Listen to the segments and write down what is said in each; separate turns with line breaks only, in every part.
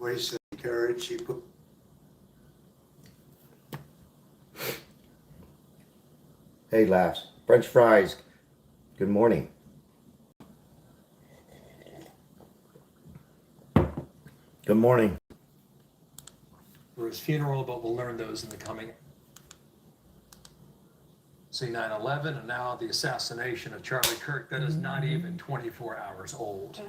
voice and courage he put.
Hey, laughs. French fries. Good morning. Good morning.
For his funeral, but we'll learn those in the coming. See 9/11 and now the assassination of Charlie Kirk. That is not even 24 hours old.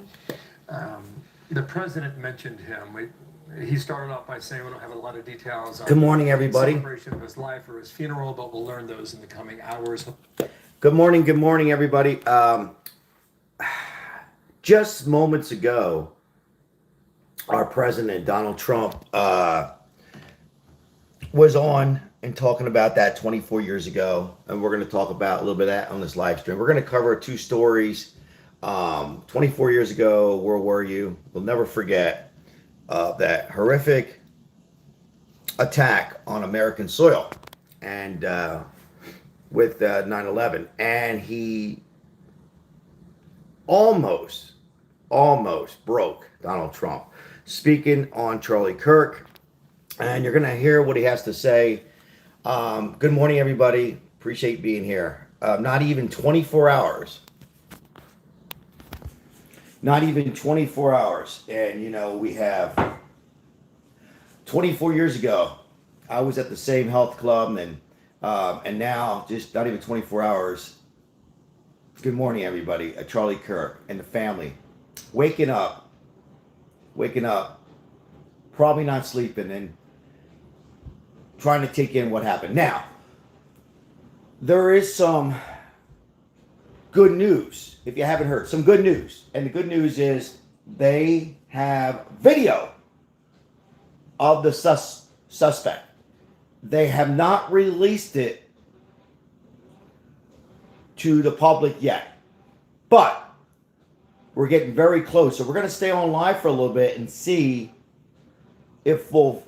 The president mentioned him. He started off by saying we don't have a lot of details on
Good morning, everybody.
celebration of his life or his funeral, but we'll learn those in the coming hours.
Good morning, everybody. Just moments ago, our president, Donald Trump, was on and talking about that 24 years ago. And we're going to talk about a little bit of that on this live stream. We're going to cover two stories. 24 years ago, where were you? We'll never forget that horrific attack on American soil and with 9/11. And he almost broke Donald Trump speaking on Charlie Kirk. And you're going to hear what he has to say. Good morning, everybody. Appreciate being here. Not even 24 hours. Not even 24 hours. And, you know, we have 24 years ago, I was at the same health club. And now, just not even 24 hours. Good morning, everybody. Charlie Kirk and the family. Waking up. Probably not sleeping and trying to take in what happened. Now, there is some good news, if you haven't heard. Some good news. And the good news is they have video of the suspect. They have not released it to the public yet. But we're getting very close. So we're going to stay on live for a little bit and see if we'll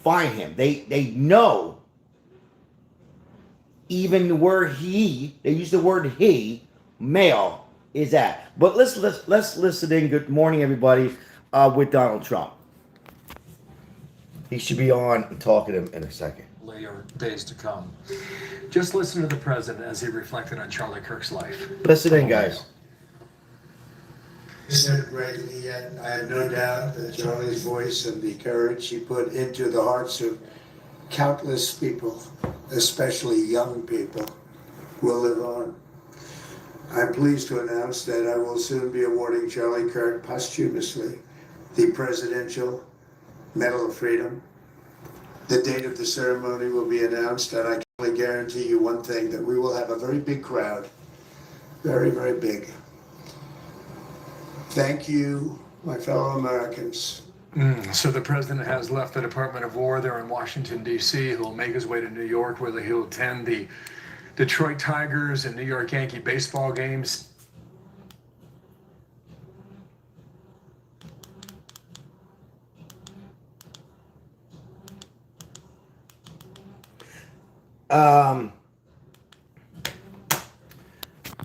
find him. They know even where they use the word he, male, is at. But let's listen in. Good morning, everybody, with Donald Trump. He should be on and talking to him in a second.
Later days to come. Just listen to the president as he reflected on Charlie Kirk's life.
Listen in, guys.
Said greatly, yet I have no doubt that Charlie's voice and the courage he put into the hearts of countless people, especially young people, will live on. I'm pleased to announce that I will soon be awarding Charlie Kirk posthumously the Presidential Medal of Freedom. The date of the ceremony will be announced, and I can only guarantee you one thing, that we will have a very big crowd. Very, very big. Thank you, my fellow Americans.
So the president has left the Department of War there in Washington, D.C. He'll make his way to New York, where he'll attend the Detroit Tigers and New York Yankee baseball games.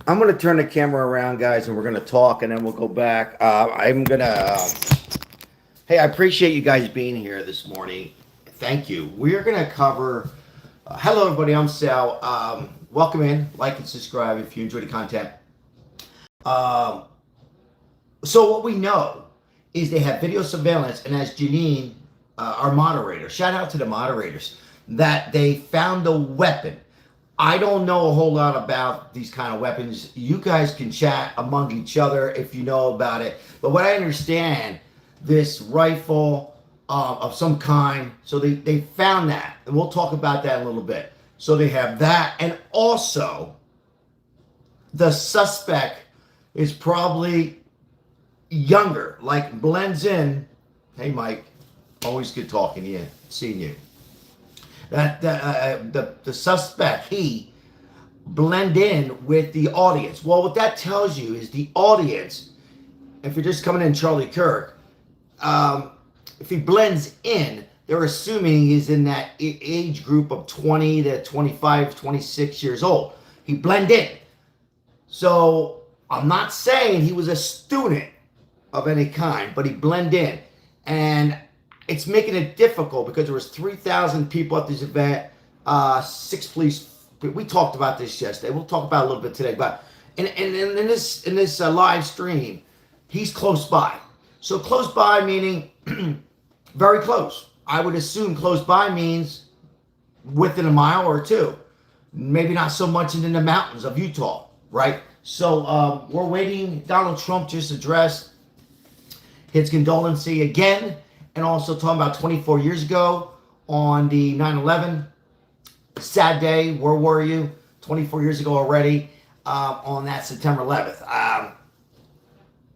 I'm going to turn the camera around, guys, and we're going to talk, and then we'll go back. I'm going to... hey, I appreciate you guys being here this morning. Thank you. We're going to cover... hello, everybody. I'm Sal. Welcome in. Like and subscribe if you enjoy the content. So what we know is they have video surveillance, and as Janine, our moderator, shout out to the moderators, that they found a weapon. I don't know a whole lot about these kind of weapons. You guys can chat among each other if you know about it. But what I understand, this rifle of some kind, so they found that. And we'll talk about that in a little bit. So they have that. And also, the suspect is probably younger, like blends in. Hey, Mike, always good talking to you, seeing you. That the suspect, he blend in with the audience. Well, what that tells you is the audience, if you're just coming in Charlie Kirk, if he blends in, they're assuming he's in that age group of 20 to 25, 26 years old. He blend in. So I'm not saying he was a student of any kind, but he blend in. And it's making it difficult because there was 3,000 people at this event, 6 police. We talked about this yesterday. We'll talk about it a little bit today. But in this live stream, he's close by. So close by meaning very close. I would assume close by means within a mile or two. Maybe not so much in the mountains of Utah, right? So we're waiting. Donald Trump just addressed his condolency again, and also talking about 24 years ago on the 9/11. Sad day. Where were you? 24 years ago already on that September 11th.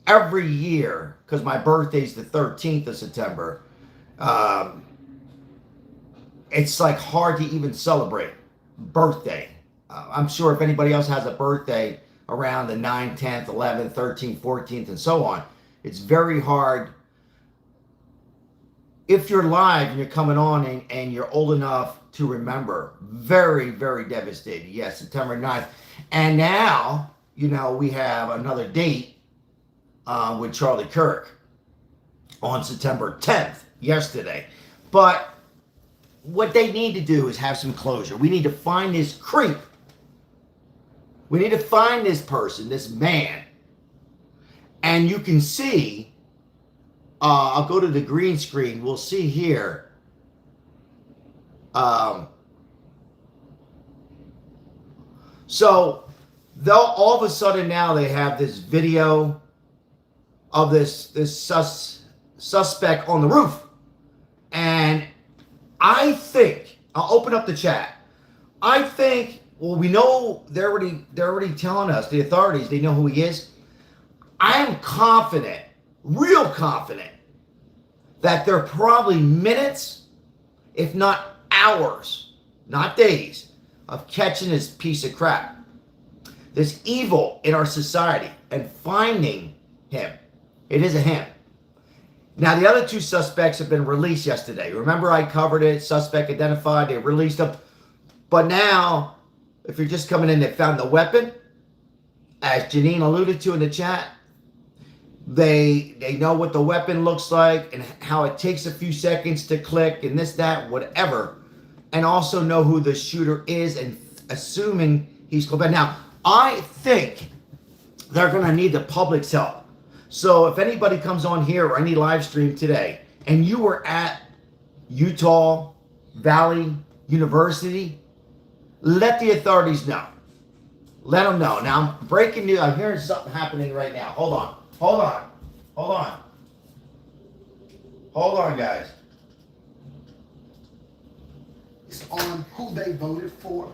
Every year, because my birthday is the 13th of September, it's like hard to even celebrate birthday. I'm sure if anybody else has a birthday around the 9th, 10th, 11th, 13th, 14th, and so on, it's very hard. If you're live and you're coming on and you're old enough to remember, very, very devastating. Yes, September 9th. And now, you know, we have another date with Charlie Kirk on September 10th, yesterday. But what they need to do is have some closure. We need to find this creep. We need to find this person, this man. And you can see, I'll go to the green screen. We'll see here. So they'll all of a sudden now they have this video of this suspect on the roof. And I think, I'll open up the chat. I think, well, we know they're already telling us, the authorities, they know who he is. I am confident, real confident, that they're probably minutes, if not hours, not days, of catching this piece of crap, this evil in our society, and finding him. It is a him. Now, the other two suspects have been released yesterday. Remember, I covered it. Suspect identified. They released them. But now, if you're just coming in, they found the weapon. As Janine alluded to in the chat, they know what the weapon looks like and how it takes a few seconds to click and this, that, whatever. And also know who the shooter is, and assuming he's close by. Now, I think they're going to need the public's help. So if anybody comes on here or any live stream today and you were at Utah Valley University, let the authorities know. Let them know. Now, I'm breaking news. I'm hearing something happening right now. Hold on. Hold on. Hold on. Hold on, guys.
It's on who they voted for.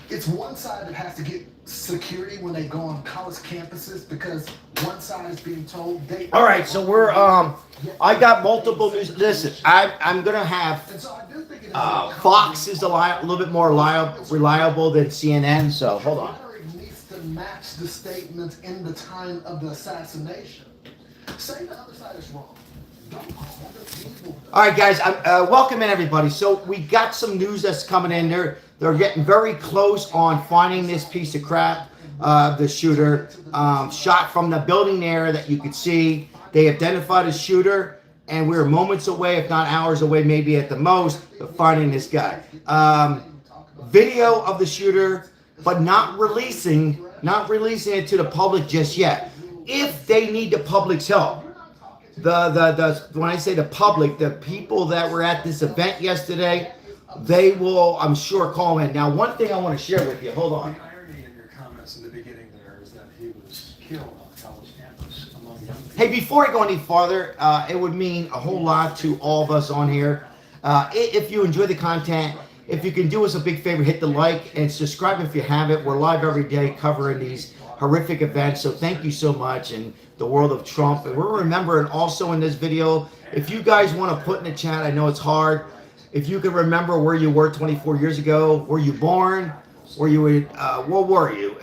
It's one side that has to get security when they go on college campuses because one side is being told they.
All right, so we're I got multiple news. Listen, I'm gonna have
And so I do think it is
Fox is a little bit more reliable than CNN. So hold on.
Rhetoric needs to match the statements in the time of the assassination. Say the other side is wrong. Don't call them evil.
All right, guys, welcome in everybody. So we got some news that's coming in. They're getting very close on finding this piece of crap, the shooter, shot from the building there that you could see. They identified a shooter, and we're moments away, if not hours away, maybe at the most, of finding this guy. Video of the shooter, but not releasing it to the public just yet. If they need the public's help. When I say the public, the people that were at this event yesterday, they will, I'm sure, call in. Now, one thing I want to share with you. Hold on.
The irony in your comments in the beginning there is that he was killed on a college campus among young people.
Hey, before I go any farther, it would mean a whole lot to all of us on here. If you enjoy the content, if you can do us a big favor, hit the like and subscribe if you haven't. We're live every day covering these horrific events. So thank you so much. And the world of Trump. And we're remembering also in this video, if you guys want to put in the chat, I know it's hard. If you can remember where you were 24 years ago, were you born? Were you in, where were you?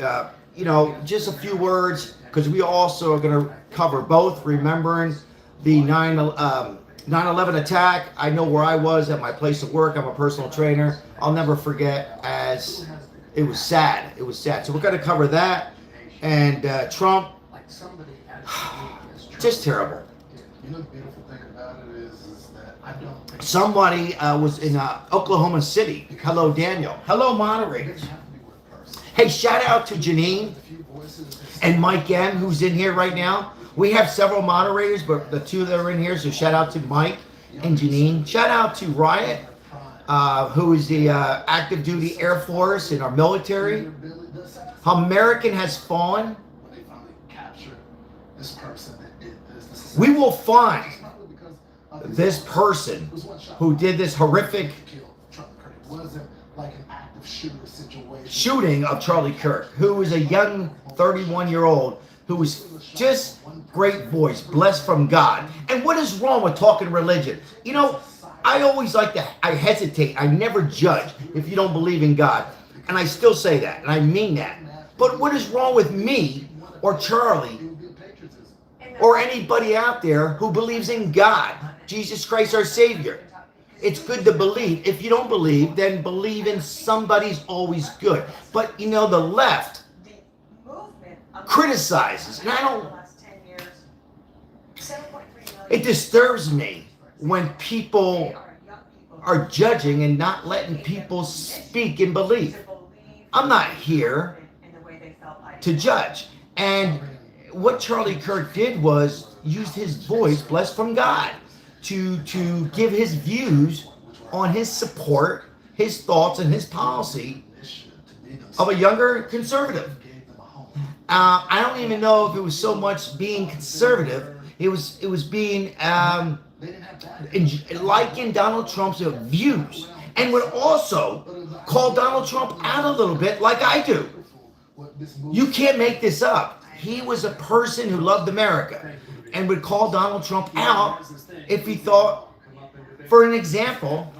You know, just a few words, because we also are going to cover both, remembering the 9/11 attack. I know where I was at my place of work. I'm a personal trainer. I'll never forget, as it was sad. It was sad. So we're going to cover that. And Trump, just terrible.
You know, the beautiful thing about it is that I don't think
Somebody was in Oklahoma City. Hello, Daniel. Hello,
it
moderators.
doesn't have to be one person.
Hey, shout out to Janine
A few voices
and Mike M, who's in here right now. We have several moderators, but the two that are in here, so shout out to Mike and Janine. Shout out to Riot, who is the active duty Air Force in our military. American has fallen.
When they finally capture this person that did this,
We will find
it's probably because of
this
his-
person
it was one shot.
who did this horrific
Killed Charlie Kirk. It wasn't like an active shooter situation.
shooting of Charlie Kirk, who was a young 31-year-old who was just great voice, blessed from God. And what is wrong with talking religion? You know, I always I hesitate. I never judge if you don't believe in God. And I still say that, and I mean that. But what is wrong with me or Charlie
It would be a patriotism.
or anybody out there who believes in God, Jesus Christ our Savior? It's good to believe. If you don't believe, then believe in somebody's always good. But you know, the left criticizes, and I don't, it disturbs me when people are judging and not letting people speak and believe. I'm not here to judge. And what Charlie Kirk did was used his voice, blessed from God, to give his views on his support, his thoughts, and his policy of a younger conservative. I don't even know if it was so much being conservative. It was being liking Donald Trump's views, and would also call Donald Trump out a little bit, like I do. You can't make this up. He was a person who loved America and would call Donald Trump out if he thought, for an example,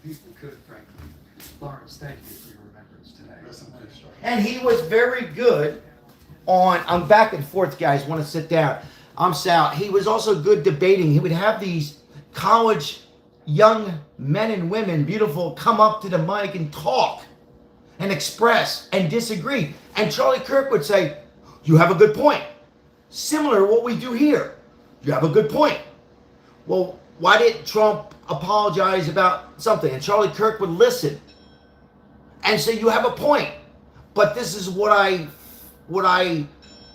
People could, frankly. Lawrence, thank you for your remembrance today.
and he was very good on, I'm back and forth, guys, want to sit down. I'm Sal. He was also good debating. He would have these college young men and women, beautiful, come up to the mic and talk and express and disagree. And Charlie Kirk would say, you have a good point. Similar to what we do here. You have a good point. Well, why did Trump apologize about something? And Charlie Kirk would listen and say, you have a point. But this is what I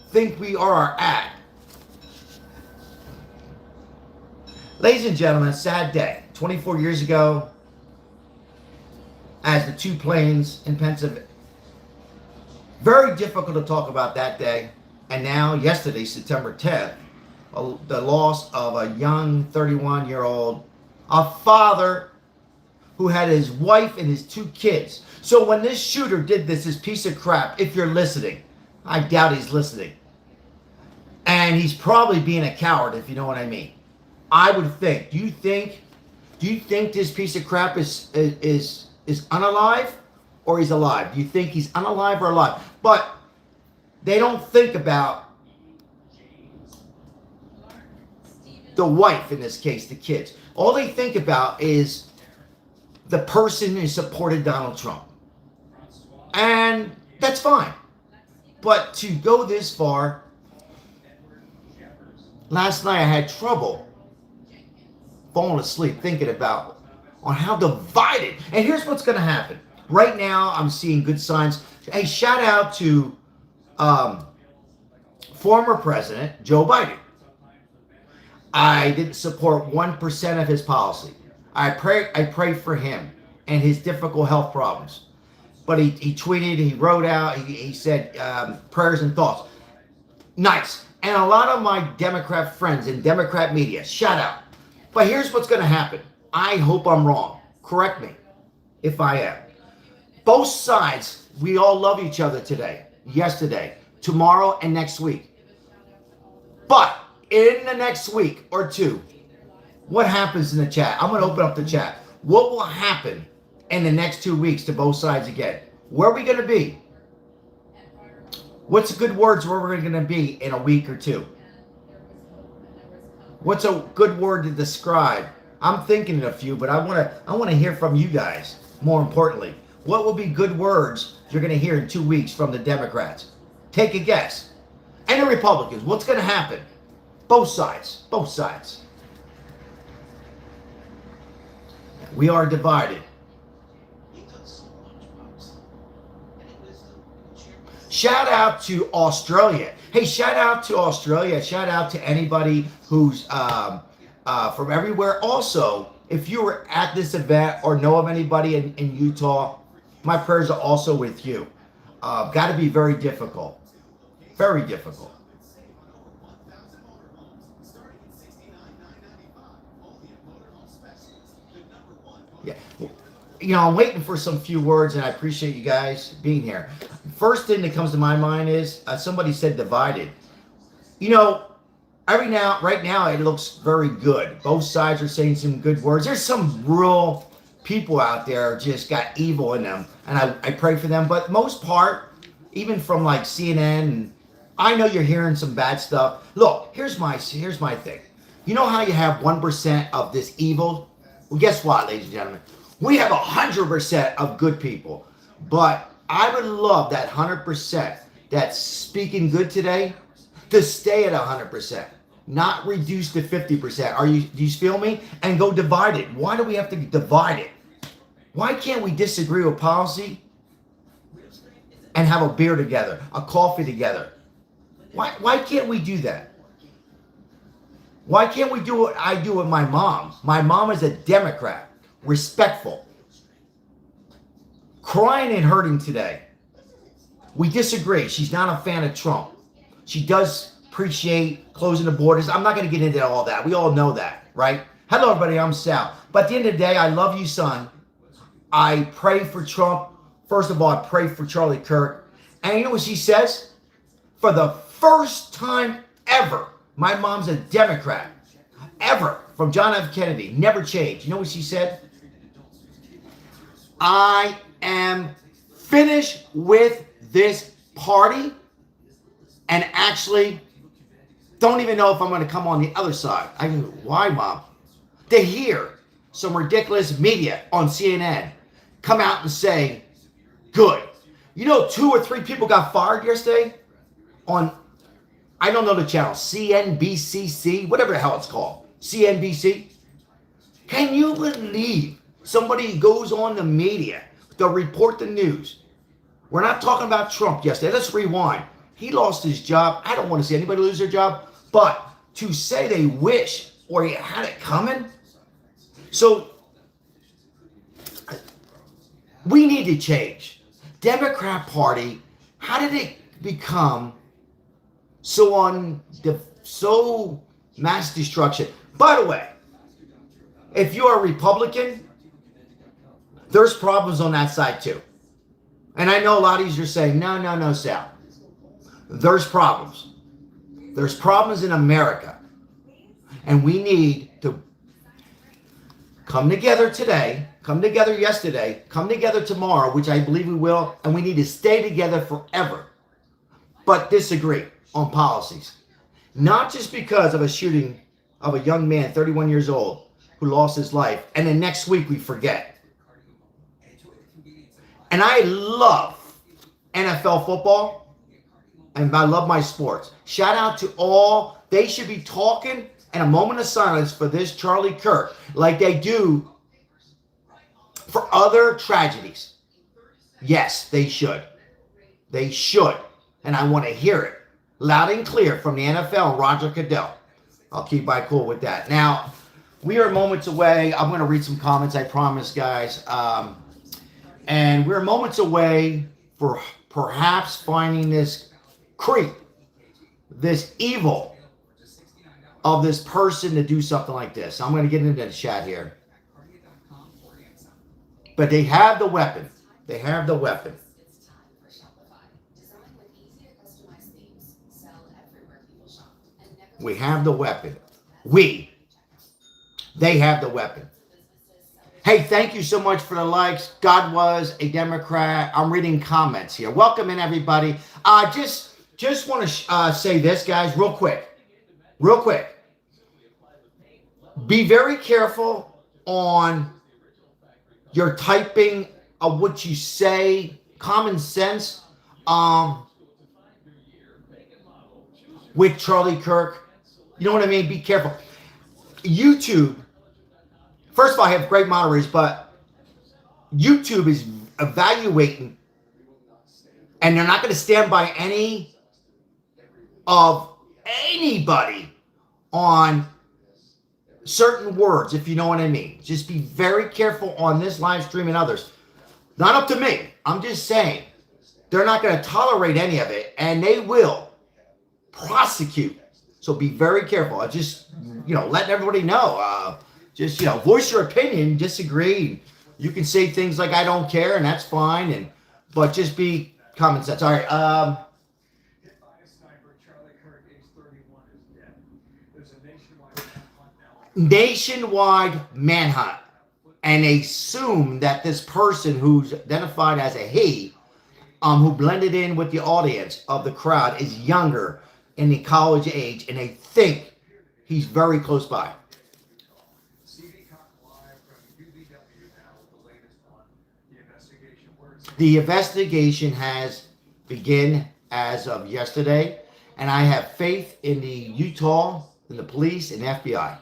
think we are at. Ladies and gentlemen, sad day. 24 years ago, as the two planes in Pennsylvania. Very difficult to talk about that day. And now, yesterday, September 10th, the loss of a young 31-year-old, a father who had his wife and his two kids. So when this shooter did this piece of crap, if you're listening, I doubt he's listening. And he's probably being a coward, if you know what I mean. I would think. Do you think this piece of crap is unalive or he's alive? Do you think he's unalive or alive? But they don't think about the wife, in this case, the kids. All they think about is the person who supported Donald Trump. And that's fine. But to go this far, last night I had trouble falling asleep thinking about on how divided. And here's what's going to happen. Right now, I'm seeing good signs. Hey, shout out to former President Joe Biden. I didn't support 1% of his policy. I pray for him and his difficult health problems. But he tweeted, he wrote out, he said prayers and thoughts. Nice. And a lot of my Democrat friends in Democrat media, shout out. But here's what's going to happen. I hope I'm wrong. Correct me if I am. Both sides, we all love each other today, yesterday, tomorrow, and next week. But in the next week or two, what happens in the chat? I'm going to open up the chat. What will happen in the next 2 weeks to both sides again? Where are we going to be? What's good words where we're going to be in a week or two? What's a good word to describe? I'm thinking of a few, but I want to hear from you guys. More importantly, what will be good words you're going to hear in 2 weeks from the Democrats? Take a guess. And the Republicans, what's going to happen? Both sides. Both sides. We are divided. Shout out to Australia. Hey, shout out to Australia. Shout out to anybody who's from everywhere. Also, if you were at this event or know of anybody in Utah, my prayers are also with you. Got to be very difficult. Very difficult. Yeah. You know, I'm waiting for some few words, and I appreciate you guys being here. First thing that comes to my mind is somebody said divided. You know, right now, it looks very good. Both sides are saying some good words. There's some real people out there just got evil in them, and I pray for them. But most part, even from like CNN, and I know you're hearing some bad stuff. Look, here's my thing. You know how you have 1% of this evil? Well, guess what, ladies and gentlemen? We have 100% of good people. But I would love that 100% that's speaking good today to stay at 100%, not reduce to 50%. Do you feel me? And go divide it. Why do we have to divide it? Why can't we disagree with policy and have a beer together, a coffee together? Why can't we do that? Why can't we do what I do with my mom? My mom is a Democrat, respectful, crying and hurting today. We disagree. She's not a fan of Trump. She does appreciate closing the borders. I'm not going to get into all that. We all know that, right? Hello, everybody. I'm Sal. But at the end of the day, I love you, son. I pray for Trump. First of all, I pray for Charlie Kirk. And you know what she says? For the first time ever, my mom's a Democrat. Ever. From John F. Kennedy. Never changed. You know what she said? I am finished with this party and actually don't even know if I'm going to come on the other side. I mean, why, Mom? To hear some ridiculous media on CNN come out and say, good. You know, 2 or 3 people got fired yesterday on, I don't know the channel, CNBCC, whatever the hell it's called, CNBC. Can you believe somebody goes on the media to report the news? We're not talking about Trump yesterday. Let's rewind. He lost his job. I don't want to see anybody lose their job, but to say they wish or he had it coming. So we need to change. Democrat Party, how did it become so mass destruction? By the way, if you are a Republican, there's problems on that side too. And I know a lot of you are saying, no, Sal. There's problems. There's problems in America. And we need to come together today, come together yesterday, come together tomorrow, which I believe we will, and we need to stay together forever, but disagree on policies. Not just because of a shooting of a young man, 31 years old, who lost his life, and then next week we forget. And I love NFL football, and I love my sports. Shout out to all. They should be talking and a moment of silence for this Charlie Kirk, like they do for other tragedies. Yes, they should. They should. And I want to hear it loud and clear from the NFL and Roger Goodell. I'll keep my cool with that. Now, we are moments away. I'm going to read some comments, I promise, guys. And we're moments away for perhaps finding this creep, this evil of this person to do something like this. I'm going to get into the chat here. But they have the weapon. They have the weapon. We have the weapon. They have the weapon. Hey, thank you so much for the likes. God was a Democrat. I'm reading comments here. Welcome in, everybody. Just want to say this, guys, real quick. Real quick. Be very careful on your typing of what you say. Common sense. With Charlie Kirk. You know what I mean? Be careful. YouTube, first of all, I have great moderators, but YouTube is evaluating, and they're not going to stand by any of anybody on certain words, if you know what I mean. Just be very careful on this live stream and others. Not up to me. I'm just saying they're not going to tolerate any of it, and they will prosecute. So be very careful. I just, letting everybody know. Just, voice your opinion, disagree. You can say things like, I don't care, and that's fine. But just be common sense. All right.
Hit by a sniper, Charlie Kirk, age 31, is dead. There's a nationwide manhunt now.
Nationwide manhunt. And they assume that this person who's identified as a he, who blended in with the audience of the crowd, is younger in the college age, and they think he's very close by. The investigation has begun as of yesterday, and I have faith in the Utah, in the police, and FBI.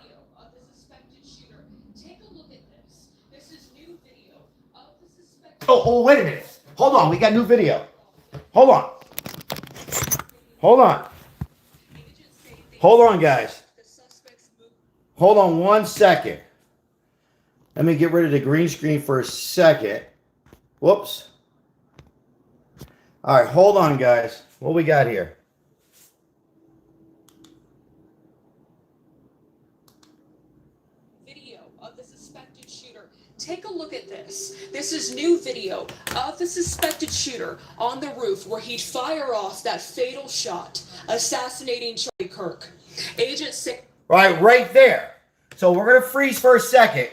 Oh, wait a minute. Hold on. We got new video. Hold on. Hold on, guys. Hold on 1 second. Let me get rid of the green screen for a second. Whoops. All right, hold on, guys. What we got here?
Video of the suspected shooter. Take a look at this. This is new video of the suspected shooter on the roof where he'd fire off that fatal shot, assassinating Charlie Kirk. Agent 6.
Right there. So we're going to freeze for a second.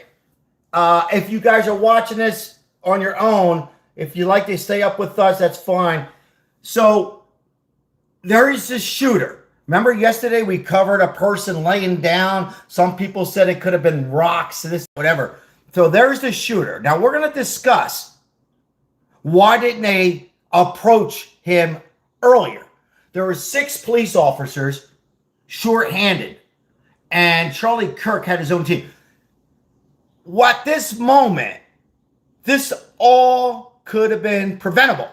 If you guys are watching this on your own, if you like to stay up with us, that's fine. So there is this shooter. Remember yesterday we covered a person laying down. Some people said it could have been rocks, this, whatever. So there's the shooter. Now we're going to discuss why didn't they approach him earlier. There were 6 police officers short-handed, and Charlie Kirk had his own team. What this moment, this all could have been preventable.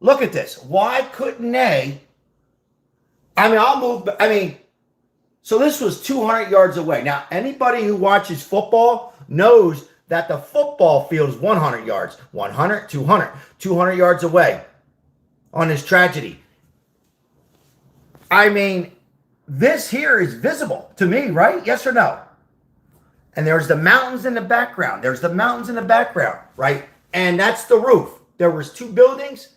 Look at this. Why couldn't they? So this was 200 yards away. Now, anybody who watches football knows that the football field is 100 yards, 100, 200 yards away on this tragedy. This here is visible to me, right? Yes or no? And there's the mountains in the background. Right? And that's the roof. There was 2 buildings.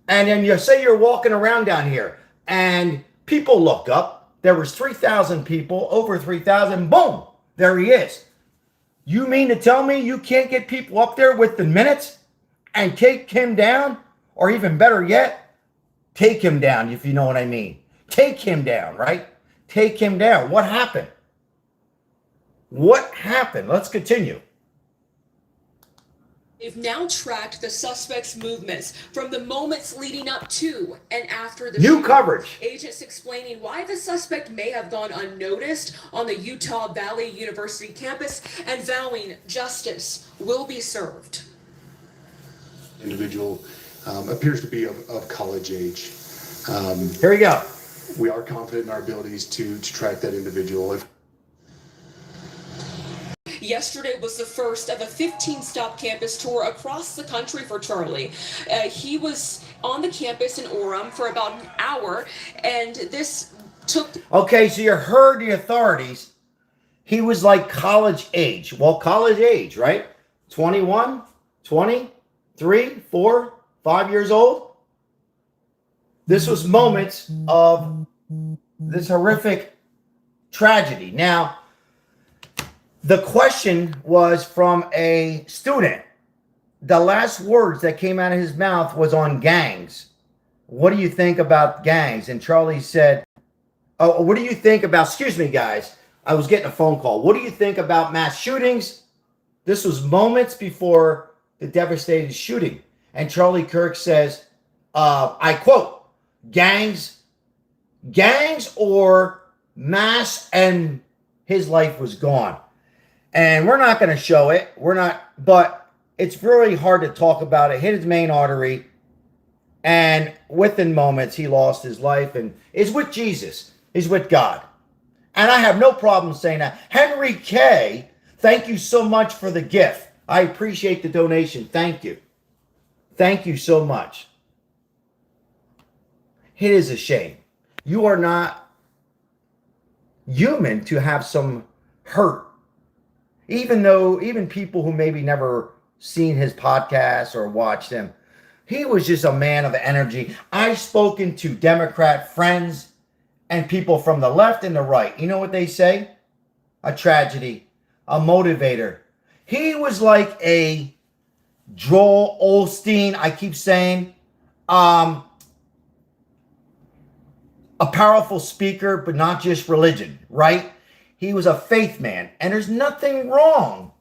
And then you say you're walking around down here and people look up. There was 3,000 people, over 3,000. Boom, there he is. You mean to tell me you can't get people up there within minutes and take him down? Or even better yet, take him down, if you know what I mean. Take him down, right? Take him down. What happened? Let's continue.
They've now tracked the suspect's movements from the moments leading up to and after the
New
shooting.
coverage.
Agents explaining why the suspect may have gone unnoticed on the Utah Valley University campus and vowing justice will be served.
Individual appears to be of college age.
Here we go.
We are confident in our abilities to track that individual.
Yesterday was the first of a 15-stop campus tour across the country for Charlie. He was on the campus in Orem for about an hour, and this took...
Okay, so you heard the authorities. He was like college age. Well, college age, right? 21, 20, 3, 4, 5 years old. This was moments of this horrific tragedy. Now, the question was from a student. The last words that came out of his mouth was on gangs. What do you think about gangs? And Charlie said, oh, what do you think about, excuse me, guys. I was getting a phone call. What do you think about mass shootings? This was moments before the devastating shooting. And Charlie Kirk says, I quote, gangs or mass, and his life was gone. And we're not going to show it. But it's really hard to talk about. It hit his main artery. And within moments, he lost his life and is with Jesus. He's with God. And I have no problem saying that. Henry K., thank you so much for the gift. I appreciate the donation. Thank you. Thank you so much. It is a shame. You are not human to have some hurt. Even people who maybe never seen his podcast or watched him, he was just a man of energy. I've spoken to Democrat friends and people from the left and the right. You know what they say? A tragedy, a motivator. He was like a Joel Osteen, I keep saying, a powerful speaker, but not just religion, right? He was a faith man, and there's nothing wrong.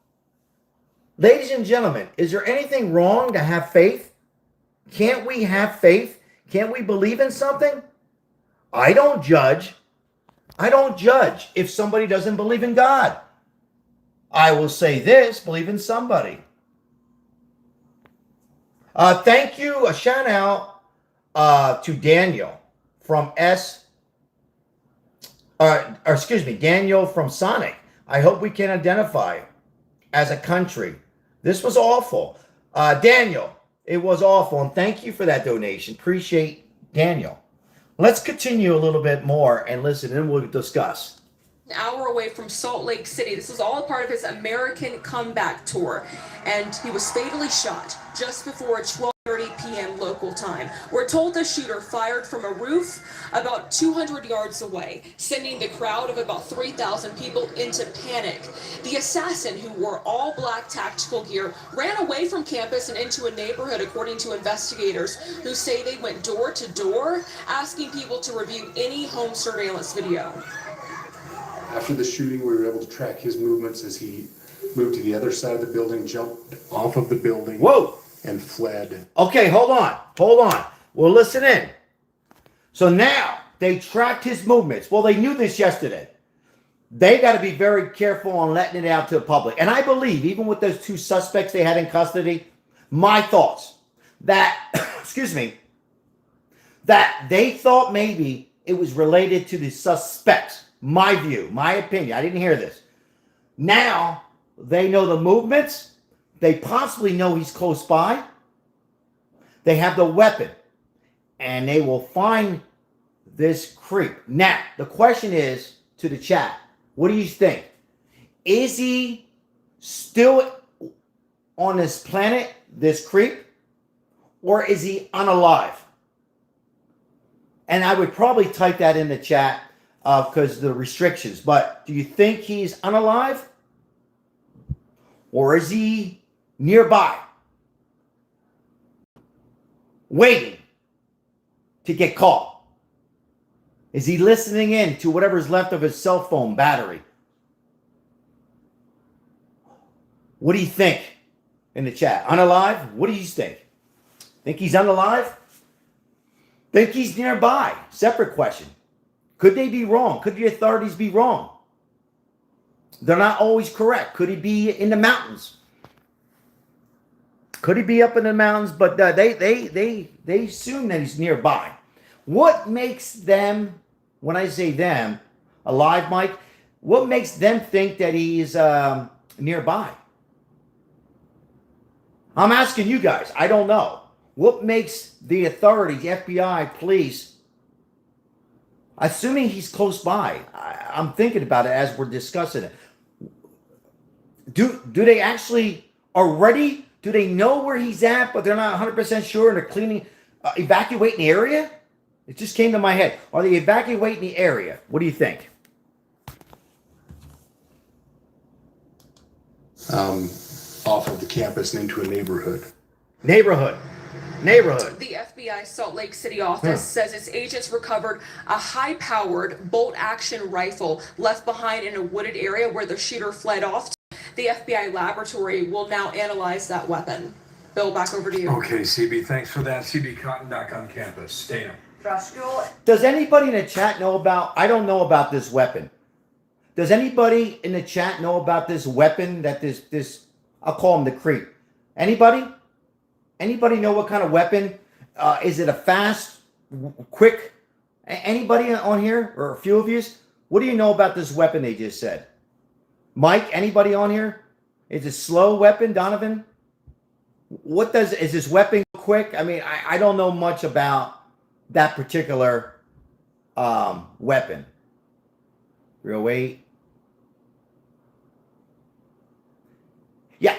Ladies and gentlemen, is there anything wrong to have faith? Can't we have faith? Can't we believe in something? I don't judge. I don't judge if somebody doesn't believe in God. I will say this, believe in somebody. Thank you. A shout out to Daniel from Daniel from Sonic. I hope we can identify as a country. This was awful. Daniel, it was awful. And thank you for that donation. Appreciate Daniel. Let's continue a little bit more and listen, and we'll discuss.
An hour away from Salt Lake City. This was all a part of his American comeback tour, and he was fatally shot just before 12:30 p.m. local time. We're told the shooter fired from a roof about 200 yards away, sending the crowd of about 3,000 people into panic. The assassin, who wore all black tactical gear, ran away from campus and into a neighborhood, according to investigators, who say they went door to door, asking people to review any home surveillance video.
After the shooting, we were able to track his movements as he moved to the other side of the building, jumped off of the building,
Whoa!
and fled.
Okay, hold on. Well, listen in. So now they tracked his movements. Well, they knew this yesterday. They got to be very careful on letting it out to the public. And I believe, even with those two suspects they had in custody, my thoughts that, that they thought maybe it was related to the suspects. My view, my opinion. I didn't hear this. Now they know the movements. They possibly know he's close by. They have the weapon. And they will find this creep. Now, the question is to the chat. What do you think? Is he still on this planet, this creep? Or is he unalive? And I would probably type that in the chat because of the restrictions. But do you think he's unalive? Or is he nearby, waiting to get caught? Is he listening in to whatever's left of his cell phone battery? What do you think in the chat? Unalive? What do you think? Think he's unalive? Think he's nearby? Separate question. Could they be wrong? Could the authorities be wrong? They're not always correct. Could he be in the mountains? Could he be up in the mountains? But they assume that he's nearby. What makes them, when I say them, alive, Mike, what makes them think that he's nearby? I'm asking you guys. I don't know. What makes the authorities, FBI, police, assuming he's close by? I'm thinking about it as we're discussing it. Do they actually already, do they know where he's at, but they're not 100% sure and they're cleaning, evacuating the area? It just came to my head. Are they evacuating the area? What do you think?
Off of the campus and into a neighborhood.
Neighborhood.
The FBI Salt Lake City office says its agents recovered a high-powered bolt-action rifle left behind in a wooded area where the shooter fled off to. The FBI laboratory will now analyze that weapon. Bill, back over to you.
Okay, CB, thanks for that. CB Cotton back on campus. Dana.
Does anybody in the chat know about, I don't know about this weapon. Does anybody in the chat know about this weapon that this I'll call him the creep? Anybody? Anybody know what kind of weapon? Is it a fast, quick? Anybody on here, or a few of you? What do you know about this weapon they just said? Mike, anybody on here? Is it slow weapon, Donovan? Is this weapon quick? I mean, I don't know much about that particular weapon. Real weight. Yeah,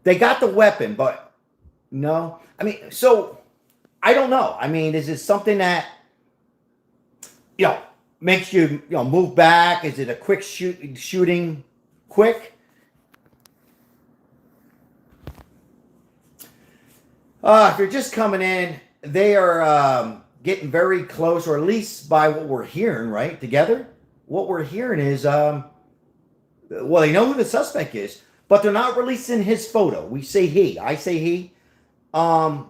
they got the weapon, but no. I mean, so I don't know. I mean, is it something that, makes you, move back? Is it a quick shooting quick? If you're just coming in, they are getting very close, or at least by what we're hearing, right? Together, what we're hearing is, well, they know who the suspect is, but they're not releasing his photo. We say he, I say he, and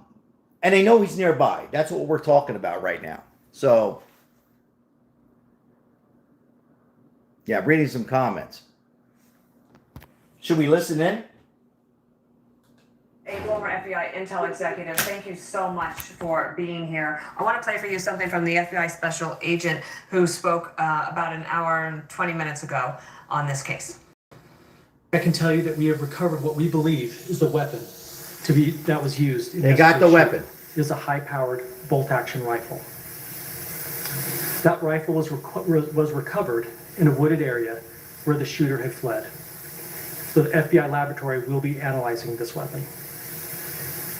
they know he's nearby. That's what we're talking about right now. So, yeah, reading some comments. Should we listen in?
A former FBI intel executive, thank you so much for being here. I want to play for you something from the FBI special agent who spoke about an hour and 20 minutes ago on this case.
I can tell you that we have recovered what we believe is the weapon that was used.
They got the weapon.
It is a high-powered bolt-action rifle. That rifle was recovered in a wooded area where the shooter had fled. So the FBI laboratory will be analyzing this weapon.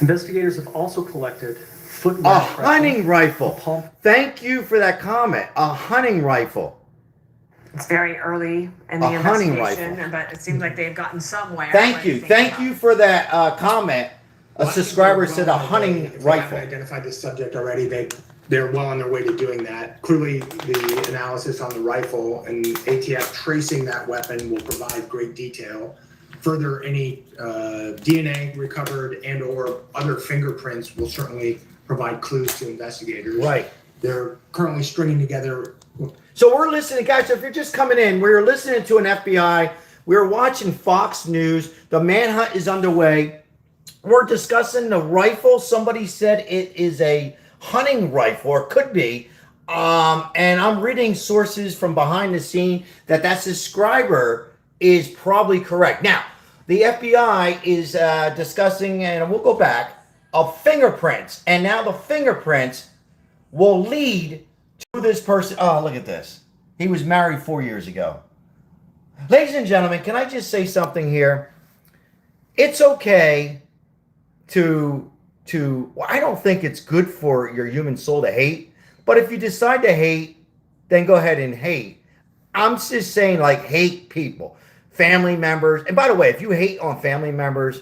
Investigators have also collected
A hunting rifle. Thank you for that comment. A hunting rifle.
It's very early in the
A hunting
investigation,
rifle.
but it seems like they've gotten somewhere.
Thank you. Thank you for that comment. A subscriber said a hunting
If they haven't
rifle.
identified the subject already, they're well on their way to doing that. Clearly, the analysis on the rifle and ATF tracing that weapon will provide great detail. Further, any DNA recovered and or other fingerprints will certainly provide clues to investigators.
Right.
They're currently stringing together.
So we're listening, guys. So if you're just coming in, we're listening to an FBI. We're watching Fox News. The manhunt is underway. We're discussing the rifle. Somebody said it is a hunting rifle, or could be. And I'm reading sources from behind the scene that subscriber is probably correct. Now, the FBI is discussing, and we'll go back, of fingerprints. And now the fingerprints will lead to this person. Oh, look at this. He was married 4 years ago. Ladies and gentlemen, can I just say something here? It's okay to well, I don't think it's good for your human soul to hate. But if you decide to hate, then go ahead and hate. I'm just saying, like, hate people, family members. And by the way, if you hate on family members,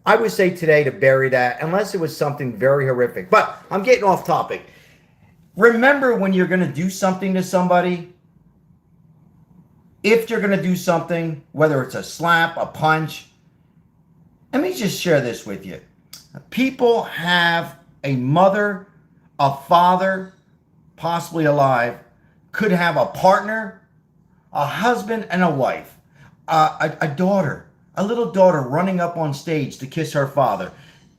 I would say today to bury that, unless it was something very horrific. But I'm getting off topic. Remember, when you're going to do something to somebody, if you're going to do something, whether it's a slap, a punch, let me just share this with you. People have a mother, a father, possibly alive, could have a partner, a husband, and a wife, a daughter, a little daughter running up on stage to kiss her father.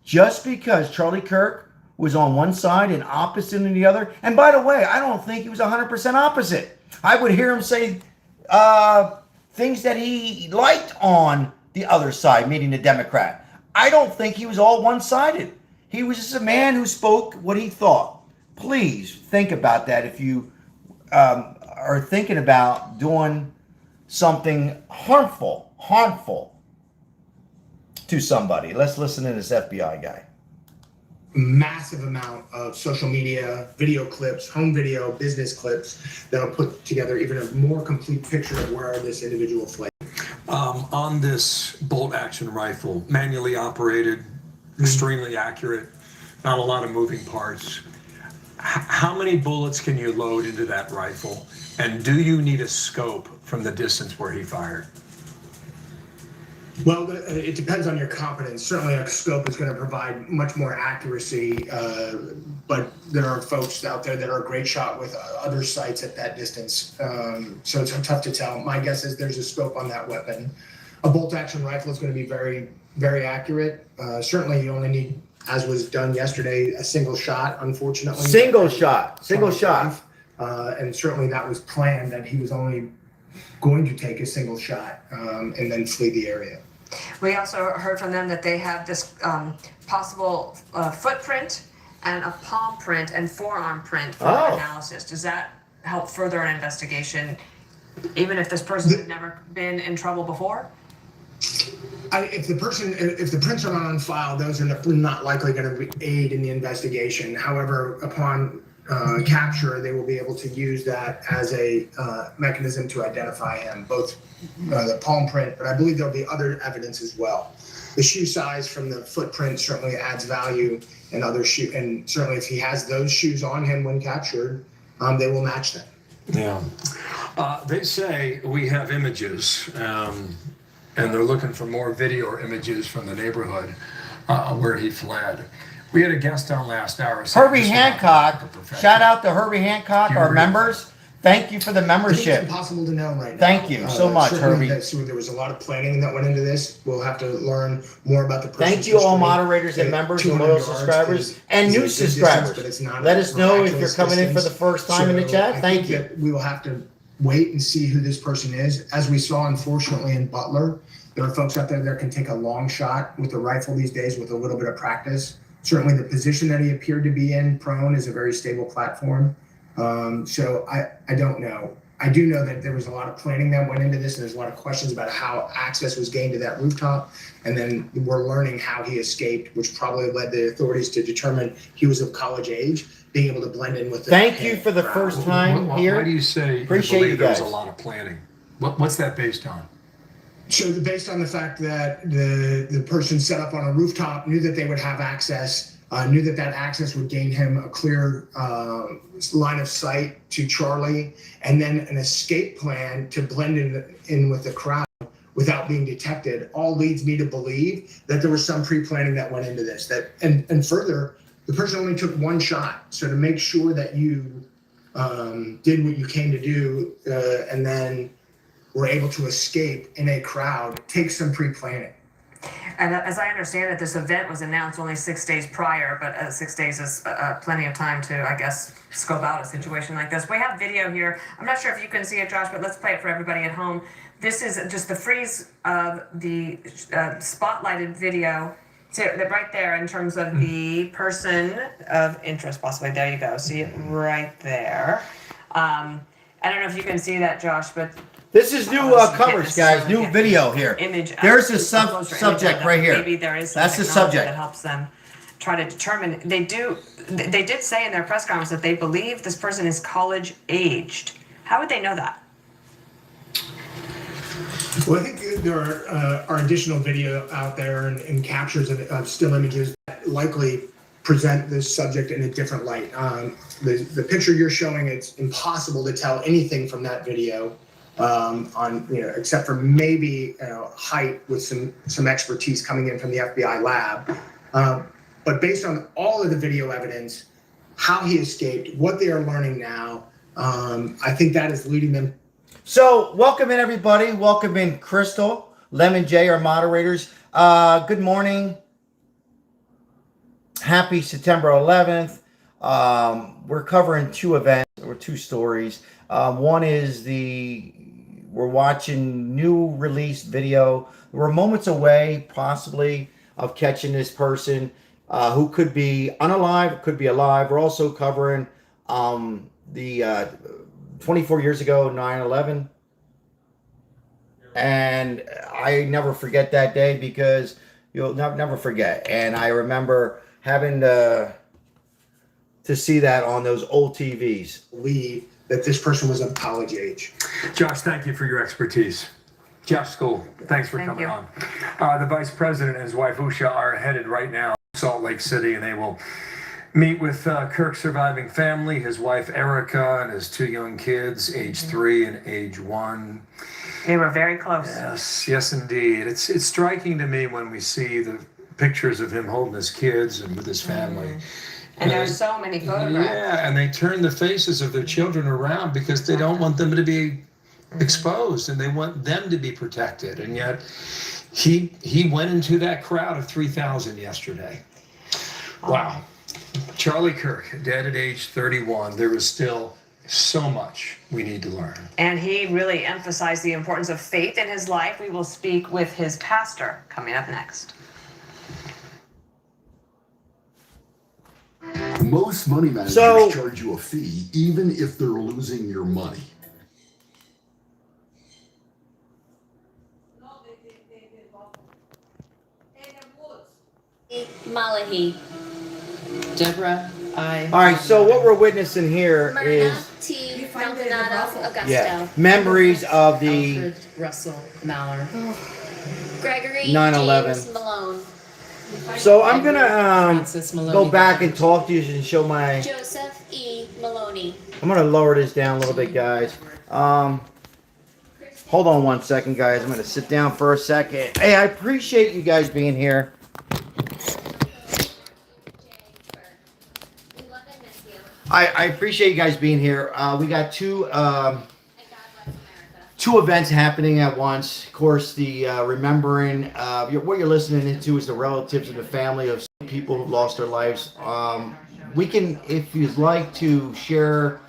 Just because Charlie Kirk was on one side and opposite on the other. And by the way, I don't think he was 100% opposite. I would hear him say things that he liked on the other side, meaning the Democrat. I don't think he was all one-sided. He was just a man who spoke what he thought. Please think about that if you are thinking about doing something harmful to somebody. Let's listen to this FBI guy.
Massive amount of social media, video clips, home video, business clips that'll put together even a more complete picture of where this individual fled.
On this bolt action rifle, manually operated, extremely accurate, not a lot of moving parts. How many bullets can you load into that rifle? And do you need a scope from the distance where he fired?
Well, it depends on your competence. Certainly a scope is going to provide much more accuracy, but there are folks out there that are a great shot with other sights at that distance. So it's tough to tell. My guess is there's a scope on that weapon. A bolt action rifle is going to be very, very accurate. Certainly you only need, as was done yesterday, a single shot, unfortunately.
Single shot.
And certainly that was planned, that he was only going to take a single shot and then flee the area.
We also heard from them that they have this possible footprint and a palm print and forearm print for analysis. Does that help further an investigation, even if this person had never been in trouble before?
If the prints are not on file, those are not likely going to aid in the investigation. However, upon capture, they will be able to use that as a mechanism to identify him, both the palm print, but I believe there'll be other evidence as well. The shoe size from the footprint certainly adds value, and and certainly if he has those shoes on him when captured, they will match them.
Yeah. They say we have images, and they're looking for more video or images from the neighborhood where he fled. We had a guest on last hour.
Herbie Hancock. Shout out to Herbie Hancock, our members. Thank you for the membership.
It's impossible to know right now.
Thank you so much, Herbie.
There was a lot of planning that went into this. We'll have to learn more about the person's
Thank you, all
history.
moderators and members and loyal subscribers and new subscribers. Let us know if you're coming in for the first time in the chat. Thank you.
We will have to wait and see who this person is. As we saw, unfortunately, in Butler, there are folks out there that can take a long shot with a rifle these days with a little bit of practice. Certainly the position that he appeared to be in, prone, is a very stable platform. So I don't know. I do know that there was a lot of planning that went into this, and there's a lot of questions about how access was gained to that rooftop. And then we're learning how he escaped, which probably led the authorities to determine he was of college age, being able to blend in with the
Thank you for the first time here.
Why do you say
Appreciate
you
you
believe there was
guys.
a lot of planning? What's that based on?
So based on the fact that the person set up on a rooftop, knew that they would have access, knew that access would gain him a clear line of sight to Charlie, and then an escape plan to blend in with the crowd without being detected, all leads me to believe that there was some pre-planning that went into this. And further, the person only took one shot. So to make sure that you did what you came to do and then were able to escape in a crowd takes some pre-planning.
And as I understand it, this event was announced only 6 days prior, but 6 days is plenty of time to, I guess, scope out a situation like this. We have video here. I'm not sure if you can see it, Josh, but let's play it for everybody at home. This is just the freeze of the spotlighted video. So right there in terms of the person of interest, possibly. There you go. See it right there. I don't know if you can see that, Josh, but
This is new coverage, guys. New video here. There's the subject right here.
Maybe there is some
That's the
technology
subject.
that helps them try to determine. They did say in their press conference that they believe this person is college aged. How would they know that?
Well, I think there are additional video out there and captures of still images that likely present this subject in a different light. The picture you're showing, it's impossible to tell anything from that video except for maybe height with some expertise coming in from the FBI lab. But based on all of the video evidence, how he escaped, what they are learning now, I think that is leading them.
So, welcome in, everybody. Welcome in, Crystal, Lemon J, our moderators. Good morning. Happy September 11th. We're covering two events or two stories. One is we're watching new release video. We're moments away, possibly, of catching this person who could be unalive, could be alive. We're also covering the 24 years ago, 9/11. And I never forget that day because you'll never forget. And I remember having to see that on those old TVs.
Believe that this person was of college age.
Josh, thank you for your expertise. Josh School, thanks for coming on. The Vice President and his wife Usha are headed right now to Salt Lake City, and they will meet with Kirk's surviving family, his wife Erica, and his two young kids, age 3 and age 1.
They were very close.
Yes, indeed. It's striking to me when we see the pictures of him holding his kids and with his family.
And there are so many photographs.
Yeah, and they turn the faces of their children around because they don't want them to be exposed and they want them to be protected. And yet he went into that crowd of 3,000 yesterday. Wow. Charlie Kirk, dead at age 31. There is still so much we need to learn.
And he really emphasized the importance of faith in his life. We will speak with his pastor coming up next.
Most money managers
So-
charge you a fee even if they're losing your money.
Malahi. Deborah, I.
All right, so what we're witnessing here
Myrna
is
T. Maldonado Augusto.
memories of the
Alfred Russell Mallard. Gregory
9/11.
James Malone.
So I'm gonna
Francis Maloney.
go back and talk to you and show my.
Joseph E. Maloney.
I'm gonna lower this down a little bit, guys. Hold on one second, guys. I'm gonna sit down for a second. Hey, I appreciate you guys being here. I appreciate you guys being here. We got two events happening at once. Of course, the remembering what you're listening into is the relatives and the family of people who've lost their lives. We can, if you'd like to share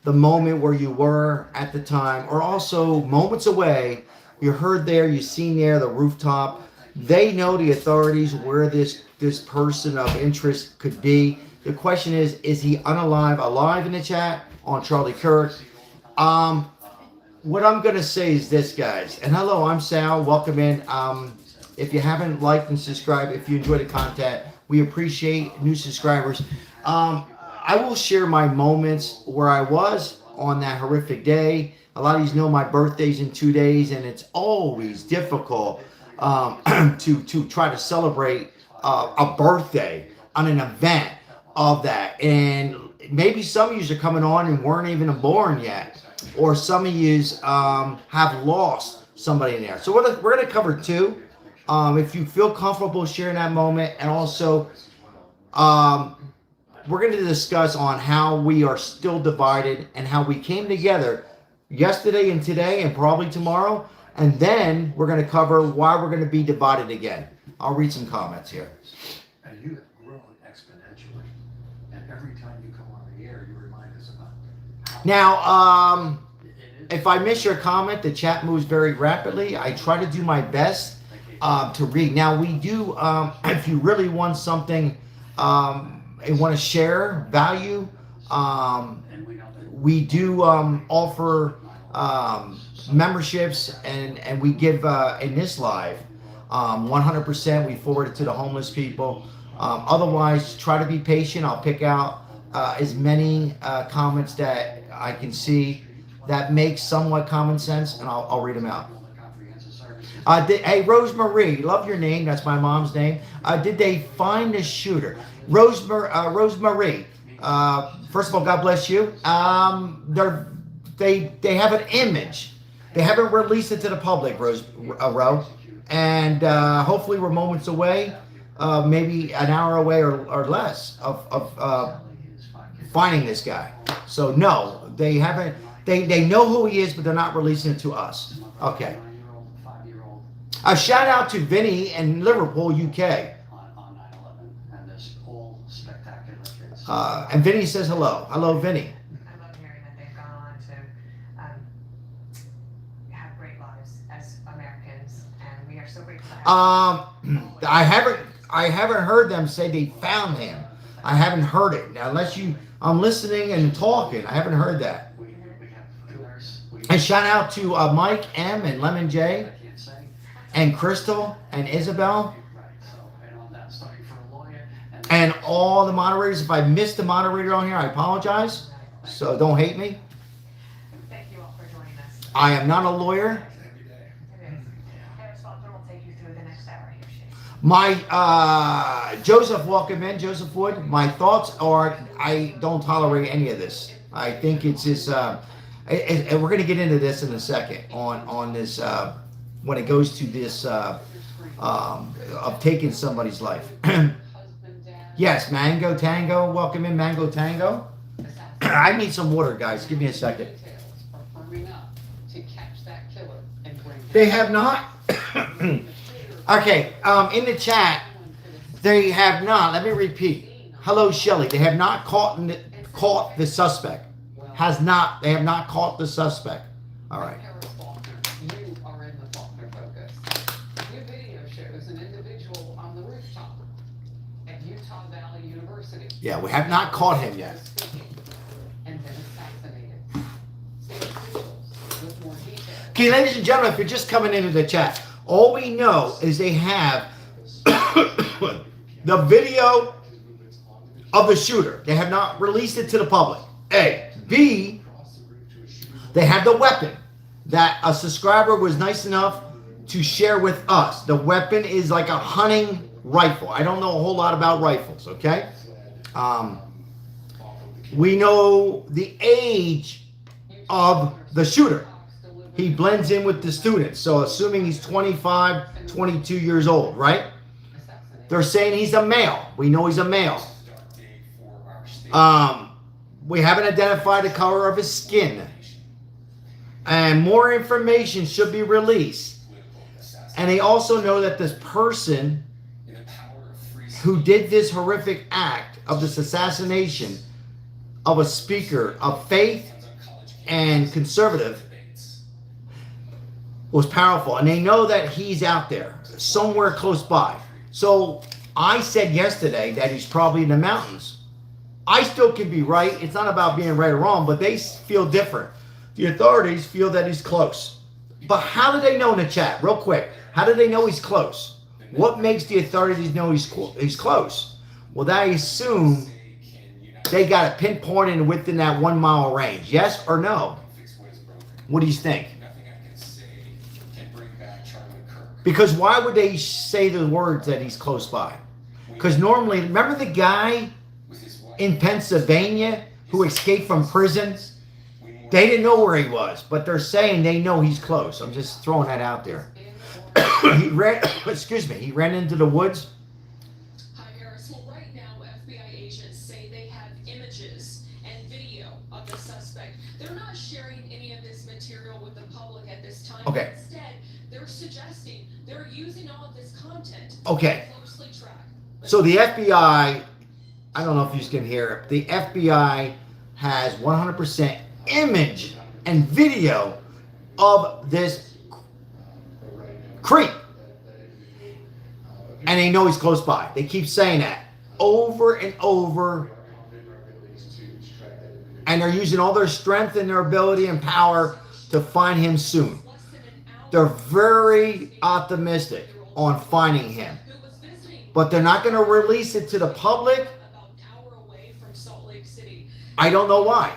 the moment where you were at the time, or also moments away, you heard there, you seen there, the rooftop. They know the authorities where this person of interest could be. The question is he unalive, alive in the chat on Charlie Kirk? What I'm going to say is this, guys. And hello, I'm Sal. Welcome in. If you haven't liked and subscribed, if you enjoy the content, we appreciate new subscribers. I will share my moments where I was on that horrific day. A lot of you know my birthday's in 2 days, and it's always difficult to try to celebrate a birthday on an event of that. And maybe some of you are coming on and weren't even born yet, or some of you have lost somebody in there. So we're going to cover two. If you feel comfortable sharing that moment, and also we're going to discuss on how we are still divided and how we came together yesterday and today and probably tomorrow. And then we're going to cover why we're going to be divided again. I'll read some comments here.
And you have grown exponentially. And every time you come on the air, you remind us about how.
Now, if I miss your comment, the chat moves very rapidly. I try to do my best to read. Now, we do, if you really want something and want to share value, we do offer memberships, and we give in this live 100%. We forward it to the homeless people. Otherwise, try to be patient. I'll pick out as many comments that I can see that make somewhat common sense, and I'll read them out. Hey, Rosemary, love your name. That's my mom's name. Did they find the shooter? Rosemary, first of all, God bless you. They have an image. They haven't released it to the public, Ro. And hopefully we're moments away, maybe an hour away or less of finding this guy. So no, they haven't. They know who he is, but they're not releasing it to us. Okay. A shout out to Vinny in Liverpool, UK. And Vinny says hello. Hello, Vinny.
I love hearing that they've gone on to have great lives as Americans, and we are so grateful to have
I haven't heard them say they found him. I haven't heard it. Now, unless I'm listening and talking. I haven't heard that. And shout out to Mike M and Lemon J and Crystal and Isabel and all the moderators. If I missed the moderator on here, I apologize. So don't hate me.
Thank you all for joining us.
I am not a lawyer.
It is. Heather Spalter will take you through the next hour here, she.
My Joseph, welcome in, Joseph Wood. My thoughts are I don't tolerate any of this. I think it's just and we're going to get into this in a second on this when it goes to this of taking somebody's life. Yes, Mango Tango, welcome in Mango Tango. I need some water, guys. Give me a second. They have not. Okay, in the chat, they have not. Let me repeat. Hello, Shelley. They have not caught the suspect. They have not caught the suspect. All right.
You are in the Faulkner focus. New video shows an individual on the rooftop at Utah Valley University.
Yeah, we have not caught him yet.
And then assassinated. State officials with more details.
Okay, ladies and gentlemen, if you're just coming into the chat, all we know is they have the video of the shooter. They have not released it to the public. A. B. They have the weapon that a subscriber was nice enough to share with us. The weapon is like a hunting rifle. I don't know a whole lot about rifles, okay? We know the age of the shooter. He blends in with the students. So assuming he's 25, 22 years old, right? They're saying he's a male. We know he's a male. We haven't identified the color of his skin. And more information should be released. And they also know that this person who did this horrific act of this assassination of a speaker of faith and conservative was powerful. And they know that he's out there somewhere close by. So I said yesterday that he's probably in the mountains. I still can be right. It's not about being right or wrong, but they feel different. The authorities feel that he's close. But how do they know in the chat? Real quick. How do they know he's close? What makes the authorities know he's close? Well, I assume they got it pinpointed within that 1 mile range. Yes or no? What do you think? Because why would they say the words that he's close by? Because normally, remember the guy in Pennsylvania who escaped from prison? They didn't know where he was, but they're saying they know he's close. I'm just throwing that out there. He ran into the woods.
Hi, Harris. Well, right now, FBI agents say they have images and video of the suspect. They're not sharing any of this material with the public at this time.
Okay.
Instead, they're suggesting they're using all of this content
Okay.
to closely track.
So the FBI, I don't know if you can hear it, the FBI has 100% image and video of this creep. And they know he's close by. They keep saying that over and over. And they're using all their strength and their ability and power to find him soon. They're very optimistic on finding him. But they're not going to release it to the public. I don't know why.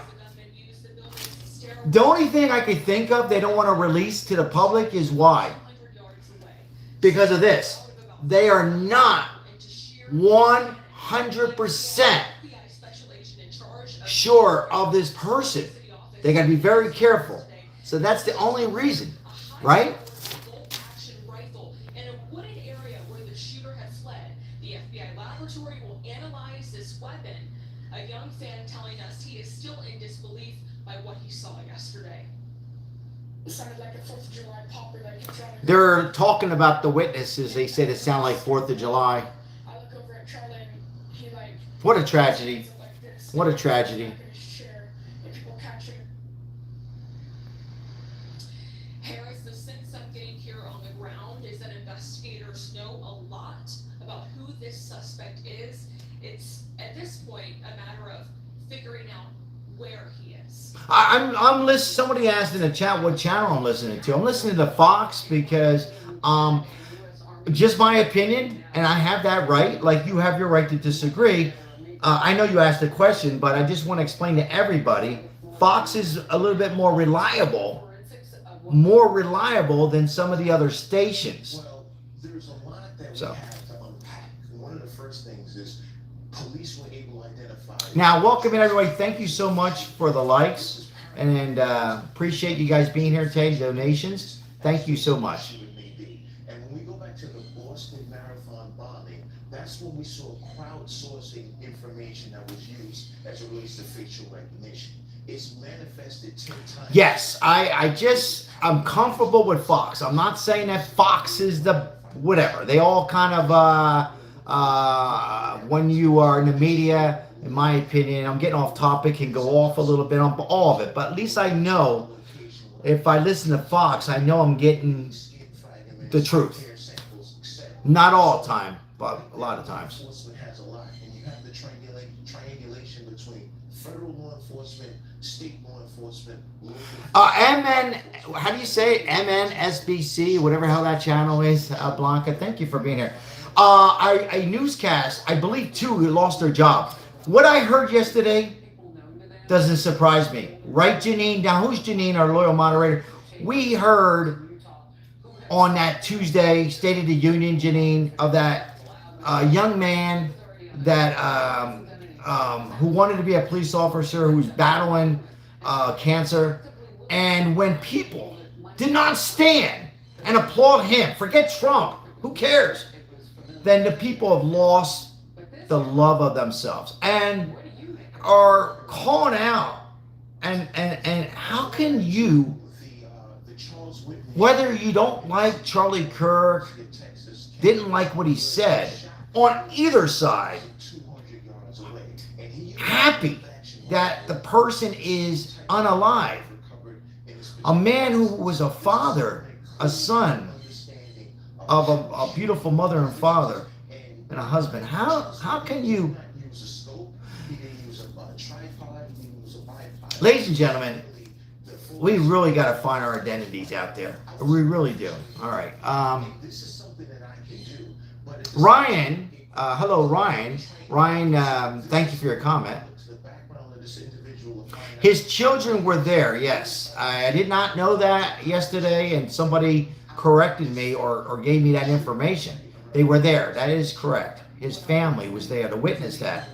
The only thing I could think of they don't want to release to the public is why. Because of this. They are not 100% sure of this person. They got to be very careful. So that's the only reason, right?
In a wooded area where the shooter had fled, the FBI laboratory will analyze this weapon. A young fan telling us he is still in disbelief by what he saw yesterday. It sounded like a 4th of July popper that kept trying to...
They're talking about the witnesses. They said it sounded like 4th of July.
I look over at Charlie and he like...
What a tragedy. What a tragedy.
Harris, the sense I'm getting here on the ground is that investigators know a lot about who this suspect is. It's, at this point, a matter of figuring out where he is.
I'm listening. Somebody asked in the chat what channel I'm listening to. I'm listening to Fox because, just my opinion, and I have that right. Like you have your right to disagree. I know you asked the question, but I just want to explain to everybody. Fox is a little bit more reliable than some of the other stations.
Well, there's a lot that we
So.
have to unpack. One of the first things is police were able to identify...
Now, welcome in everybody. Thank you so much for the likes. And appreciate you guys being here today. Donations. Thank you so much.
And when we go back to the Boston Marathon bombing, that's when we saw crowdsourcing information that was used as it relates to facial recognition. It's manifested 10 times.
Yes, I'm comfortable with Fox. I'm not saying that Fox is the whatever. They all kind of when you are in the media, in my opinion, I'm getting off topic and go off a little bit on all of it. But at least I know if I listen to Fox, I know I'm getting the truth. Not all the time, but a lot of times.
Enforcement has a lot, and you have the triangulation between federal law enforcement, state law enforcement, local.
MN, how do you say it? MNSBC, whatever hell that channel is. Blanca, thank you for being here. A newscast, I believe two who lost their job. What I heard yesterday doesn't surprise me. Right, Janine? Now, who's Janine, our loyal moderator? We heard on that Tuesday, State of the Union, Janine, of that young man that who wanted to be a police officer who was battling cancer. And when people did not stand and applaud him, forget Trump, who cares? Then the people have lost the love of themselves and are calling out. And how can you, whether you don't like Charlie Kirk, didn't like what he said, on either side, happy that the person is unalive? A man who was a father, a son of a beautiful mother and father and a husband. How can you, ladies and gentlemen, we really got to find our identities out there. We really do. All right. Ryan, hello, Ryan. Ryan, thank you for your comment. His children were there, yes. I did not know that yesterday, and somebody corrected me or gave me that information. They were there. That is correct. His family was there to witness that.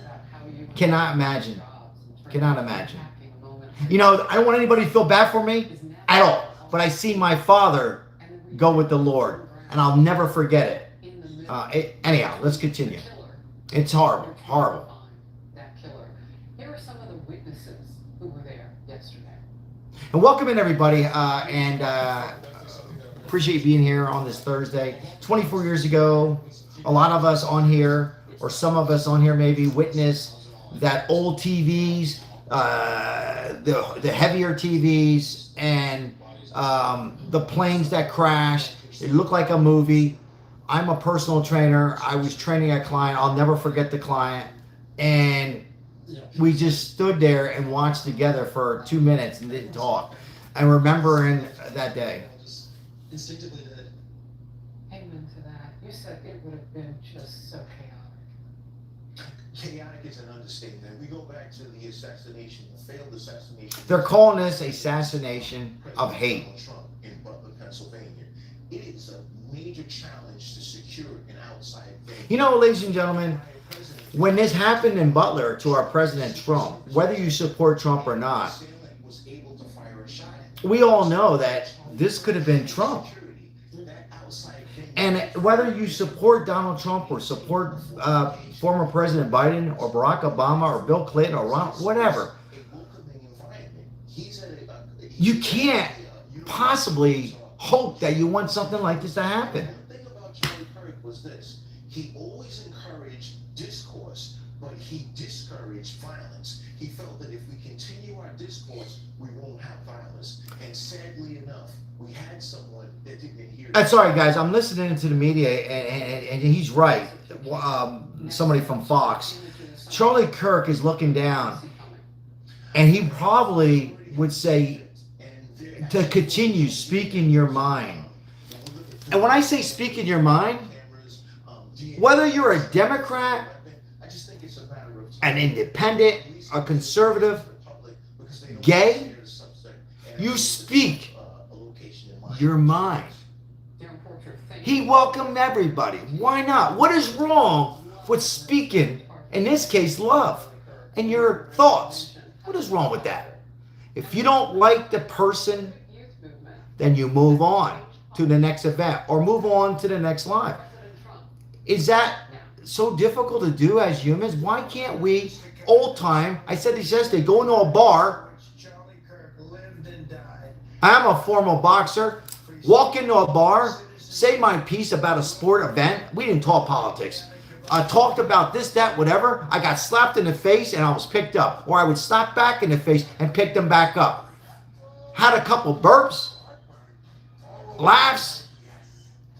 Cannot imagine. Cannot imagine. You know, I don't want anybody to feel bad for me at all. But I see my father go with the Lord, and I'll never forget it. Anyhow, let's continue. It's horrible. Horrible.
Here are some of the witnesses who were there yesterday.
And welcome in, everybody. Appreciate you being here on this Thursday. 24 years ago, a lot of us on here, or some of us on here maybe, witnessed that old TVs, the heavier TVs, and the planes that crashed. It looked like a movie. I'm a personal trainer. I was training a client. I'll never forget the client. And we just stood there and watched together for 2 minutes and didn't talk. And remembering that day.
Instinctively did. Amen to that. You said it would have been just so chaotic.
Chaotic is an understatement. We go back to the assassination, the failed assassination.
They're calling this assassination of hate.
Trump in Butler, Pennsylvania. It is a major challenge to secure an outside venue.
You know, ladies and gentlemen, when this happened in Butler to our President Trump, whether you support Trump or not, we all know that this could have been Trump. And whether you support Donald Trump or support former President Biden or Barack Obama or Bill Clinton or Ron, whatever, you can't possibly hope that you want something like this to happen.
The thing about Charlie Kirk was this. He always encouraged discourse, but he discouraged violence. He felt that if we continue our discourse, we won't have violence. And sadly enough, we had someone that didn't hear.
I'm sorry, guys. I'm listening to the media, and he's right. Somebody from Fox. Charlie Kirk is looking down, and he probably would say to continue speaking your mind. And when I say speak in your mind, whether you're a Democrat, an independent, a conservative, gay, you speak your mind. He welcomed everybody. Why not? What is wrong with speaking, in this case, love and your thoughts? What is wrong with that? If you don't like the person, then you move on to the next event or move on to the next live. Is that so difficult to do as humans? Why can't we, old time, I said this yesterday, go into a bar.
Charlie Kirk lived and died.
I'm a former boxer. Walk into a bar, say my piece about a sport event. We didn't talk politics. I talked about this, that, whatever. I got slapped in the face and I was picked up. Or I would slap back in the face and pick them back up. Had a couple burps, laughs,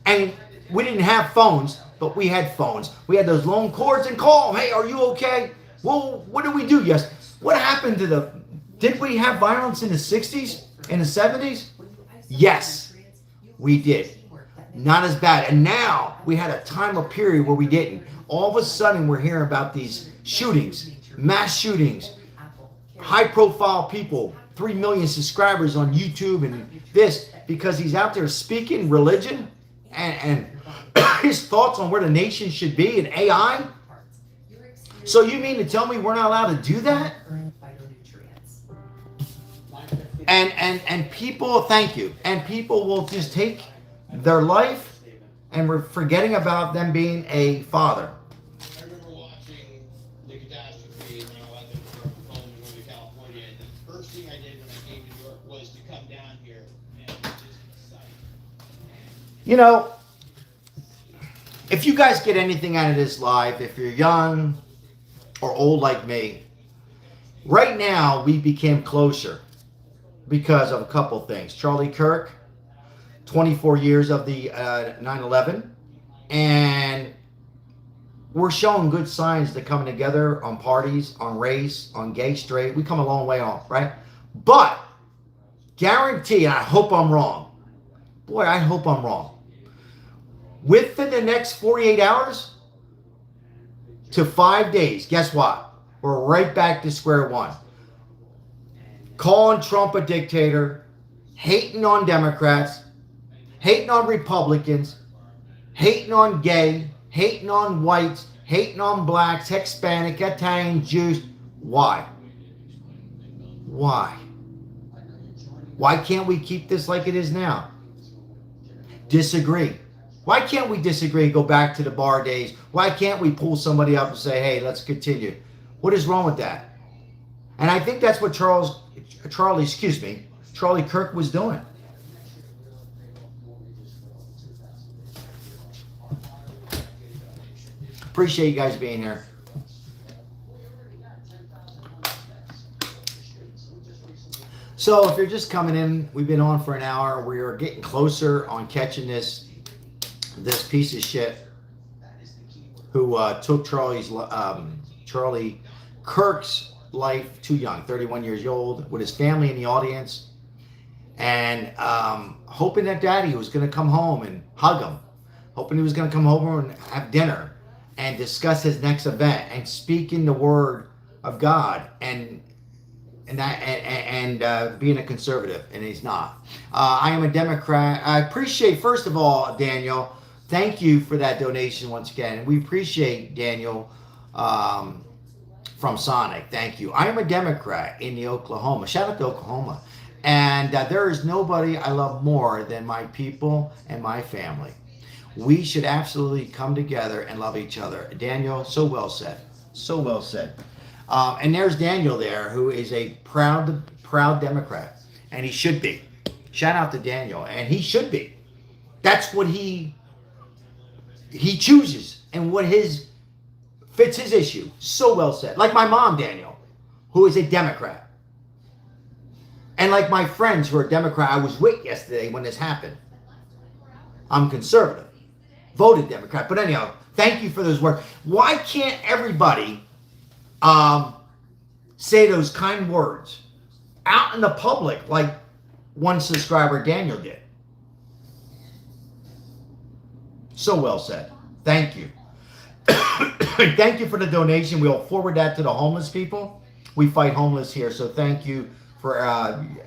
and we didn't have phones, but we had phones. We had those long cords and call. Hey, are you okay? Well, what did we do yesterday? What happened to the... Did we have violence in the 60s? In the 70s? Yes, we did. Not as bad. And now we had a time or period where we didn't. All of a sudden we're hearing about these shootings, mass shootings, high profile people, 3 million subscribers on YouTube and this, because he's out there speaking religion and his thoughts on where the nation should be and AI. So you mean to tell me we're not allowed to do that? And people, thank you, and people will just take their life and we're forgetting about them being a father.
I remember watching the catastrophe when I left from home and moved to California, and the first thing I did when I came to New York was to come down here and just sight.
You know, if you guys get anything out of this live, if you're young or old like me, right now we became closer because of a couple things. Charlie Kirk, 24 years of the 9/11, and we're showing good signs to coming together on parties, on race, on gay, straight. We come a long way on, right? But guarantee, and I hope I'm wrong. Boy, I hope I'm wrong. Within the next 48 hours to 5 days, guess what? We're right back to square one. Calling Trump a dictator, hating on Democrats, hating on Republicans, hating on gay, hating on whites, hating on blacks, Hispanic, Italian, Jews. Why? Why? Why can't we keep this like it is now? Disagree. Why can't we disagree and go back to the bar days? Why can't we pull somebody up and say, hey, let's continue? What is wrong with that? And I think that's what Charlie Kirk was doing. Appreciate you guys being here. So if you're just coming in, we've been on for an hour. We are getting closer on catching this piece of shit who took Charlie Kirk's life too young, 31 years old, with his family in the audience, and hoping that daddy was going to come home and hug him, hoping he was going to come over and have dinner and discuss his next event and speak in the word of God and being a conservative, and he's not. I am a Democrat. I appreciate, first of all, Daniel, thank you for that donation once again. And we appreciate Daniel from Sonic. Thank you. I am a Democrat in the Oklahoma. Shout out to Oklahoma. And there is nobody I love more than my people and my family. We should absolutely come together and love each other. Daniel, so well said. So well said. And there's Daniel there, who is a proud Democrat. And he should be. Shout out to Daniel. And he should be. That's what he chooses and what fits his issue. So well said. Like my mom, Daniel, who is a Democrat. And like my friends who are Democrat, I was with yesterday when this happened. I'm conservative. Voted Democrat. But anyhow, thank you for those words. Why can't everybody say those kind words out in the public like one subscriber Daniel did? So well said. Thank you. Thank you for the donation. We'll forward that to the homeless people. We fight homeless here. So thank you for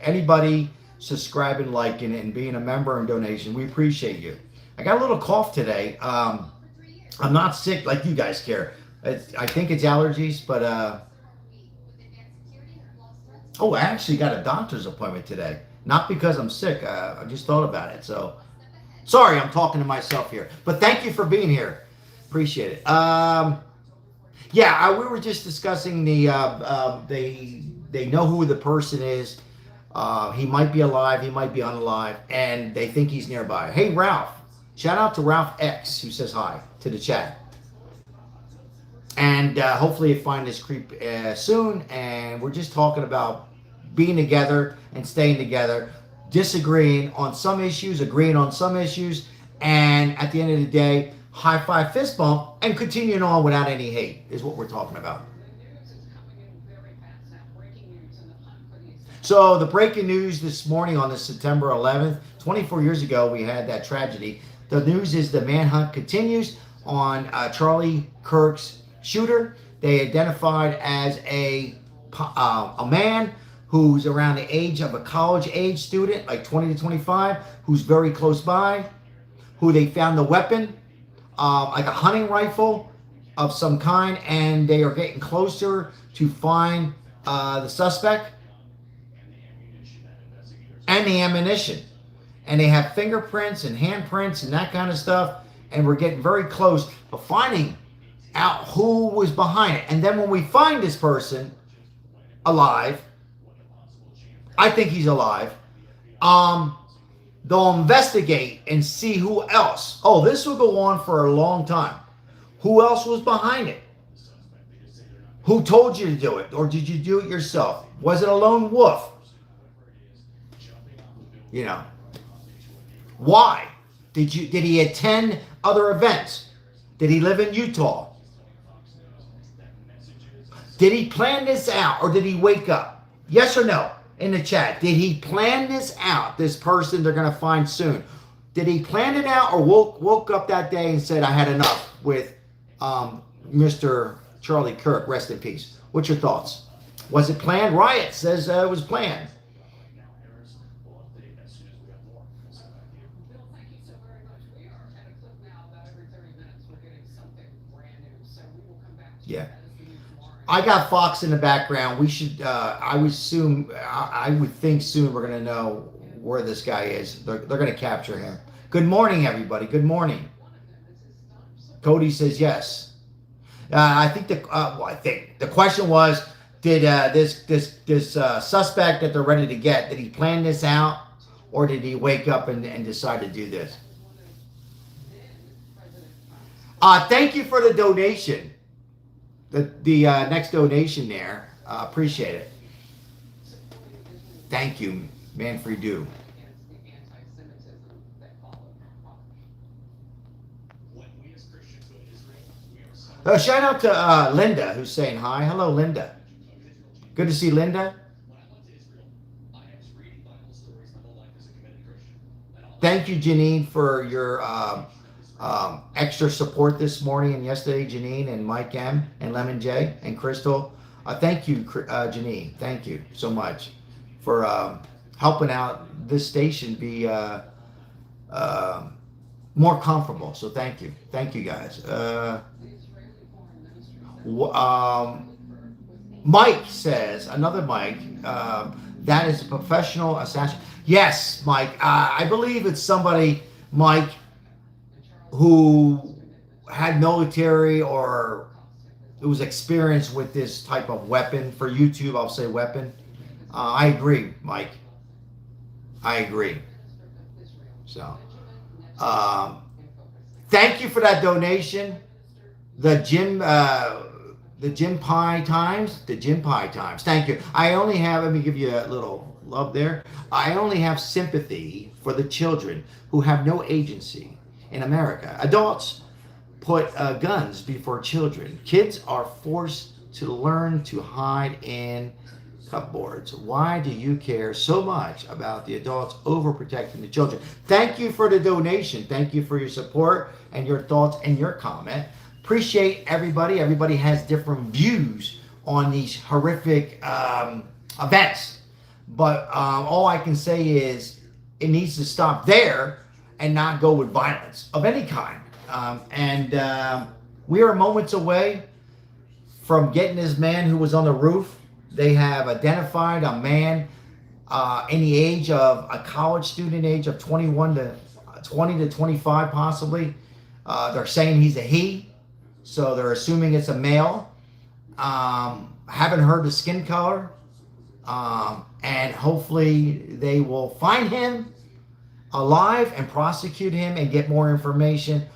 anybody subscribing, liking, and being a member and donation. We appreciate you. I got a little cough today. I'm not sick like you guys care. I think it's allergies, but Oh, I actually got a doctor's appointment today. Not because I'm sick. I just thought about it. So, sorry, I'm talking to myself here. But thank you for being here. Appreciate it. Yeah, we were just discussing they know who the person is. He might be alive, he might be unalive, and they think he's nearby. Hey, Ralph. Shout out to Ralph X, who says hi to the chat. And hopefully you find this creep soon. And we're just talking about being together and staying together, disagreeing on some issues, agreeing on some issues, and at the end of the day, high five, fist bump, and continuing on without any hate is what we're talking about. So the breaking news this morning on this September 11th, 24 years ago, we had that tragedy. The news is the manhunt continues on Charlie Kirk's shooter. They identified as a man who's around the age of a college age student, like 20 to 25, who's very close by, who they found the weapon, like a hunting rifle of some kind, and they are getting closer to find the suspect and the ammunition. And they have fingerprints and handprints and that kind of stuff, and we're getting very close to finding out who was behind it. And then when we find this person alive, I think he's alive, they'll investigate and see who else. Oh, this will go on for a long time. Who else was behind it? Who told you to do it? Or did you do it yourself? Was it a lone wolf? You know. Why? Did he attend other events? Did he live in Utah? Did he plan this out, or did he wake up? Yes or no? In the chat. Did he plan this out? This person they're going to find soon. Did he plan it out, or woke up that day and said, I had enough with Mr. Charlie Kirk, rest in peace? What's your thoughts? Was it planned? Riot says it was planned. Yeah. I got Fox in the background. We should, I would think soon we're going to know where this guy is. They're going to capture him. Good morning, everybody. Good morning. Cody says yes. I think the question was, did this suspect that they're ready to get, did he plan this out, or did he wake up and decide to do this? Thank you for the donation. The next donation there. Appreciate it. Thank you, Manfred Du. Shout out to Linda, who's saying hi. Hello, Linda. Good to see Linda. Thank you, Janine, for your extra support this morning and yesterday, Janine and Mike M and Lemon J and Crystal. Thank you, Janine. Thank you so much for helping out this station be more comfortable. So thank you. Thank you, guys. Mike says, another Mike, that is a professional assassin. Yes, Mike. I believe it's somebody, Mike, who had military or who was experienced with this type of weapon. For YouTube, I'll say weapon. I agree, Mike. I agree. So, thank you for that donation. The Jim Pie Times. Thank you. I only have, let me give you a little love there. I only have sympathy for the children who have no agency in America. Adults put guns before children. Kids are forced to learn to hide in cupboards. Why do you care so much about the adults overprotecting the children? Thank you for the donation. Thank you for your support and your thoughts and your comment. Appreciate everybody. Everybody has different views on these horrific events. But all I can say is it needs to stop there and not go with violence of any kind. We are moments away from getting this man who was on the roof They have identified a man in the age of a college student age of 21 to 20 to 25 possibly. They're saying he's a he, so they're assuming it's a male. Haven't heard the skin color, and hopefully they will find him alive and prosecute him and get more information,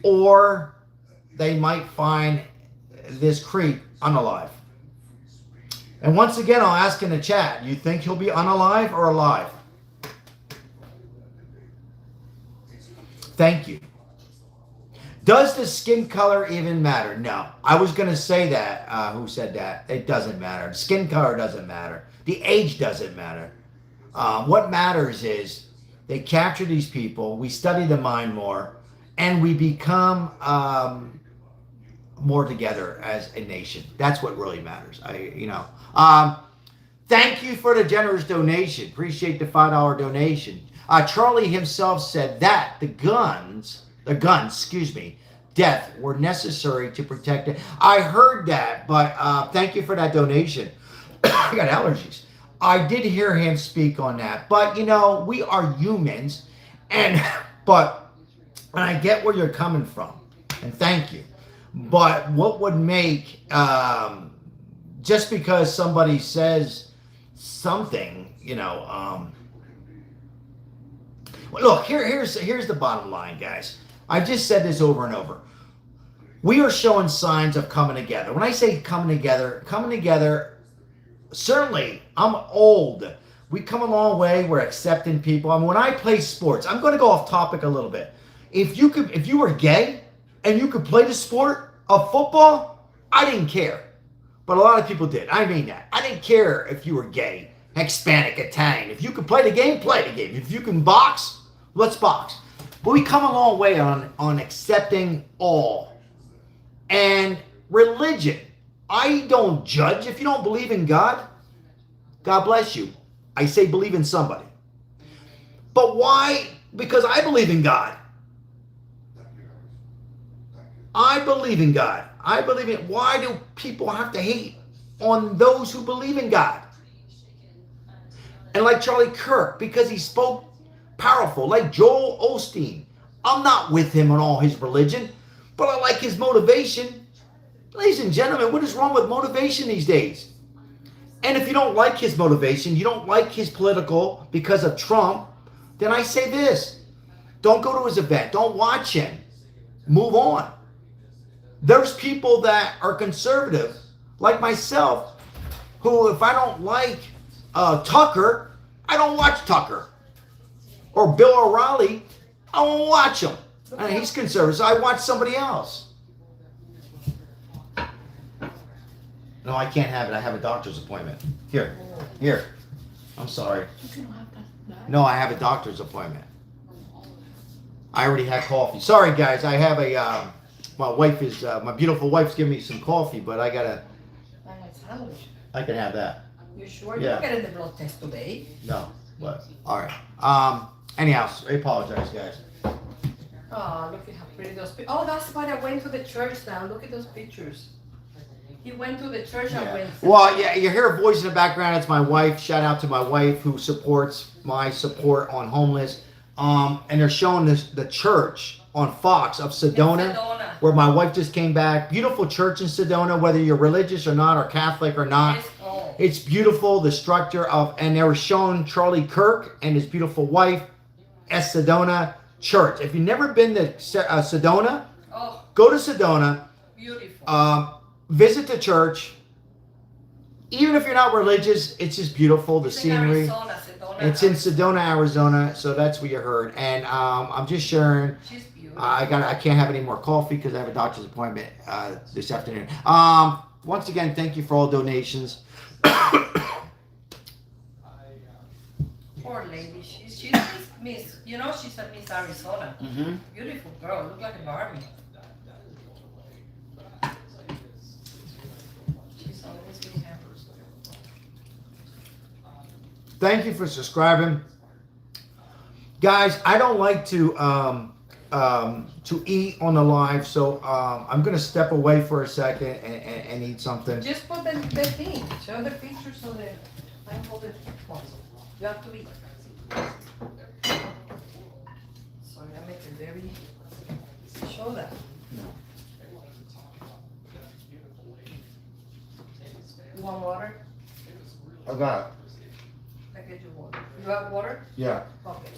or they might find this creep unalive. And once again, I'll ask in the chat, you think he'll be unalive or alive? Thank you. Does the skin color even matter? No. I was going to say that. Who said that? It doesn't matter. Skin color doesn't matter. The age doesn't matter. What matters is they capture these people, we study the mind more, and we become more together as a nation. That's what really matters. Thank you for the generous donation. Appreciate the $5 donation. Charlie himself said that the guns, death were necessary to protect it. I heard that, but thank you for that donation. I got allergies. I did hear him speak on that, but we are humans, but I get where you're coming from, and thank you. But what would make just because somebody says something, look, here's the bottom line, guys. I've just said this over and over. We are showing signs of coming together. When I say coming together, certainly I'm old. We come a long way. We're accepting people. I mean, when I play sports, I'm going to go off topic a little bit. If you were gay and you could play the sport of football, I didn't care. But a lot of people did. I mean that. I didn't care if you were gay, Hispanic, Italian. If you could play the game, play the game. If you can box, let's box. But we come a long way on accepting all. And religion, I don't judge. If you don't believe in God, God bless you. I say believe in somebody. But why? Because I believe in God. I believe in God. I believe in. Why do people have to hate on those who believe in God? And like Charlie Kirk, because he spoke powerful, like Joel Osteen. I'm not with him on all his religion, but I like his motivation. Ladies and gentlemen, what is wrong with motivation these days? And if you don't like his motivation, you don't like his political because of Trump, then I say this. Don't go to his event. Don't watch him. Move on. There's people that are conservative, like myself, who if I don't like Tucker, I don't watch Tucker. Or Bill O'Reilly, I won't watch him. And he's conservative, so I watch somebody else. No, I can't have it. I have a doctor's appointment. Here. I'm sorry. No, I have a doctor's appointment. I already had coffee. Sorry, guys. I have a... my beautiful wife's giving me some coffee, but I gotta... I can have that.
You sure?
Yeah.
You're getting the blood test today.
No, but... All right. Anyhow, I apologize, guys.
Oh, look at how pretty those pictures. Oh, that's why I went to the church now. Look at those pictures. He went to the church on Wednesday.
Well, yeah, you hear a voice in the background. It's my wife. Shout out to my wife who supports my support on homeless. And they're showing the church on Fox of Sedona, where my wife just came back. Beautiful church in Sedona, whether you're religious or not, or Catholic or not. It's beautiful, the structure of, and they were showing Charlie Kirk and his beautiful wife at Sedona Church. If you've never been to Sedona, go to Sedona.
Beautiful.
Visit the church. Even if you're not religious, it's just beautiful. The
It's
scenery.
in Arizona, Sedona.
It's in Sedona, Arizona. So that's what you heard. And I'm just sharing.
She's beautiful.
I can't have any more coffee because I have a doctor's appointment this afternoon. Once again, thank you for all donations.
Poor lady. She's Miss. She's a Miss Arizona.
Mm-hmm.
Beautiful girl. Look like a Barbie. She's always been happy.
Thank you for subscribing. Guys, I don't like to to eat on the live, so I'm gonna step away for a second and eat something.
Just put the thing, show the pictures of the, I hold it. You have to eat. So I make it very, show that. You want water?
I got
I get you water. You have water?
it. Yeah.
Okay.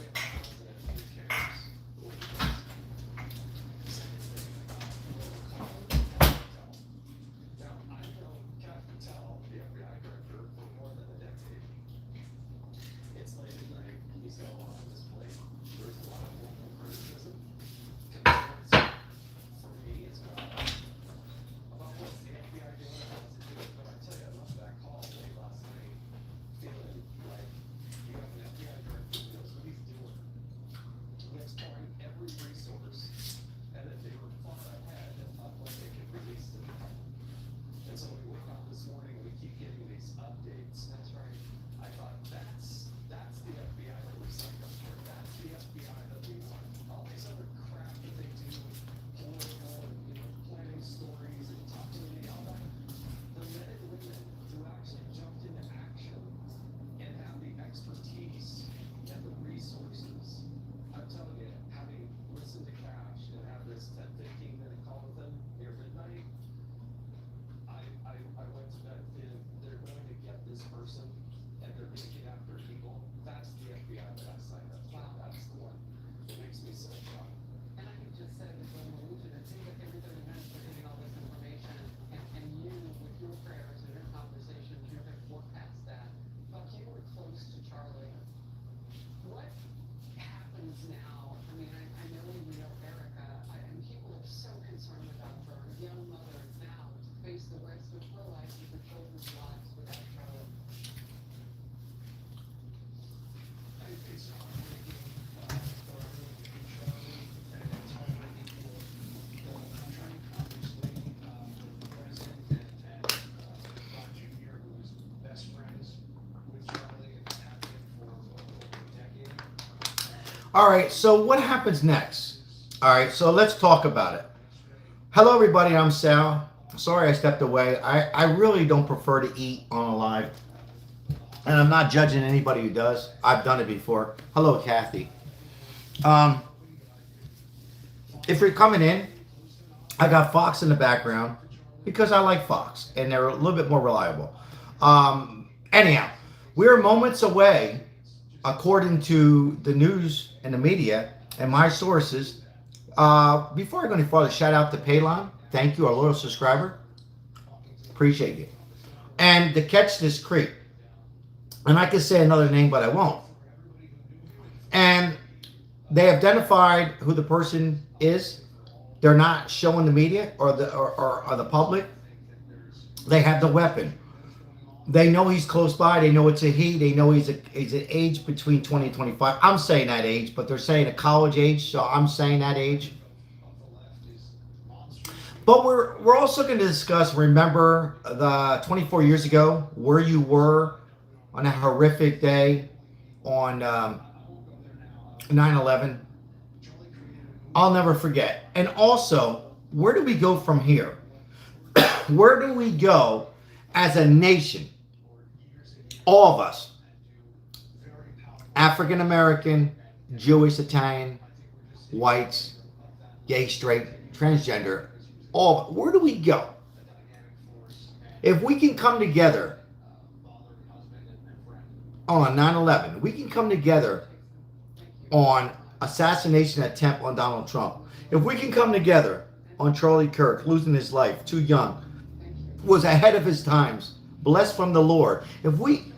All right, so what happens next? All right, so let's talk about it. Hello, everybody. I'm Sal. Sorry I stepped away. I really don't prefer to eat on a live. And I'm not judging anybody who does. I've done it before. Hello, Kathy. If you're coming in, I got Fox in the background because I like Fox, and they're a little bit more reliable. Anyhow, we're moments away, according to the news and the media and my sources. Before I go any further, shout out to Paylon. Thank you, our loyal subscriber. Appreciate you. And to catch this creep, and I could say another name, but I won't. And they identified who the person is. They're not showing the media or the public. They have the weapon. They know he's close by. They know it's a he. They know he's an age between 20 and 25. I'm saying that age, but they're saying a college age, so I'm saying that age. But we're also going to discuss, remember the 24 years ago, where you were on a horrific day on 9/11. I'll never forget. And also, where do we go from here? Where do we go as a nation? All of us. African American, Jewish, Italian, whites, gay, straight, transgender. All. Where do we go? If we can come together on 9/11, we can come together on assassination attempt on Donald Trump. If we can come together on Charlie Kirk losing his life, too young, was ahead of his times, blessed from the Lord. If we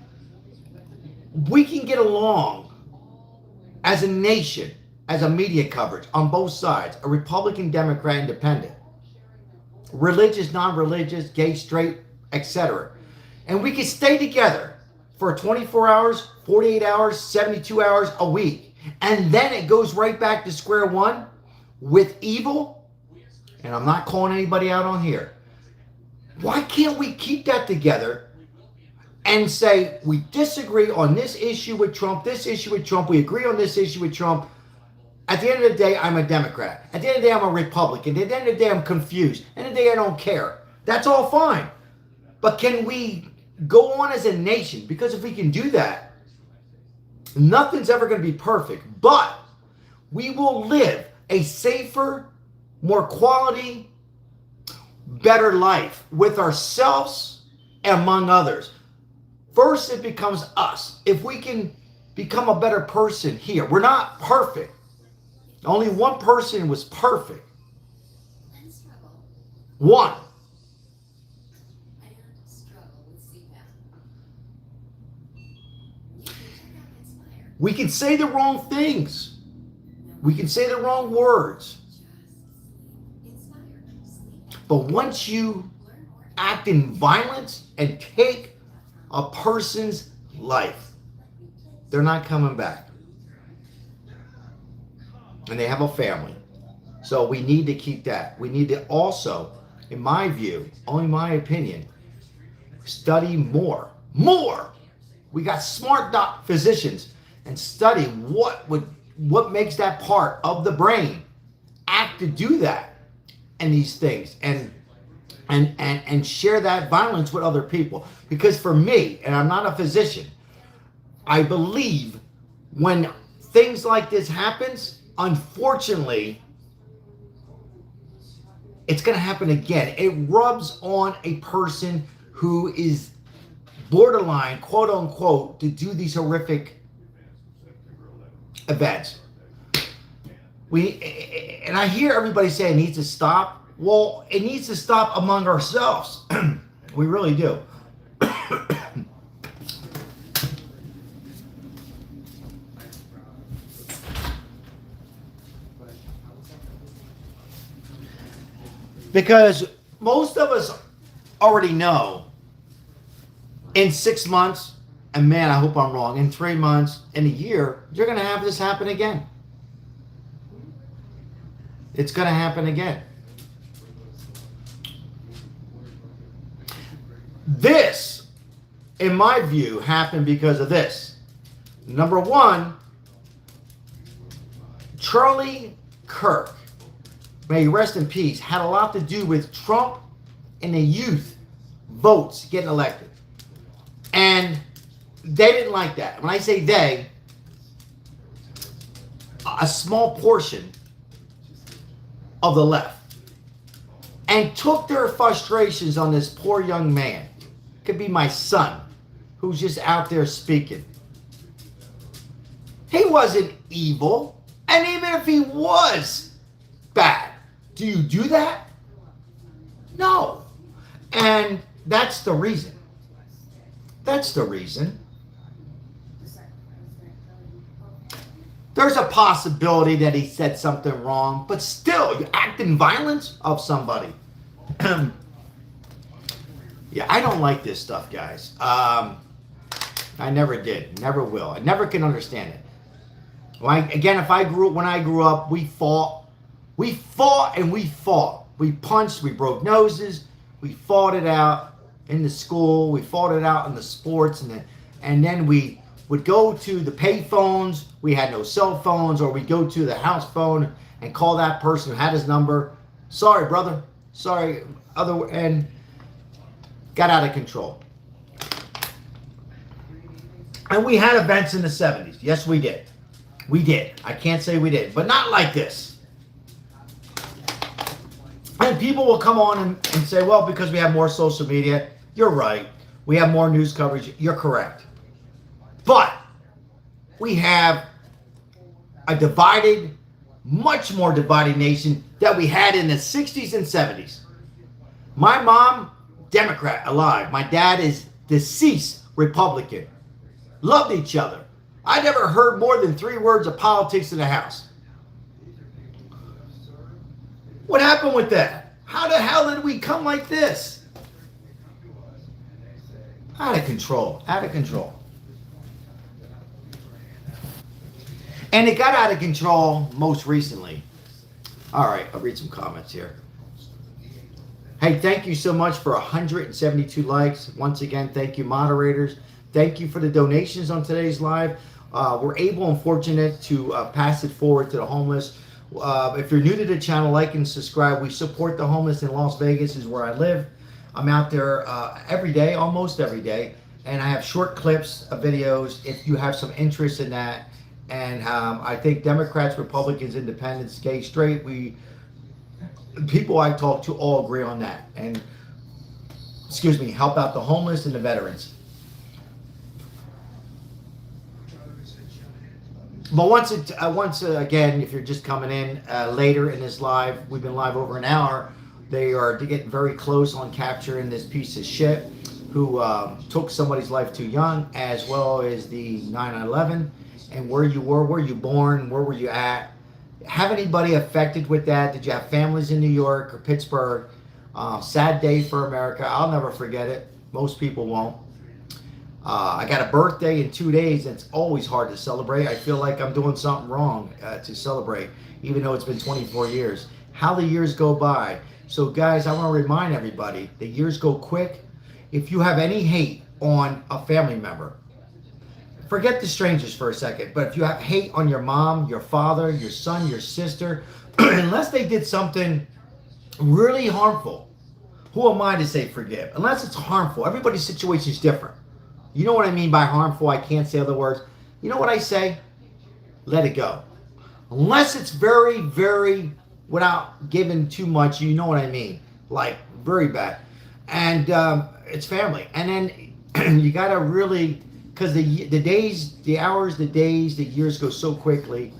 can get along as a nation, as a media coverage on both sides, a Republican, Democrat, Independent, religious, non-religious, gay, straight, etc. And we can stay together for 24 hours, 48 hours, 72 hours a week. And then it goes right back to square one with evil. And I'm not calling anybody out on here. Why can't we keep that together and say we disagree on this issue with Trump, we agree on this issue with Trump, At the end of the day, I'm a Democrat. At the end of the day, I'm a Republican. At the end of the day, I'm confused. At the end of the day, I don't care. That's all fine. But can we go on as a nation? Because if we can do that, nothing's ever going to be perfect. But we will live a safer, more quality, better life with ourselves and among others. First, it becomes us. If we can become a better person here, we're not perfect. Only one person was perfect. One. We can say the wrong things. We can say the wrong words. But once you act in violence and take a person's life, they're not coming back. And they have a family. So we need to keep that. We need to also, in my view, only my opinion, study more. More! We got smart physicians, and study what makes that part of the brain act to do that and these things, and share that violence with other people. Because for me, and I'm not a physician, I believe when things like this happens, unfortunately, it's going to happen again. It rubs on a person who is borderline, quote unquote, to do these horrific events. And I hear everybody say it needs to stop. Well, it needs to stop among ourselves. We really do. Because most of us already know in 6 months, and man, I hope I'm wrong, in 3 months, in a year, you're going to have this happen again. It's going to happen again. This, in my view, happened because of this. Number one, Charlie Kirk, may he rest in peace, had a lot to do with Trump and the youth votes getting elected. And they didn't like that. When I say they, a small portion of the left, and took their frustrations on this poor young man. Could be my son, who's just out there speaking. He wasn't evil, and even if he was bad, do you do that? No. And that's the reason. That's the reason. There's a possibility that he said something wrong, but still, you act in violence of somebody. Yeah, I don't like this stuff, guys. I never did, never will. I never can understand it. When I grew up, we fought. We fought and we fought. We punched, we broke noses, we fought it out in the school, we fought it out in the sports, and then we would go to the pay phones. We had no cell phones, or we'd go to the house phone and call that person who had his number. Sorry, brother. Sorry. And got out of control. And we had events in the 70s. Yes, we did. We did. I can't say we did, but not like this. And people will come on and say, well, because we have more social media, you're right. We have more news coverage. You're correct. But we have a divided, much more divided nation that we had in the 60s and 70s. My mom, Democrat, alive. My dad is deceased, Republican. Loved each other. I never heard more than 3 words of politics in the house. What happened with that? How the hell did we come like this? Out of control. Out of control. And it got out of control most recently. All right, I'll read some comments here. Hey, thank you so much for 172 likes. Once again, thank you, moderators. Thank you for the donations on today's live. we're able and fortunate to pass it forward to the homeless. If you're new to the channel, like and subscribe. We support the homeless in Las Vegas, is where I live. I'm out there every day, almost every day, and I have short clips of videos if you have some interest in that. And I think Democrats, Republicans, Independents, gay, straight, people I talk to all agree on that. And help out the homeless and the veterans. But once again, if you're just coming in later in this live, we've been live over an hour. They are getting very close on capturing this piece of shit who took somebody's life too young, as well as the 9/11, and where you were, where you born, where were you at? Have anybody affected with that? Did you have families in New York or Pittsburgh? Sad day for America. I'll never forget it. Most people won't. I got a birthday in 2 days. It's always hard to celebrate. I feel like I'm doing something wrong to celebrate, even though it's been 24 years. How the years go by. So guys, I want to remind everybody, the years go quick. If you have any hate on a family member, forget the strangers for a second, but if you have hate on your mom, your father, your son, your sister, unless they did something really harmful, who am I to say forgive? Unless it's harmful. Everybody's situation is different. You know what I mean by harmful? I can't say other words. You know what I say? Let it go. Unless it's very, very, without giving too much, you know what I mean. Like, very bad. And it's family. And then you got to really, because the days, the hours, the days, the years go so quickly.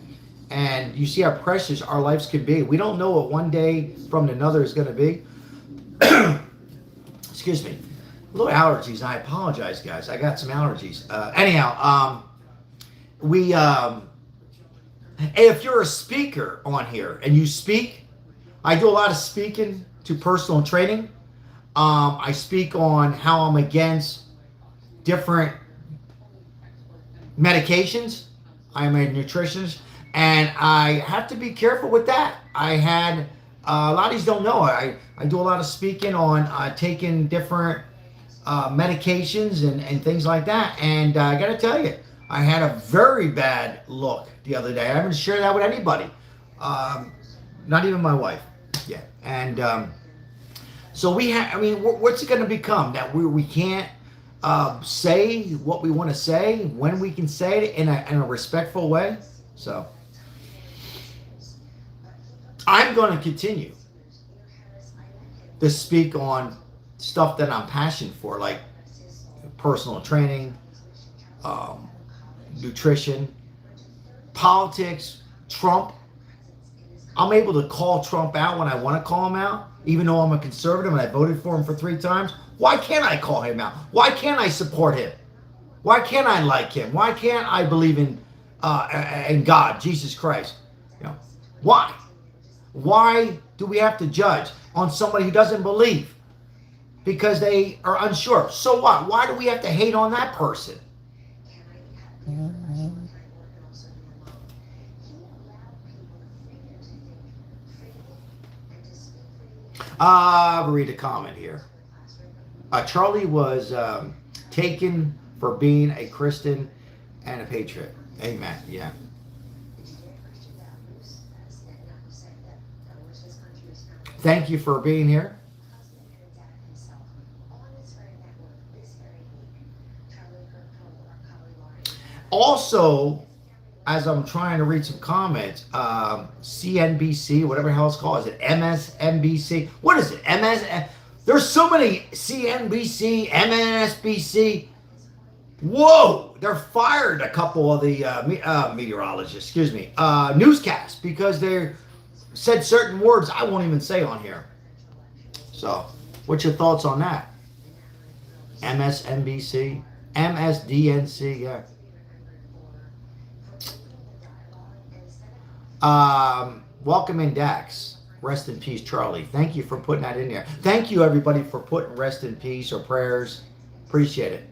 And you see how precious our lives can be. We don't know what one day from another is going to be. Excuse me. A little allergies. I apologize, guys. I got some allergies. Anyhow, if you're a speaker on here and you speak, I do a lot of speaking to personal training. I speak on how I'm against different medications. I'm a nutritionist, and I have to be careful with that. I had a lot of these don't know. I do a lot of speaking on taking different medications and things like that. And I got to tell you, I had a very bad look the other day. I haven't shared that with anybody, not even my wife. Yeah, and so we have. I mean, what's it going to become that we can't say what we want to say when we can say it in a respectful way? So I'm going to continue to speak on stuff that I'm passionate for, like personal training, nutrition, politics, Trump. I'm able to call Trump out when I want to call him out, even though I'm a conservative and I voted for him for 3 times. Why can't I call him out? Why can't I support him? Why can't I like him? Why can't I believe in God, Jesus Christ? You know, why? Why do we have to judge on somebody who doesn't believe because they are unsure? So what? Why do we have to hate on that person? I'll read a comment here. Charlie was taken for being a Christian and a patriot. Amen. Yeah. Thank you for being here. Also, as I'm trying to read some comments, CNBC, whatever the hell it's called, is it MSNBC? What is it? There's so many CNBC, MSNBC. Whoa, they're fired a couple of the meteorologists, newscasts, because they said certain words I won't even say on here. So, what's your thoughts on that? MSNBC, MSDNC, yeah. Welcome in Dax. Rest in peace, Charlie. Thank you for putting that in there. Thank you, everybody, for putting rest in peace or prayers. Appreciate it.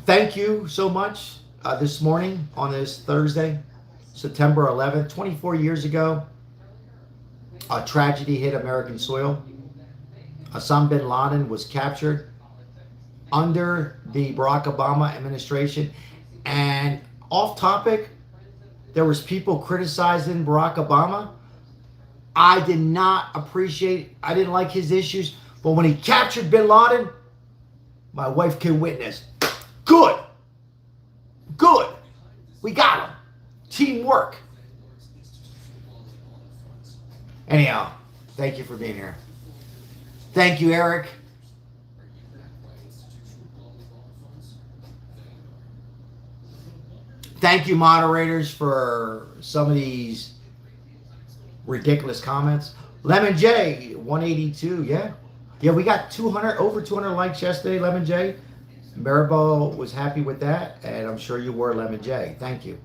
Thank you so much this morning on this Thursday, September 11th, 24 years ago. A tragedy hit American soil. Osama bin Laden was captured under the Barack Obama administration. And off topic, there was people criticizing Barack Obama. I did not appreciate, I didn't like his issues, but when he captured bin Laden, my wife can witness. Good. Good. We got him. Teamwork. Anyhow, thank you for being here. Thank you, Eric. Thank you, moderators, for some of these ridiculous comments. Lemon J, 182, yeah. Yeah, we got over 200 likes yesterday, Lemon J. Maribel was happy with that, and I'm sure you were, Lemon J. Thank you.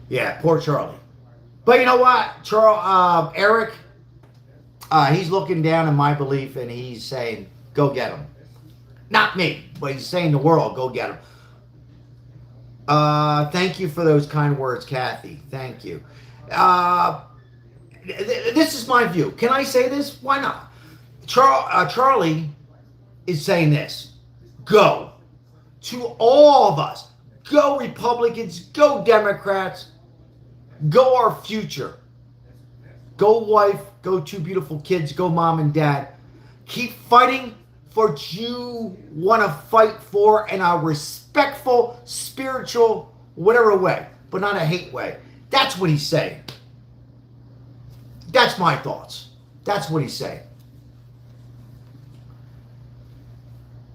Yeah, poor Charlie. But you know what, Eric, he's looking down in my belief, and he's saying, go get him. Not me, but he's saying the world, go get him. Thank you for those kind words, Kathy. Thank you. This is my view. Can I say this? Why not? Charlie is saying this. Go. To all of us. Go Republicans. Go Democrats. Go our future. Go wife. Go two beautiful kids. Go mom and dad. Keep fighting for what you want to fight for in a respectful, spiritual, whatever way, but not a hate way. That's what he's saying. That's my thoughts. That's what he's saying.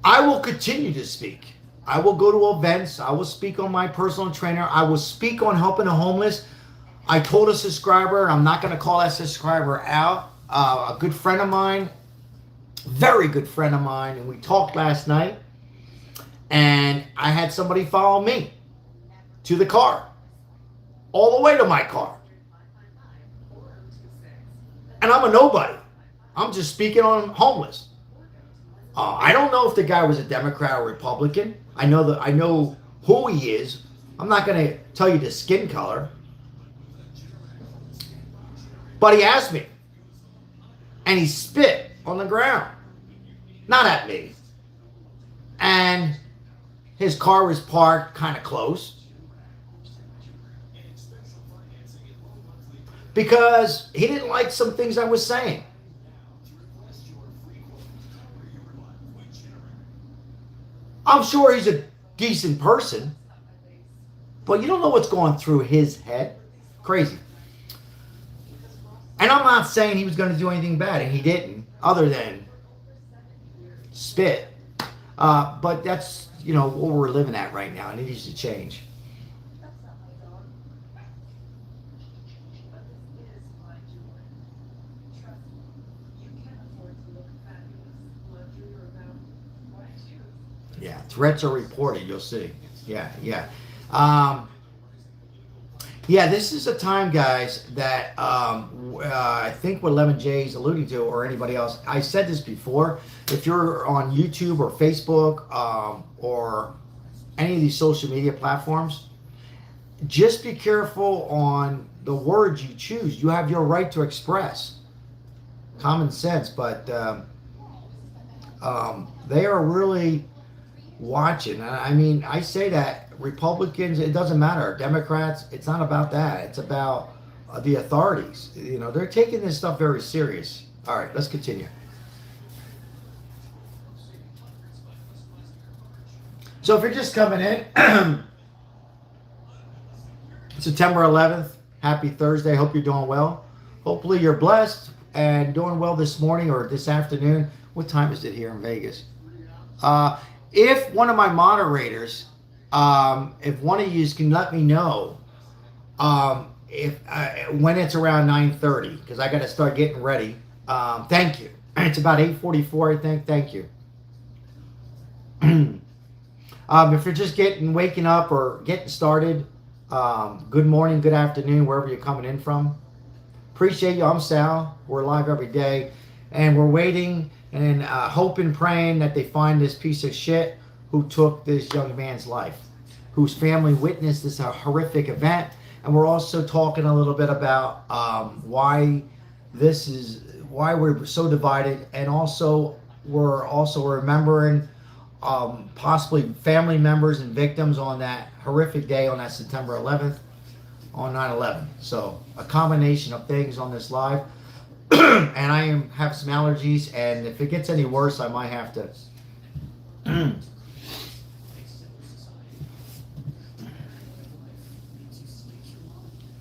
I will continue to speak. I will go to events. I will speak on my personal trainer. I will speak on helping the homeless. I told a subscriber, I'm not going to call that subscriber out, a good friend of mine, very good friend of mine, and we talked last night, and I had somebody follow me to the car, all the way to my car. And I'm a nobody. I'm just speaking on homeless. I don't know if the guy was a Democrat or Republican. I know who he is. I'm not going to tell you the skin color. But he asked me. And he spit on the ground. Not at me. And his car was parked kind of close. Because he didn't like some things I was saying. I'm sure he's a decent person. But you don't know what's going through his head. Crazy. And I'm not saying he was going to do anything bad, and he didn't, other than spit. But that's, what we're living at right now, and it needs to change. Yeah, threats are reported, you'll see. Yeah. Yeah, this is a time, guys, that I think what Lemon J is alluding to, or anybody else, I said this before, if you're on YouTube or Facebook or any of these social media platforms, just be careful on the words you choose. You have your right to express. Common sense, but they are really watching. I mean, I say that Republicans, it doesn't matter. Democrats, it's not about that. It's about the authorities. They're taking this stuff very serious. All right, let's continue. So if you're just coming in, September 11th, happy Thursday. Hope you're doing well. Hopefully you're blessed and doing well this morning or this afternoon. What time is it here in Vegas? If one of my moderators, if one of you can let me know if when it's around 9:30, because I got to start getting ready. Thank you. It's about 8:44, I think. Thank you. If you're just waking up or getting started, good morning, good afternoon, wherever you're coming in from. Appreciate you. I'm Sal. We're live every day, and we're waiting and hoping, praying that they find this piece of shit who took this young man's life, whose family witnessed this horrific event. And we're also talking a little bit about why this is why we're so divided, and also we're also remembering possibly family members and victims on that horrific day, on that September 11th, on 9/11. So a combination of things on this live. And I have some allergies, and if it gets any worse, I might have to.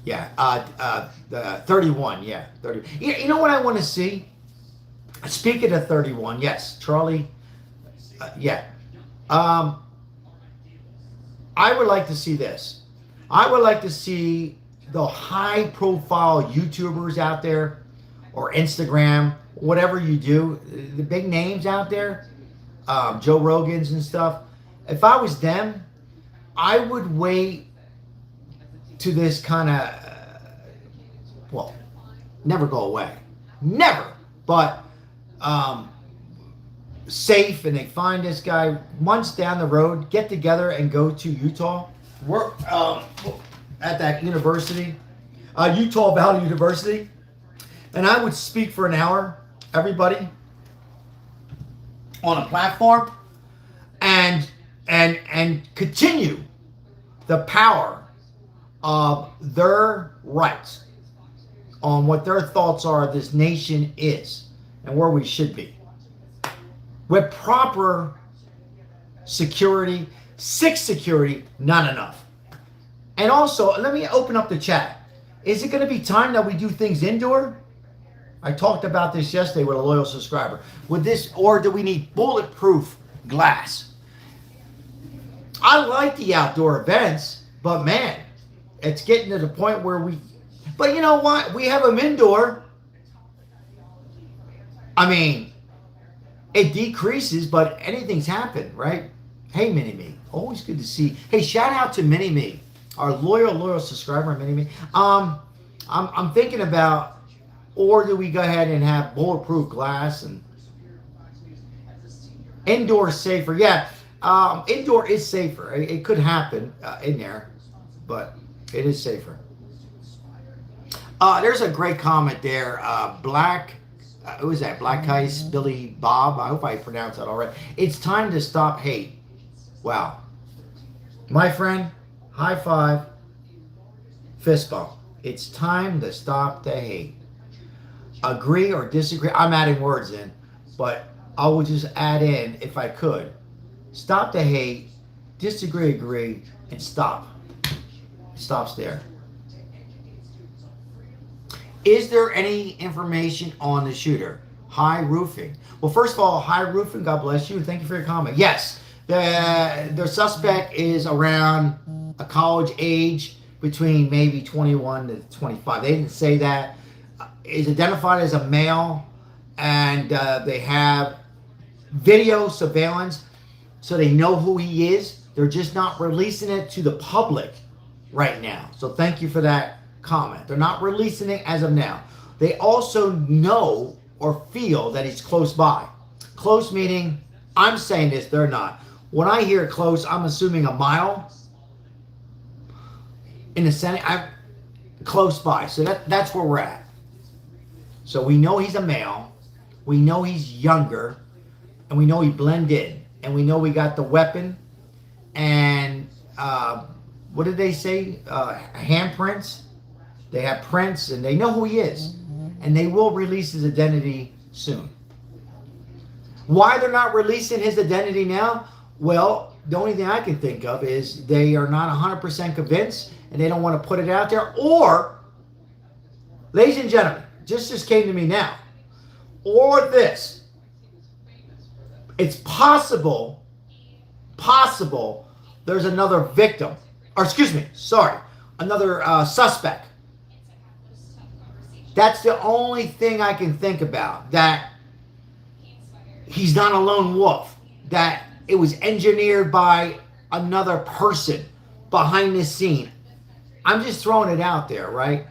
Yeah, the 31, yeah, 30. You know what I want to see? Speaking of 31, yes, Charlie, yeah. I would like to see this. I would like to see the high-profile YouTubers out there, or Instagram, whatever you do, the big names out there, Joe Rogans and stuff. If I was them, I would wait to this kind of, well, never go away. Never. But safe, and they find this guy months down the road, get together and go to Utah, work at that university, Utah Valley University, and I would speak for an hour, everybody, on a platform, and continue the power of their rights on what their thoughts are this nation is and where we should be. With proper security, security, not enough. And also, let me open up the chat. Is it going to be time that we do things indoor? I talked about this yesterday with a loyal subscriber. With this, or do we need bulletproof glass? I like the outdoor events, but man, it's getting to the point where but you know what? We have them indoor. I mean, it decreases, but anything's happened, right? Hey, Mini-Me. Always good to see. Hey, shout out to Mini-Me, our loyal subscriber, Mini-Me. I'm thinking about, or do we go ahead and have bulletproof glass and indoor safer? Yeah, indoor is safer. It could happen in there, but it is safer. There's a great comment there. Who is that? Black Ice, Billy Bob. I hope I pronounced that all right. It's time to stop hate. Wow. My friend, high five, fist bump. It's time to stop the hate. Agree or disagree. I'm adding words in, but I would just add in, if I could, stop the hate, disagree, agree, and stop. It stops there. Is there any information on the shooter? High roofing. Well, first of all, high roofing, God bless you. Thank you for your comment. Yes, the suspect is around a college age, between maybe 21 to 25. They didn't say that. Is identified as a male, and they have video surveillance, so they know who he is. They're just not releasing it to the public right now. So thank you for that comment. They're not releasing it as of now. They also know or feel that he's close by. Close meaning, I'm saying this, they're not. When I hear close, I'm assuming a mile. In the Senate, I'm close by. So that's where we're at. So we know he's a male. We know he's younger. And we know he blended in. And we know we got the weapon. And what did they say? Handprints. They have prints, and they know who he is. And they will release his identity soon. Why they're not releasing his identity now? Well, the only thing I can think of is they are not 100% convinced, and they don't want to put it out there. Or, ladies and gentlemen, just came to me now. Or this. It's possible there's another victim. Or excuse me, sorry. Another suspect. That's the only thing I can think about. That he's not a lone wolf. That it was engineered by another person behind the scene. I'm just throwing it out there, right?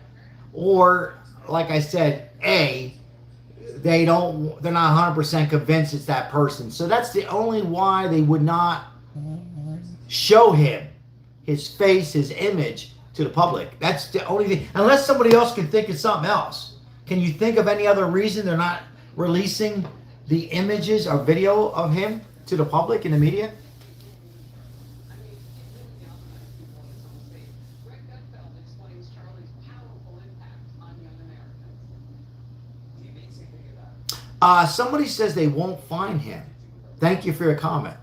Or, like I said, they're not 100% convinced it's that person. So that's the only why they would not show him, his face, his image, to the public. That's the only thing. Unless somebody else can think of something else. Can you think of any other reason they're not releasing the images or video of him to the public and the media?
Greg Gutfeld explains Charlie's powerful impact on young Americans.
Somebody says they won't find him. Thank you for your comment.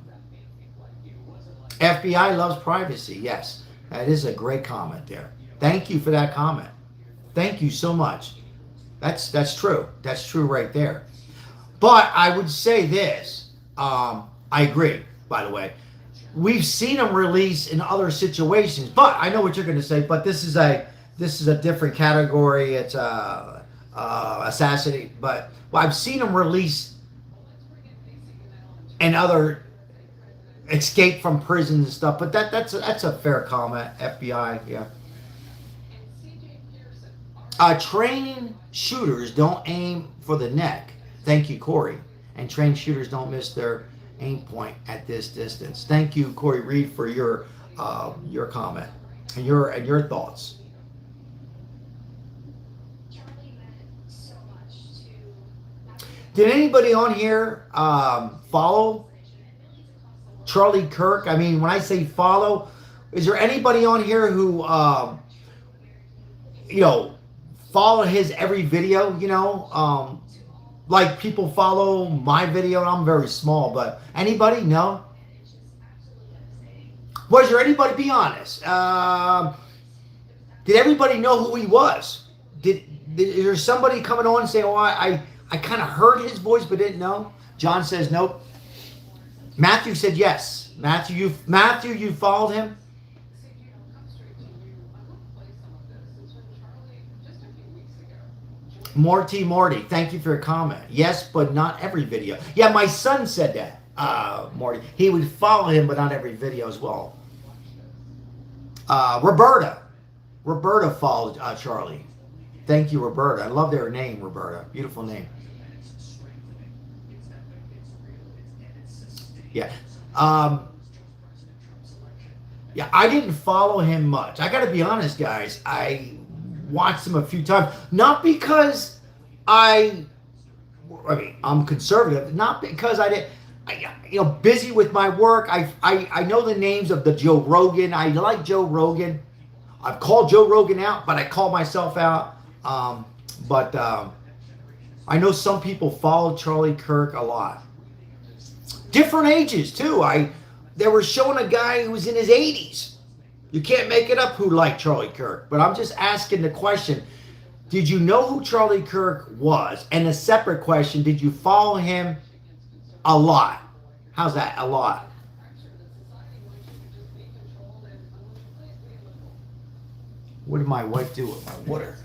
FBI loves privacy. Yes, that is a great comment there. Thank you for that comment. Thank you so much. That's true. That's true right there. But I would say this. I agree, by the way. We've seen him release in other situations, but I know what you're going to say. But this is a different category. It's assassinate. But I've seen him release in other escape from prison and stuff. But that's a fair comment. FBI, yeah. Trained shooters don't aim for the neck. Thank you, Corey. And trained shooters don't miss their aim point at this distance. Thank you, Corey Reed, for your comment and your thoughts. Did anybody on here follow Charlie Kirk? I mean, when I say follow, is there anybody on here who follow his every video, like people follow my video? I'm very small, but anybody? No? Was there anybody, be honest? Did everybody know who he was? Is there somebody coming on and saying, oh, I kind of heard his voice but didn't know? John says nope. Matthew said yes. Matthew, you followed him? Morty, thank you for your comment. Yes, but not every video. Yeah, my son said that, Morty. He would follow him, but not every video as well. Roberta followed Charlie. Thank you, Roberta. I love their name, Roberta. Beautiful name. Yeah. Yeah, I didn't follow him much. I got to be honest, guys. I watched him a few times, not because I'm conservative, not because busy with my work. I know the names of the Joe Rogan. I like Joe Rogan. I've called Joe Rogan out, but I call myself out. But I know some people follow Charlie Kirk a lot. Different ages too. They were showing a guy who was in his 80s. You can't make it up who liked Charlie Kirk. But I'm just asking the question, did you know who Charlie Kirk was? And a separate question, did you follow him a lot? How's that, a lot? What did my wife do with my water?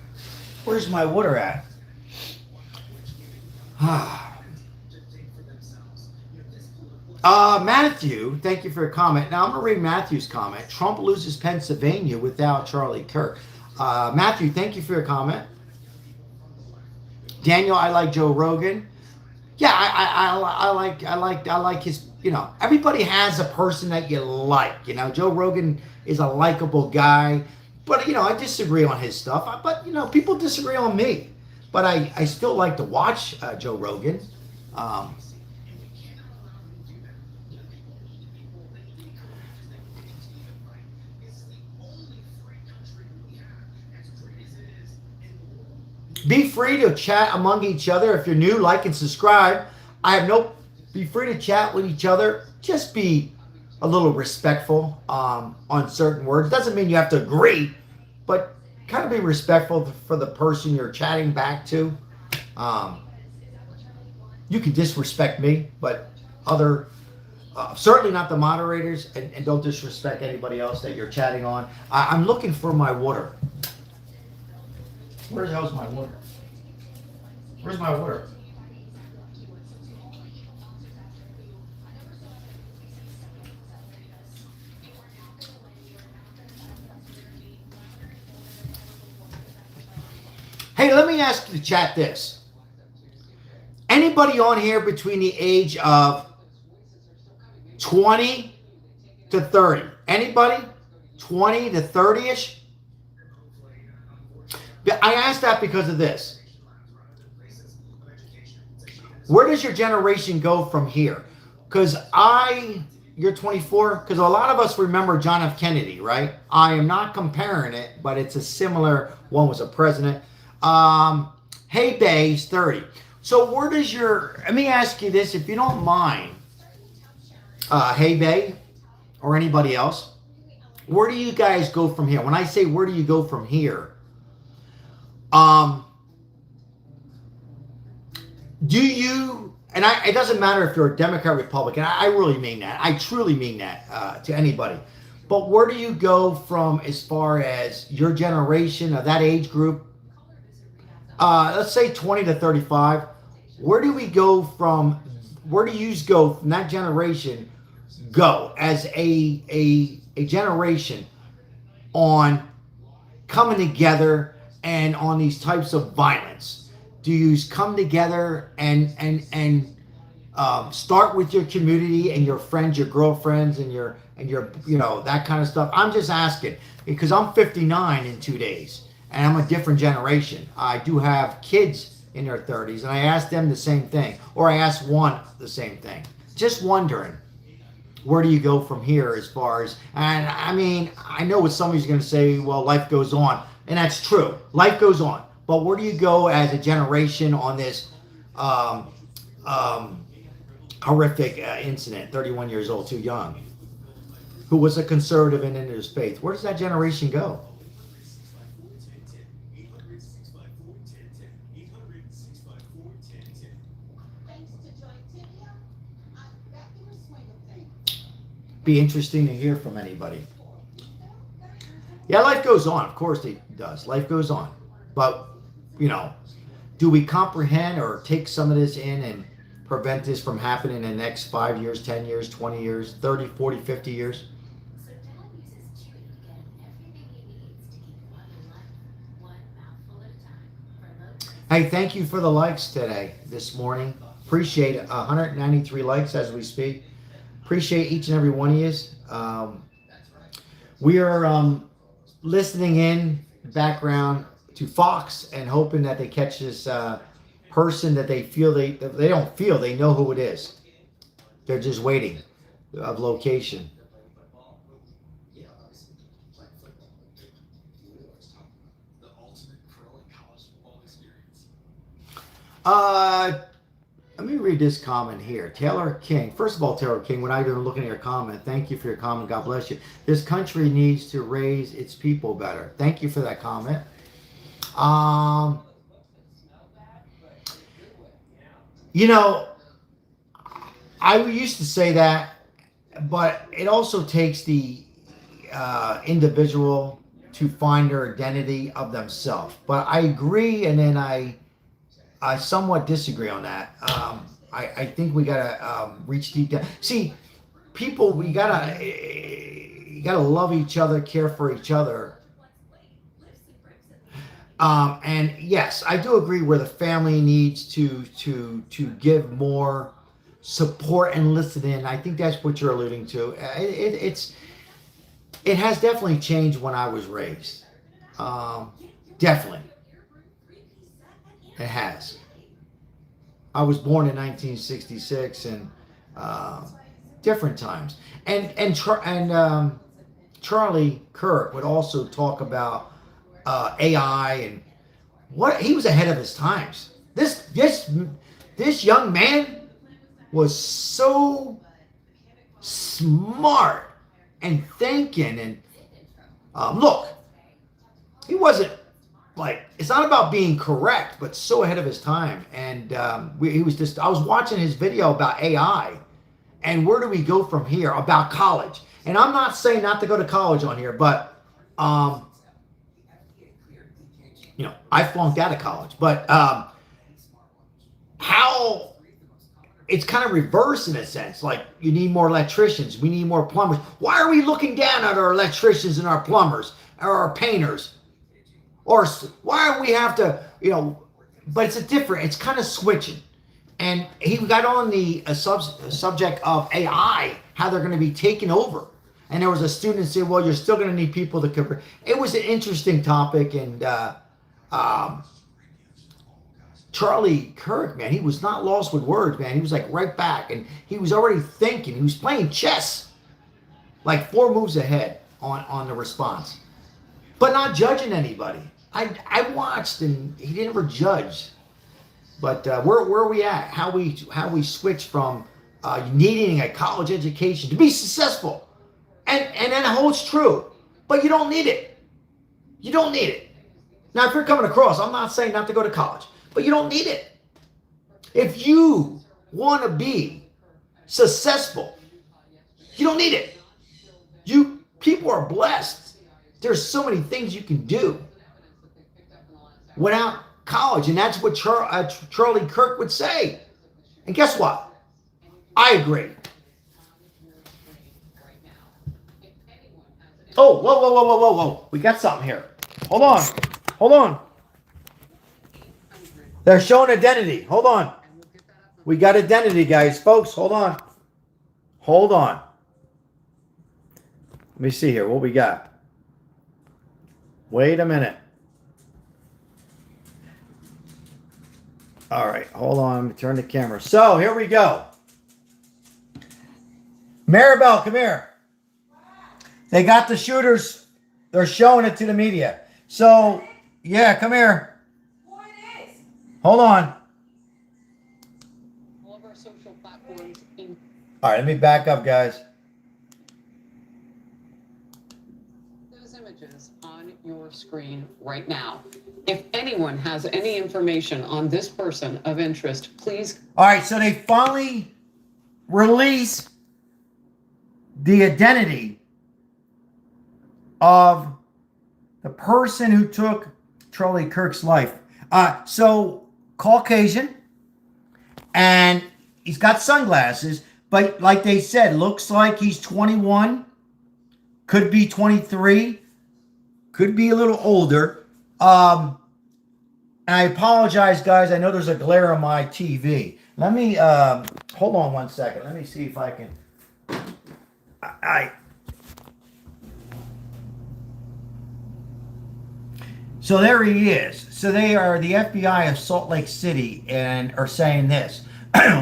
Where's my water at? Matthew, thank you for your comment. Now I'm going to read Matthew's comment. Trump loses Pennsylvania without Charlie Kirk. Matthew, thank you for your comment. Daniel, I like Joe Rogan. Yeah, I like his, everybody has a person that you like. Joe Rogan is a likable guy, but I disagree on his stuff. But people disagree on me. But I still like to watch Joe Rogan. Be free to chat among each other. If you're new, like and subscribe. Be free to chat with each other. Just be a little respectful on certain words. Doesn't mean you have to agree, but kind of be respectful for the person you're chatting back to. You can disrespect me, but certainly not the moderators, and don't disrespect anybody else that you're chatting on. I'm looking for my water. Where the hell's my water? Where's my water? Hey, let me ask the chat this. Anybody on here between the age of 20 to 30? Anybody? 20 to 30-ish? I asked that because of this. Where does your generation go from here? Because you're 24, because a lot of us remember John F. Kennedy, right? I am not comparing it, but it's a similar, one was a president. Hey Bay's 30. So where does let me ask you this, if you don't mind, Hey Bay, or anybody else, where do you guys go from here? When I say where do you go from here, do you, and it doesn't matter if you're a Democrat, Republican, I really mean that. I truly mean that to anybody. But where do you go from as far as your generation of that age group? Let's say 20 to 35. Where do you go from that generation go as a generation on coming together and on these types of violence? Do you come together and start with your community and your friends, your girlfriends, and your that kind of stuff? I'm just asking because I'm 59 in 2 days and I'm a different generation. I do have kids in their 30s and I ask them the same thing, or I ask one the same thing. Just wondering, where do you go from here as far as, and I mean, I know what somebody's going to say, well, life goes on, and that's true. Life goes on. But where do you go as a generation on this horrific incident, 31 years old, too young, who was a conservative and into his faith? Where does that generation go? Be interesting to hear from anybody. Yeah, life goes on. Of course it does. Life goes on. But, do we comprehend or take some of this in and prevent this from happening in the next 5 years, 10 years, 20 years, 30, 40, 50 years? Hey, thank you for the likes this morning. Appreciate it. 193 likes as we speak. Appreciate each and every one of you. We are listening in the background to Fox and hoping that they catch this person that they feel they know who it is. They're just waiting of location. Let me read this comment here. Taylor King. First of all, Taylor King, when I'm looking at your comment, thank you for your comment. God bless you. This country needs to raise its people better. Thank you for that comment. I used to say that, but it also takes the individual to find their identity of themselves. But I agree, and then I somewhat disagree on that. I think we gotta reach deep down. See, people, you gotta love each other, care for each other. And yes, I do agree where the family needs to give more support and listen in. I think that's what you're alluding to. It has definitely changed when I was raised. Definitely. It has. I was born in 1966 and different times. And Charlie Kirk would also talk about AI and what he was ahead of his times. This young man was so smart and thinking and look, he wasn't it's not about being correct, but so ahead of his time. And I was watching his video about AI and where do we go from here about college. And I'm not saying not to go to college on here, but I flunked out of college, but how it's kind of reverse in a sense. Like you need more electricians, we need more plumbers. Why are we looking down at our electricians and our plumbers or our painters? Or why do we have to, but it's kind of switching. And he got on the subject of AI, how they're going to be taken over. And there was a student say, well, you're still going to need people to cover. It was an interesting topic. And Charlie Kirk, man, he was not lost with words, man. He was like right back, and he was already thinking. He was playing chess, like 4 moves ahead on the response, but not judging anybody. I watched, and he didn't ever judge. But where are we at? How we switch from needing a college education to be successful, and that holds true. But you don't need it. You don't need it. Now, if you're coming across, I'm not saying not to go to college, but you don't need it. If you want to be successful, you don't need it. People are blessed. There's so many things you can do without college, and that's what Charlie Kirk would say. And guess what? I agree. Oh, whoa. We got something here. Hold on. They're showing identity. Hold on. We got identity, guys. Folks, hold on. Let me see here what we got. Wait a minute. All right, hold on. Let me turn the camera. So here we go. Maribel, come here. They got the shooters. They're showing it to the media. So, yeah, come here. Hold on.
All of our social platforms in
All right, let me back up, guys.
those images on your screen right now. If anyone has any information on this person of interest, please.
All right, so they finally release the identity of the person who took Charlie Kirk's life. So Caucasian, and he's got sunglasses, but like they said, looks like he's 21, could be 23, could be a little older. And I apologize, guys. I know there's a glare on my TV. Let me hold on one second. Let me see if I can. So there he is. So they are the FBI of Salt Lake City and are saying this.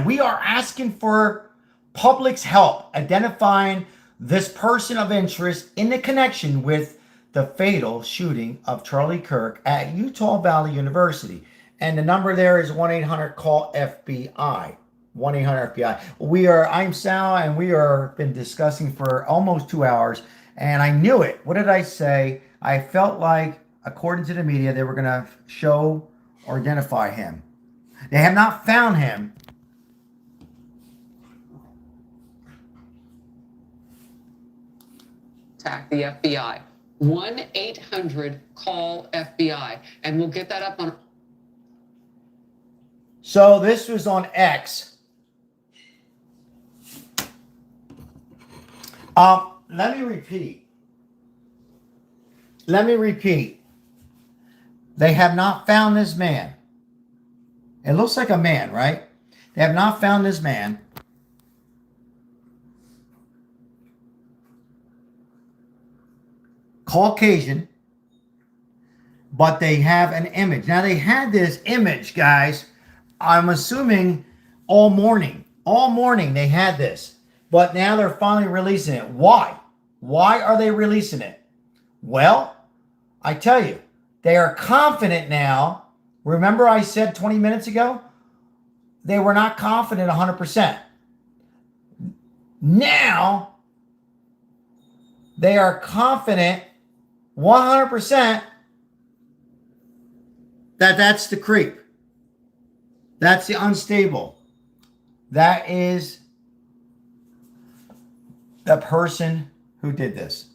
We are asking for public's help identifying this person of interest in the connection with the fatal shooting of Charlie Kirk at Utah Valley University. And the number there is 1-800-CALL-FBI. 1-800-FBI. I'm Sal, and we are been discussing for almost 2 hours, and I knew it. What did I say? I felt like, according to the media, they were going to show or identify him. They have not found him.
Contact the FBI. 1-800-CALL-FBI. And we'll get that up on.
So this was on X. Let me repeat. They have not found this man. It looks like a man, right? They have not found this man. Caucasian. But they have an image. Now, they had this image, guys, I'm assuming all morning. All morning they had this. But now they're finally releasing it. Why? Why are they releasing it? Well, I tell you, they are confident now. Remember I said 20 minutes ago? They were not confident 100%. Now, they are confident 100% that that's the creep. That's the unstable. That is the person who did this.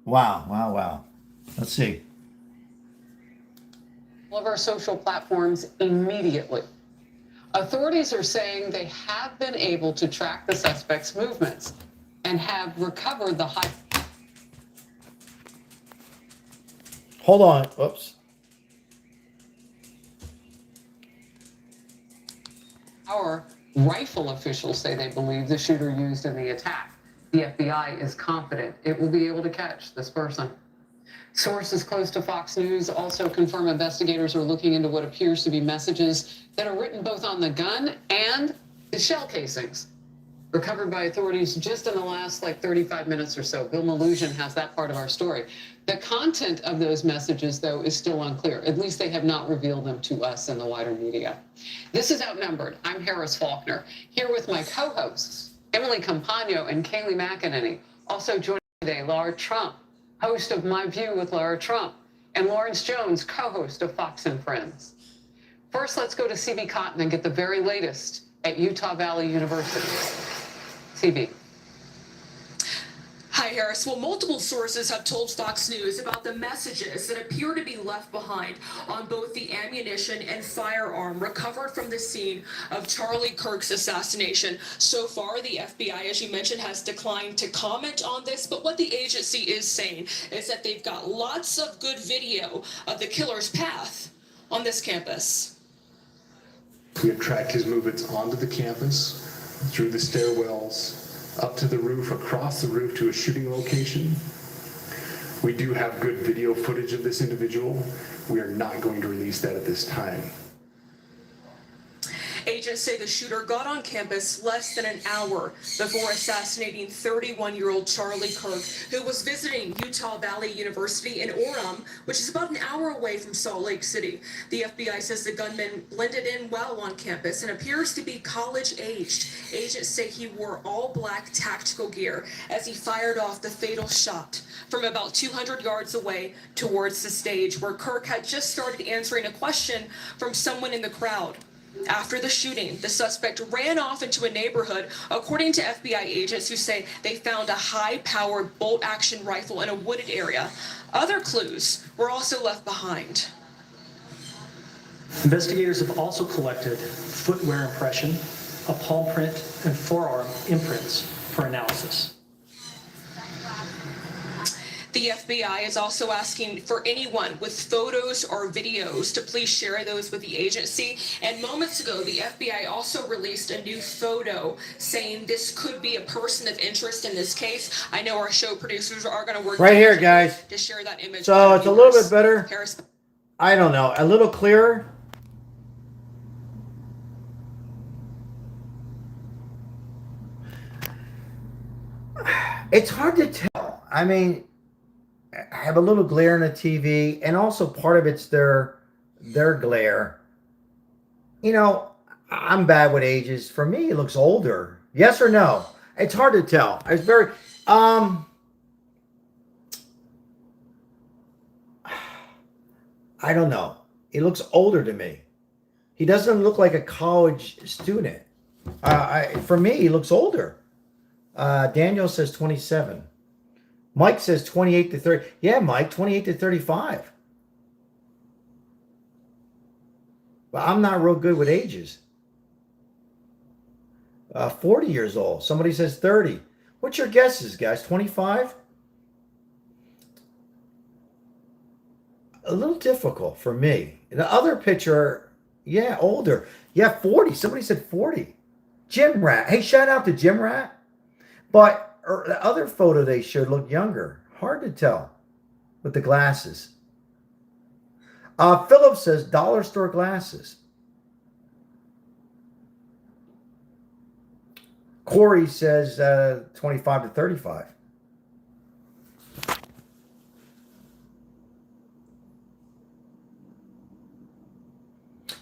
Wow. Let's see.
All of our social platforms immediately. Authorities are saying they have been able to track the suspect's movements and have recovered the high.
Hold on. Whoops.
Our rifle officials say they believe the shooter used in the attack. The FBI is confident it will be able to catch this person. Sources close to Fox News also confirm investigators are looking into what appears to be messages that are written both on the gun and the shell casings recovered by authorities just in the last 35 minutes or so. Bill Maluzhin has that part of our story. The content of those messages, though, is still unclear. At least they have not revealed them to us in the wider media. This is Outnumbered. I'm Harris Faulkner, here with my co-hosts, Emily Campagno and Kaylee McEnany. Also joining today, Laura Trump, host of My View with Laura Trump, and Lawrence Jones, co-host of Fox and Friends. First, let's go to CB Cotton and get the very latest at Utah Valley University. CB.
Hi, Harris. Well, multiple sources have told Fox News about the messages that appear to be left behind on both the ammunition and firearm recovered from the scene of Charlie Kirk's assassination. So far, the FBI, as you mentioned, has declined to comment on this, but what the agency is saying is that they've got lots of good video of the killer's path on this campus.
We have tracked his movements onto the campus, through the stairwells, up to the roof, across the roof to a shooting location. We do have good video footage of this individual. We are not going to release that at this time.
Agents say the shooter got on campus less than an hour before assassinating 31-year-old Charlie Kirk, who was visiting Utah Valley University in Orem, which is about an hour away from Salt Lake City. The FBI says the gunman blended in well on campus and appears to be college-aged. Agents say he wore all-black tactical gear as he fired off the fatal shot from about 200 yards away towards the stage, where Kirk had just started answering a question from someone in the crowd. After the shooting, the suspect ran off into a neighborhood, according to FBI agents who say they found a high-powered bolt-action rifle in a wooded area. Other clues were also left behind.
Investigators have also collected footwear impression, a palm print, and forearm imprints for analysis.
The FBI is also asking for anyone with photos or videos to please share those with the agency. And moments ago, the FBI also released a new photo saying this could be a person of interest in this case. I know our show producers are going to work
right here, guys,
to share that image.
So it's a little bit better.
Harris.
I don't know, a little clearer. It's hard to tell. I mean, I have a little glare on the TV, and also part of it's their glare. You know, I'm bad with ages. For me, it looks older. Yes or no? It's hard to tell. It's very I don't know. He looks older to me. He doesn't look like a college student. For me, he looks older. Daniel says 27. Mike says 28 to 30. Yeah, Mike, 28 to 35. But I'm not real good with ages. 40 years old. Somebody says 30. What's your guesses, guys? 25? A little difficult for me. The other picture, yeah, older. Yeah, 40. Somebody said 40. Jim Rat. Hey, shout out to Jim Rat. But the other photo they showed looked younger. Hard to tell with the glasses. Philip says dollar store glasses. Corey says 25 to 35.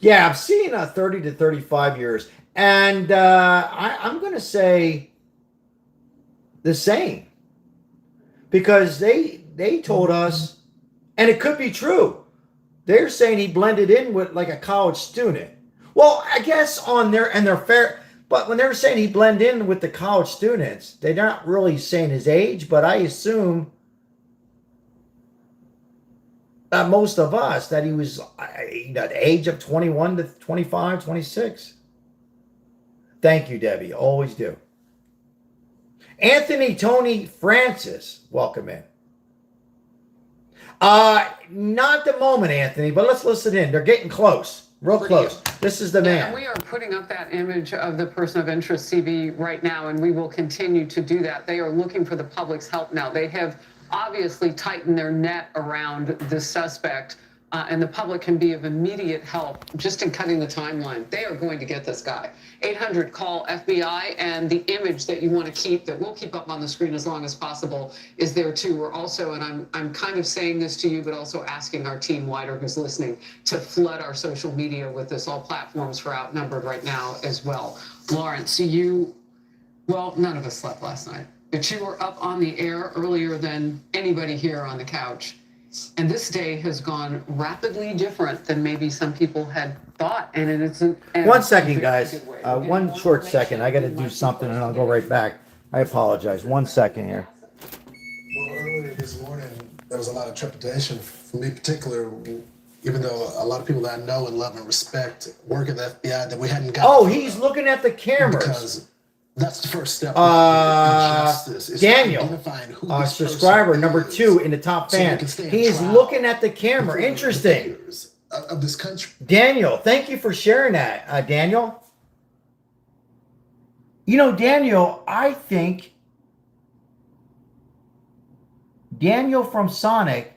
Yeah, I've seen 30 to 35 years. And I'm going to say the same. Because they told us, and it could be true, they're saying he blended in with like a college student. Well, I guess on their, and they're fair, but when they're saying he blended in with the college students, they're not really saying his age, but I assume most of us that he was at the age of 21 to 25, 26. Thank you, Debbie. Always do. Anthony Tony Francis, welcome in. Not the moment, Anthony, but let's listen in. They're getting close, real close. This is the man.
And we are putting up that image of the person of interest, CB, right now, and we will continue to do that. They are looking for the public's help now. They have obviously tighten their net around the suspect, and the public can be of immediate help just in cutting the timeline. They are going to get this guy. 800 call FBI, and the image that you want to keep, that we'll keep up on the screen as long as possible, is there too. We're also, and I'm kind of saying this to you, but also asking our team wider who's listening to flood our social media with this. All platforms are outnumbered right now as well. Lawrence, well, none of us slept last night, but you were up on the air earlier than anybody here on the couch. And this day has gone rapidly different than maybe some people had thought. And it's
One second, guys. One short second. I got to do something and I'll go right back. I apologize. 1 second here.
Well, earlier this morning, there was a lot of trepidation for me, particular, even though a lot of people that I know and love and respect work at the FBI, that we hadn't got.
Oh, he's looking at the cameras.
Because that's the first step. Justice,
Daniel, subscriber number 2 in the top fan. He's looking at the camera. Interesting.
Of this country.
Daniel, thank you for sharing that, Daniel. You know, Daniel, I think Daniel from Sonic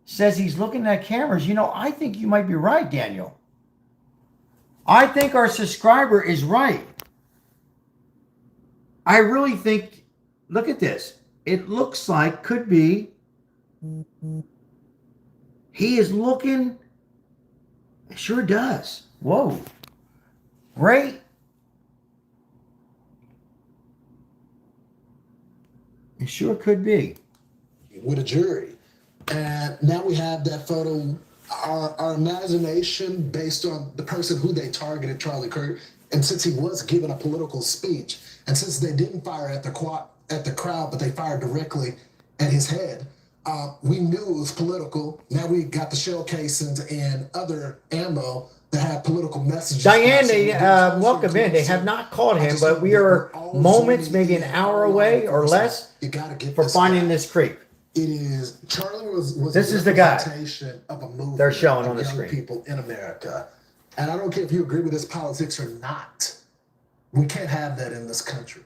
says he's looking at cameras. You know, I think you might be right, Daniel. I think our subscriber is right. I really think, look at this. It looks like, could be, he is looking, it sure does. Whoa. Great. It sure could be.
With a jury. And now we have that photo, our imagination based on the person who they targeted, Charlie Kirk, and since he was given a political speech, and since they didn't fire at the crowd, but they fired directly at his head, we knew it was political. Now we got the shell casings and other ammo that have political messages.
Diane, they welcome in. They have not caught him, but we are moments, maybe an hour away or less, for finding this creep.
It is, Charlie was
this is the guy
of a movement
they're showing on the
young
screen.
People in America. And I don't care if you agree with this politics or not. We can't have that in this country.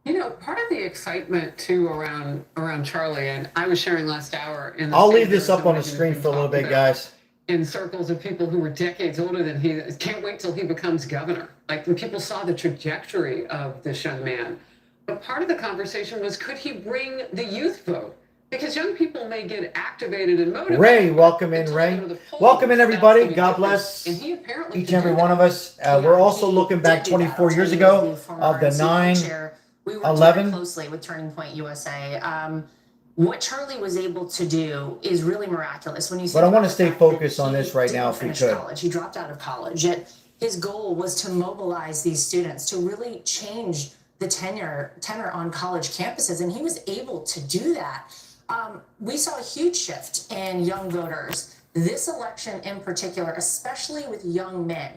You know, part of the excitement too around Charlie, and I was sharing last hour in the
I'll leave this up on the screen for a little bit, guys.
In circles of people who were decades older than he, can't wait till he becomes governor. Like when people saw the trajectory of this young man. But part of the conversation was, could he bring the youth vote? Because young people may get activated and motivated.
Ray, welcome in, Ray. Welcome in, everybody. God bless each and every one of us. We're also looking back 24 years ago of the 9/11.
Closely with Turning Point USA. What Charlie was able to do is really miraculous. When you
But I want to stay focused on this right now, if we could.
College. He dropped out of college. Yet his goal was to mobilize these students to really change the tenor on college campuses, and he was able to do that. We saw a huge shift in young voters. This election in particular, especially with young men.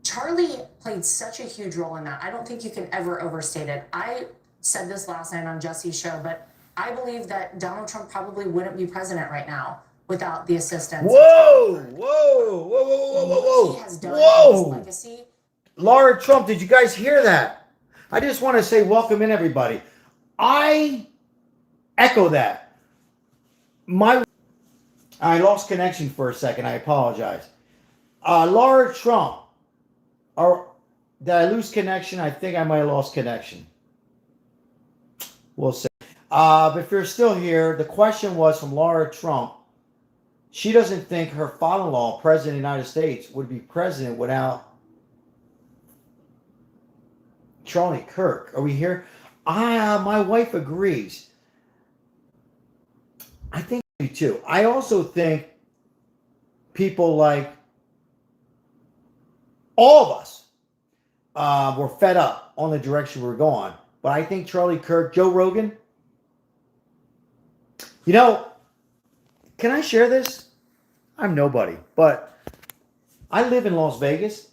Charlie played such a huge role in that. I don't think you can ever overstate it. I said this last night on Jesse's show, but I believe that Donald Trump probably wouldn't be president right now without the assistance.
Whoa, whoa, whoa, whoa, whoa, whoa,
What he has done
whoa.
in his legacy.
Laura Trump, did you guys hear that? I just want to say welcome in, everybody. I echo that. I lost connection for a second. I apologize. Laura Trump. Did I lose connection? I think I might have lost connection. We'll see. But if you're still here, the question was from Laura Trump. She doesn't think her father-in-law, President of the United States, would be president without Charlie Kirk. Are we here? My wife agrees. I think so too. I also think people like all of us were fed up on the direction we're going. But I think Charlie Kirk, Joe Rogan, you know, can I share this? I'm nobody, but I live in Las Vegas.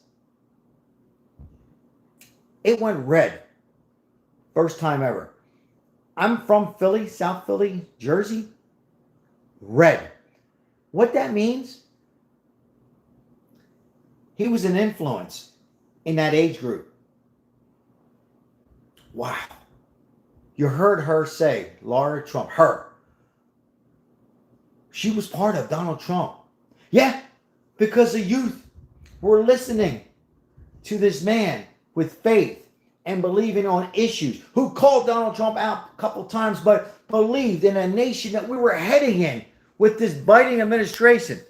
It went red. First time ever. I'm from Philly, South Philly, Jersey. Red. What that means? He was an influence in that age group. Wow. You heard her say, Laura Trump, her. she was part of Donald Trump. Yeah, because the youth were listening to this man with faith and believing on issues, who called Donald Trump out a couple times, but believed in a nation that we were heading in with this Biden administration.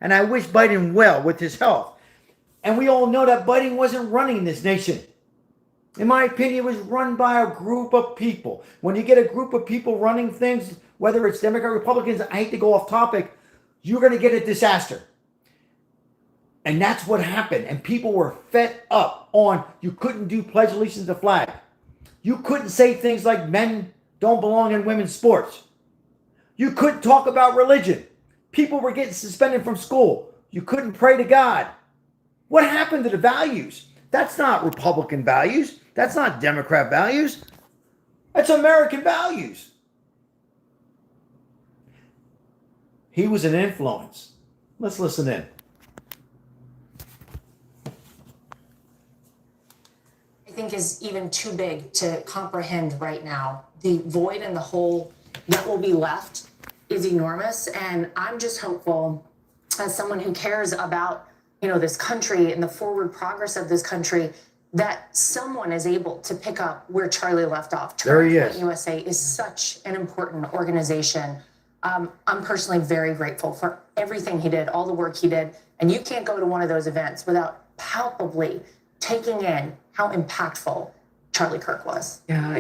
And I wish Biden well with his health. And we all know that Biden wasn't running this nation. In my opinion, it was run by a group of people. When you get a group of people running things, whether it's Democrat, Republicans, I hate to go off topic, you're going to get a disaster. And that's what happened. And people were fed up on you couldn't do pledge allegiance to the flag. You couldn't say things like men don't belong in women's sports. You couldn't talk about religion. People were getting suspended from school. You couldn't pray to God. What happened to the values? That's not Republican values. That's not Democrat values. That's American values. He was an influence. Let's listen in.
I think is even too big to comprehend right now. The void and the hole that will be left is enormous. And I'm just hopeful, as someone who cares about, this country and the forward progress of this country, that someone is able to pick up where Charlie left off.
There he is.
Turning Point USA is such an important organization. I'm personally very grateful for everything he did, all the work he did. And you can't go to one of those events without palpably taking in how impactful Charlie Kirk was.
Yeah,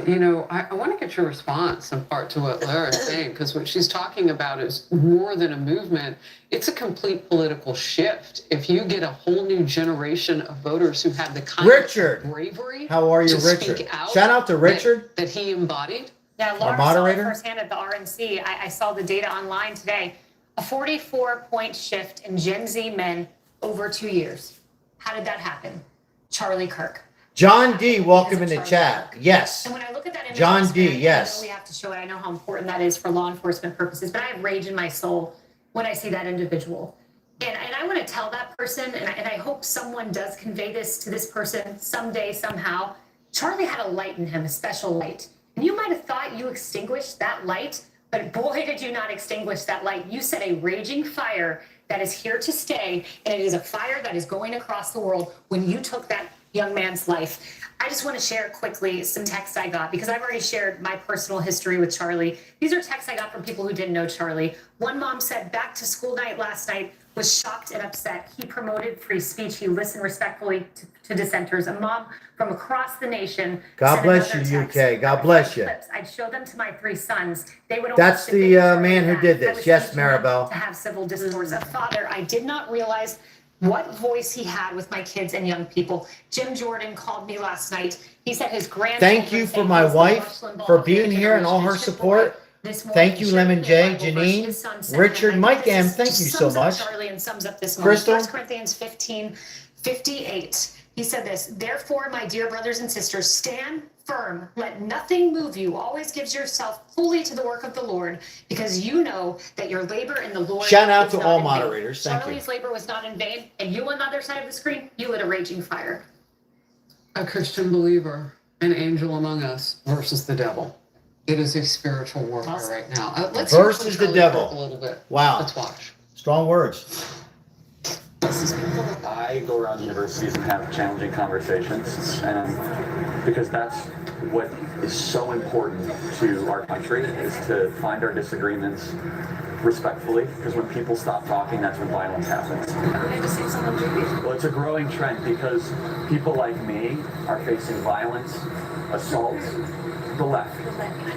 I want to get your response in part to what Lara's saying, because what she's talking about is more than a movement. It's a complete political shift. If you get a whole new generation of voters who have the kind
Richard,
of bravery
how are you,
to
Richard?
speak out
Shout out to Richard.
that he embodied.
Yeah,
Our
Laura
moderator?
saw it firsthand at the RNC. I saw the data online today. A 44-point shift in Gen Z men over 2 years. How did that happen? Charlie Kirk.
John D, welcome in the chat. Yes.
And when I look at that image,
John
on the
D,
screen,
yes.
I know we have to show it. I know how important that is for law enforcement purposes, but I have rage in my soul when I see that individual. And I want to tell that person, and I hope someone does convey this to this person someday, somehow. Charlie had a light in him, a special light. And you might have thought you extinguished that light, but boy, did you not extinguish that light. You set a raging fire that is here to stay, and it is a fire that is going across the world when you took that young man's life. I just want to share quickly some texts I got, because I've already shared my personal history with Charlie. These are texts I got from people who didn't know Charlie. One mom said, back to school night last night, was shocked and upset. He promoted free speech. He listened respectfully to dissenters. A mom from across the nation.
God bless you,
text.
UK. God bless you.
Clips. I'd show them to my 3 sons. They would
That's
almost
the
debate
man who
that.
did
I
this.
was
Yes,
teaching them
Maribel.
to have civil discourse. A father, I did not realize what voice he had with my kids and young people. Jim Jordan called me last night. He said his grandchildren.
Thank you for my wife for being here and all her support. Thank you, Lemon J, Janine, Richard, Mike M. Thank you so much.
Charlie, and sums up this
Crystal.
1 Corinthians 15:58. He said this, therefore, my dear brothers and sisters, stand firm. Let nothing move you. Always give yourself fully to the work of the Lord, because you know that your labor in the Lord
Shout out
is
to
not
all
in vain.
moderators. Thank you.
Charlie's labor was not in vain, and you on the other side of the screen, you lit a raging fire.
A Christian believer, an angel among us versus the devil. It is a spiritual warfare right now. Let's hear
Versus
from
the
Charlie
devil.
Kirk a little bit.
Wow.
Let's watch.
Strong words.
I go around universities and have challenging conversations, and because that's what is so important to our country, is to find our disagreements respectfully, because when people stop talking, that's when violence happens. Well, it's a growing trend because people like me are facing violence, assault, the left.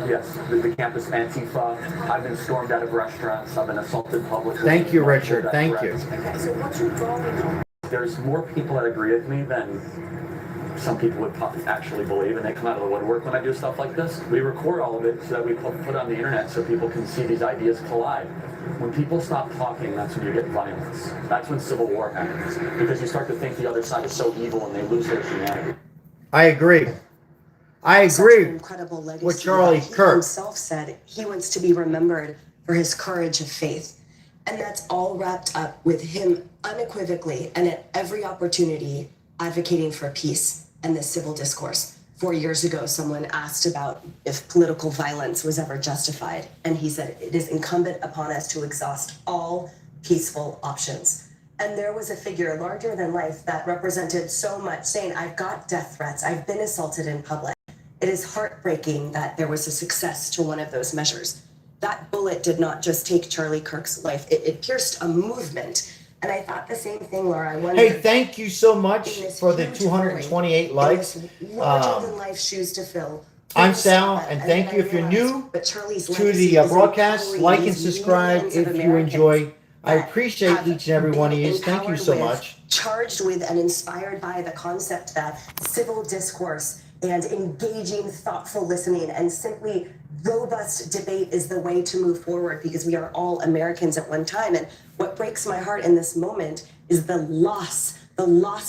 Yes, the campus Antifa. I've been stormed out of restaurants. I've been assaulted publicly.
Thank you, Richard. Thank you.
So what's your goal? There's more people that agree with me than some people would actually believe, and they come out of the woodwork when I do stuff like this. We record all of it so that we put it on the internet so people can see these ideas collide. When people stop talking, that's when you get violence. That's when civil war happens, because you start to think the other side is so evil and they lose their humanity.
I agree. I agree
Incredible legacy.
with Charlie
He
Kirk.
himself said he wants to be remembered for his courage of faith. And that's all wrapped up with him unequivocally and at every opportunity advocating for peace and the civil discourse. 4 years ago, someone asked about if political violence was ever justified, and he said, it is incumbent upon us to exhaust all peaceful options. And there was a figure larger than life that represented so much, saying, I've got death threats, I've been assaulted in public. It is heartbreaking that there was a success to one of those measures. That bullet did not just take Charlie Kirk's life, it pierced a movement. And I thought the same thing, Laura. I wonder,
Hey, thank you so much for the
huge
228
void,
likes.
larger than life shoes to fill.
I'm Sal, and thank you. If you're new to the broadcast, like and subscribe if you enjoy. I appreciate each and every one of you. Thank you so much.
Charged with and inspired by the concept that civil discourse and engaging, thoughtful listening and simply robust debate is the way to move forward, because we are all Americans at one time. And what breaks my heart in this moment is the loss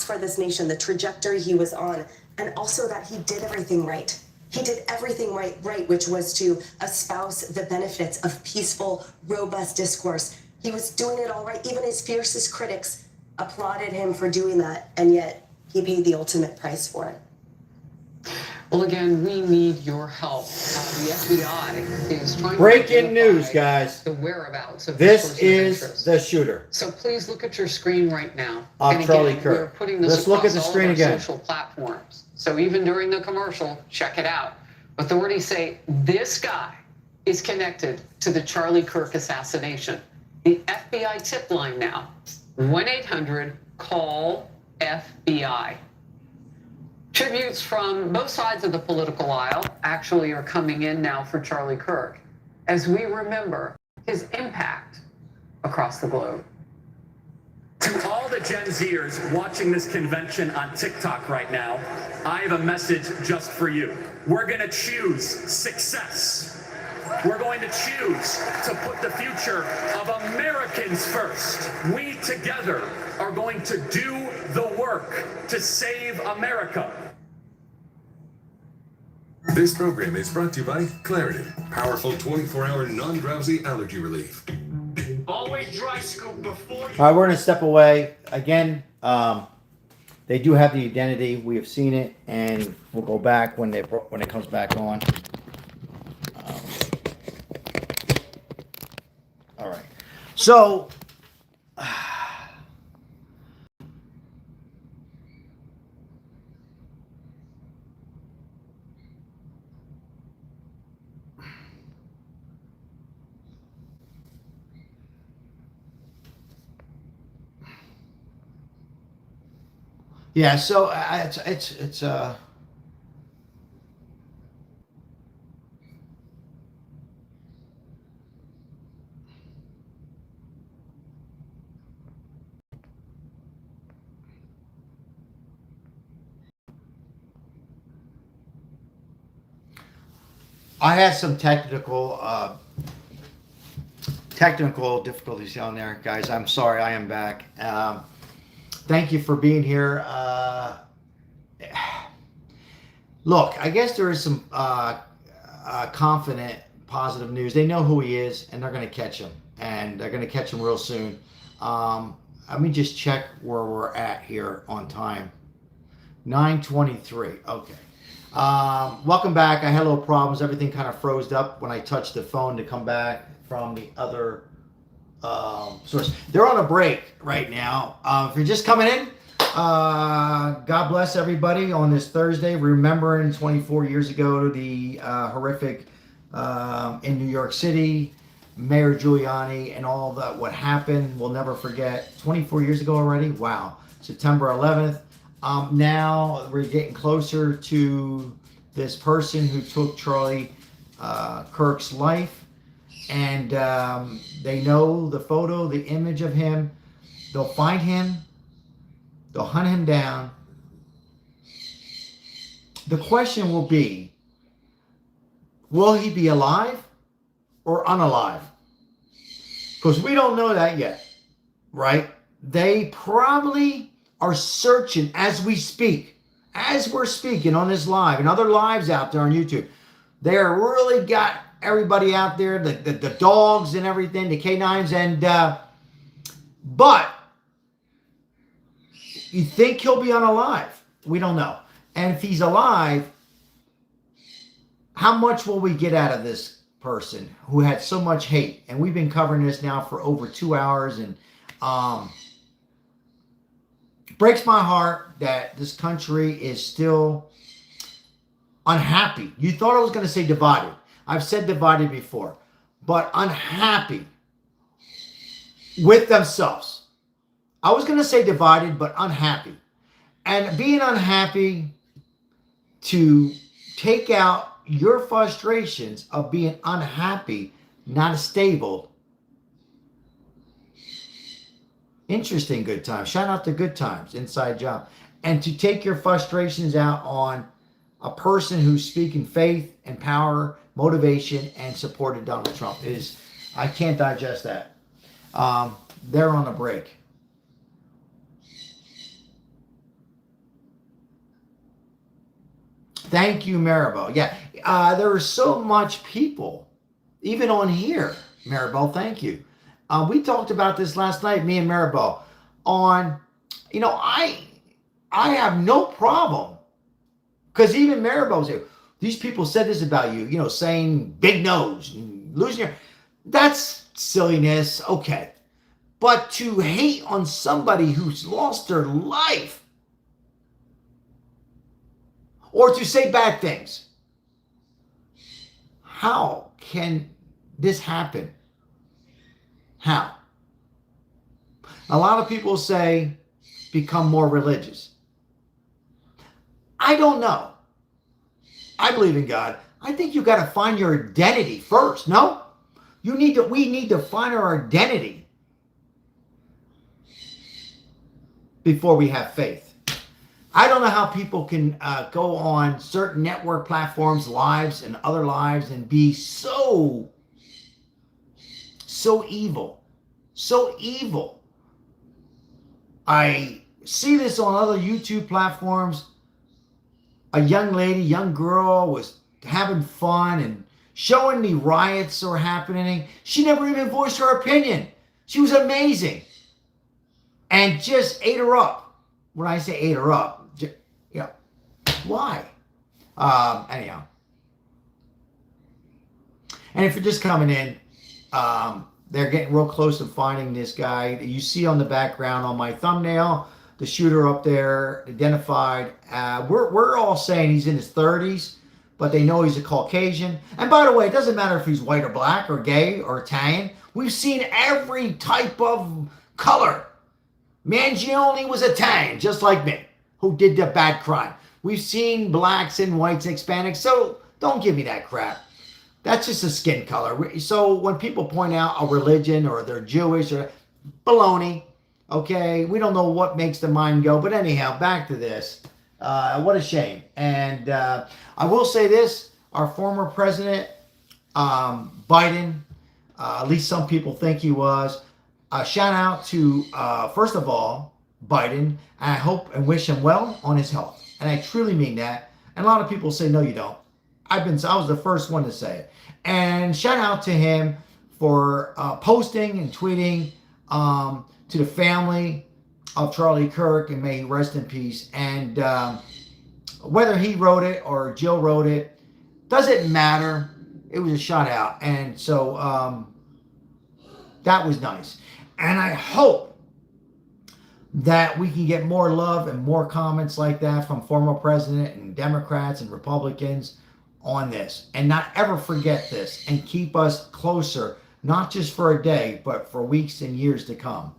for this nation, the trajectory he was on, and also that he did everything right. He did everything right, which was to espouse the benefits of peaceful, robust discourse. He was doing it all right. Even his fiercest critics applauded him for doing that, and yet he paid the ultimate price for it.
Well, again, we need your help. The FBI is trying
Breaking
to
news, guys.
the whereabouts of
This is the shooter
So please look at your screen right now.
of
And
Charlie
again,
Kirk.
we're putting this
Let's look at the
across all
screen
of our
again.
social platforms. So even during the commercial, check it out. Authorities say this guy is connected to the Charlie Kirk assassination. The FBI tip line now, 1-800-CALL-FBI. Tributes from both sides of the political aisle actually are coming in now for Charlie Kirk as we remember his impact across the globe.
To all the Gen Zers watching this convention on TikTok right now, I have a message just for you. We're going to choose success. We're going to choose to put the future of Americans first. We together are going to do the work to save America.
This program is brought to you by Clarity, powerful 24-hour non-drowsy allergy relief.
Always dry scoop before you...
All right, we're going to step away. Again, they do have the identity. We have seen it, and we'll go back when it comes back on. All right. So... Yeah, so it's I had some technical difficulties down there, guys. I'm sorry, I am back. Thank you for being here. Look, I guess there is some confident, positive news. They know who he is, and they're going to catch him, and they're going to catch him real soon. Let me just check where we're at here on time. 9:23. Okay. Welcome back. I had a little problems. Everything kind of froze up when I touched the phone to come back from the other source. They're on a break right now. If you're just coming in, God bless everybody on this Thursday, remembering 24 years ago the horrific in New York City, Mayor Giuliani and all that what happened. We'll never forget. 24 years ago already. Wow. September 11th. Now we're getting closer to this person who took Charlie Kirk's life. And they know the photo, the image of him. They'll find him. They'll hunt him down. The question will be, will he be alive or unalive? Because we don't know that yet, right? They probably are searching as we speak, as we're speaking on this live and other lives out there on YouTube. They're really got everybody out there, the dogs and everything, the canines, and but you think he'll be unalive? We don't know. And if he's alive, how much will we get out of this person who had so much hate? And we've been covering this now for over 2 hours, and breaks my heart that this country is still unhappy. You thought I was going to say divided. I've said divided before, but unhappy with themselves. I was going to say divided, but unhappy. And being unhappy to take out your frustrations of being unhappy, not stable. Interesting Good Times. Shout out to Good Times, inside job. And to take your frustrations out on a person who's speaking faith and power, motivation, and supported Donald Trump is, I can't digest that. They're on a break. Thank you, Maribel. Yeah, there are so much people, even on here. Maribel, thank you. We talked about this last night, me and Maribel, on, I have no problem, because even Maribel said, these people said this about you, saying big nose, losing your, that's silliness, okay. But to hate on somebody who's lost their life, or to say bad things, how can this happen? How? A lot of people say become more religious. I don't know. I believe in God. I think you got to find your identity first. No? We need to find our identity before we have faith. I don't know how people can go on certain network platforms, lives and other lives, and be so evil. So evil. I see this on other YouTube platforms. A young lady, young girl was having fun and showing me riots were happening. She never even voiced her opinion. She was amazing. And just ate her up. When I say ate her up, why? Anyhow. And if you're just coming in, they're getting real close to finding this guy. You see on the background on my thumbnail, the shooter up there, identified. We're all saying he's in his 30s, but they know he's a Caucasian. And by the way, it doesn't matter if he's white or black or gay or Italian. We've seen every type of color. Mangione was Italian, just like me, who did the bad crime. We've seen blacks and whites and Hispanics, so don't give me that crap. That's just a skin color. So when people point out a religion or they're Jewish or baloney, okay, we don't know what makes the mind go. But anyhow, back to this. What a shame. And I will say this, our former president, Biden, at least some people think he was, shout out to, first of all, Biden. And I hope and wish him well on his health. And I truly mean that. And a lot of people say, no, you don't. I was the first one to say it. And shout out to him for posting and tweeting to the family of Charlie Kirk, and may he rest in peace. And whether he wrote it or Jill wrote it, doesn't matter. It was a shout out. And so that was nice. And I hope that we can get more love and more comments like that from former president and Democrats and Republicans on this, and not ever forget this, and keep us closer, not just for a day, but for weeks and years to come.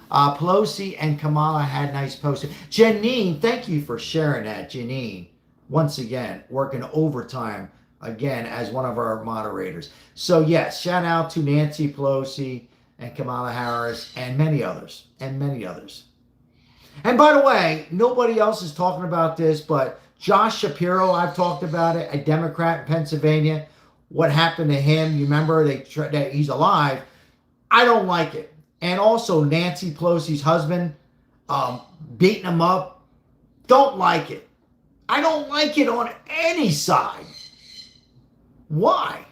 Pelosi and Kamala had nice posting. Janine, thank you for sharing that. Janine, once again, working overtime again as one of our moderators. So yes, shout out to Nancy Pelosi and Kamala Harris and many others, and many others. And by the way, nobody else is talking about this, but Josh Shapiro, I've talked about it, a Democrat in Pennsylvania. What happened to him? You remember that he's alive. I don't like it. And also Nancy Pelosi's husband beating him up. Don't like it. I don't like it on any side. Why?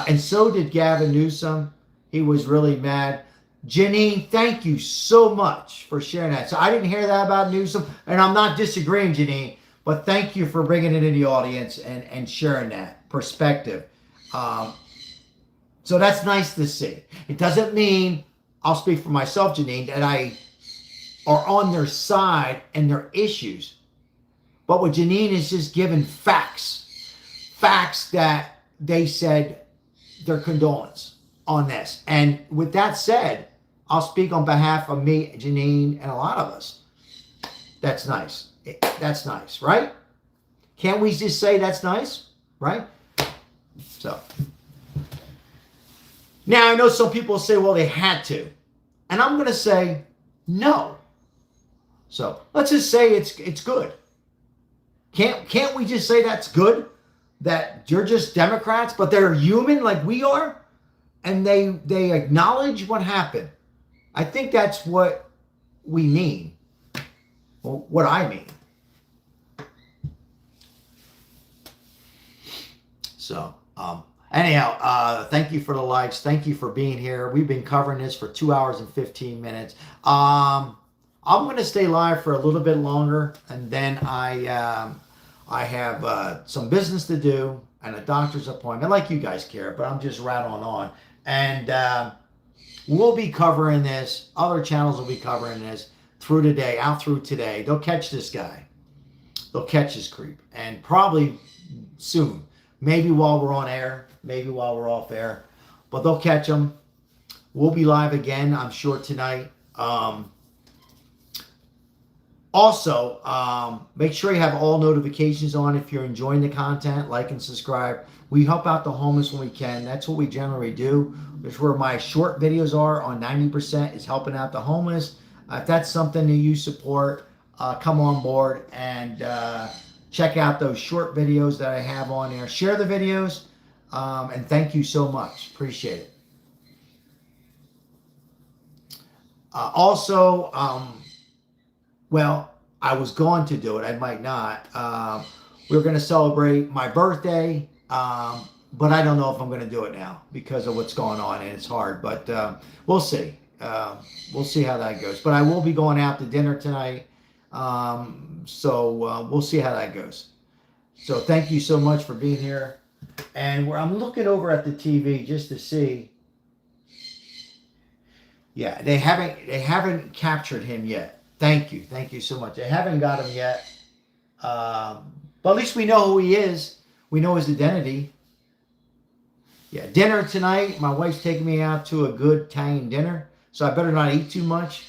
And so did Gavin Newsom. He was really mad. Janine, thank you so much for sharing that. So I didn't hear that about Newsom, and I'm not disagreeing, Janine, But thank you for bringing it in the audience and sharing that perspective. So that's nice to see. It doesn't mean, I'll speak for myself, Janine, that I are on their side and their issues. But what Janine is just giving facts that they said their condolence on this. And with that said, I'll speak on behalf of me, Janine, and a lot of us. That's nice. That's nice, right? Can't we just say that's nice, right? So now I know some people say, well, they had to. And I'm going to say no. So let's just say it's good. Can't we just say that's good? That you're just Democrats, but they're human like we are, and they acknowledge what happened. I think that's what we mean. Well, what I mean. So, anyhow, thank you for the likes. Thank you for being here. We've been covering this for 2 hours and 15 minutes. I'm going to stay live for a little bit longer, and then I have some business to do and a doctor's appointment, like you guys care, but I'm just rattling on. And we'll be covering this. Other channels will be covering this through today, out through today. They'll catch this guy. They'll catch this creep. And probably soon. Maybe while we're on air. Maybe while we're off air. But they'll catch him. We'll be live again, I'm sure, tonight. Also, make sure you have all notifications on if you're enjoying the content. Like and subscribe. We help out the homeless when we can. That's what we generally do. That's where my short videos are on 90% is helping out the homeless. If that's something that you support, come on board and check out those short videos that I have on there. Share the videos, and thank you so much. Appreciate it. Also, well, I was going to do it. I might not. We're going to celebrate my birthday, but I don't know if I'm going to do it now because of what's going on, and it's hard. But we'll see. We'll see how that goes. But I will be going out to dinner tonight, so we'll see how that goes. So thank you so much for being here. And I'm looking over at the TV just to see. Yeah, they haven't captured him yet. Thank you so much. They haven't got him yet, but at least we know who he is. We know his identity. Yeah, dinner tonight. My wife's taking me out to a good Italian dinner, so I better not eat too much,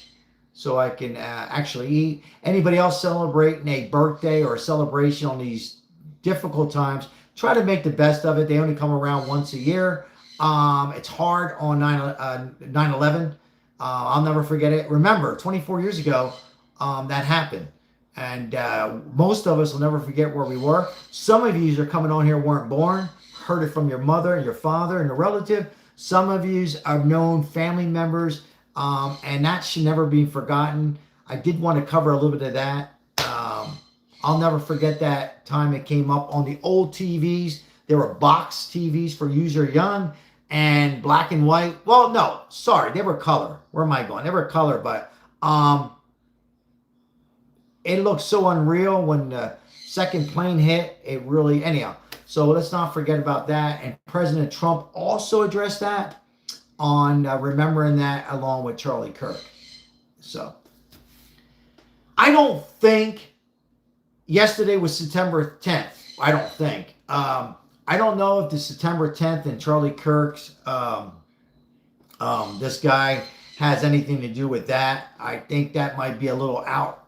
so I can actually eat. Anybody else celebrating a birthday or a celebration on these difficult times? Try to make the best of it. They only come around once a year. It's hard on 9/11. I'll never forget it. Remember, 24 years ago, that happened. And most of us will never forget where we were. Some of you are coming on here weren't born, heard it from your mother and your father and a relative. Some of you have known family members, and that should never be forgotten. I did want to cover a little bit of that. I'll never forget that time it came up on the old TVs. There were box TVs for user young. And black and white. Well, no, sorry, they were color. Where am I going? They were color, but it looked so unreal when the second plane hit. It really, anyhow. So let's not forget about that. And President Trump also addressed that on remembering that along with Charlie Kirk. So I don't think yesterday was September 10th. I don't think. I don't know if the September 10th and Charlie Kirk's, this guy has anything to do with that. I think that might be a little out,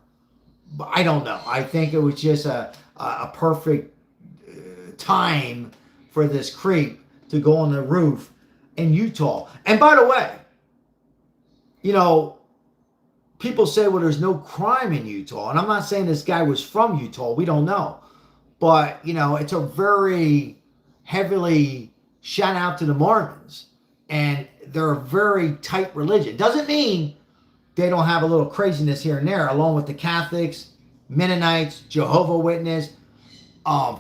but I don't know. I think it was just a perfect time for this creep to go on the roof in Utah. And by the way, you know, people say, well, there's no crime in Utah. And I'm not saying this guy was from Utah. We don't know. But, you know, it's a very heavily shout out to the Mormons, and they're a very tight religion. Doesn't mean they don't have a little craziness here and there, along with the Catholics, Mennonites, Jehovah Witness,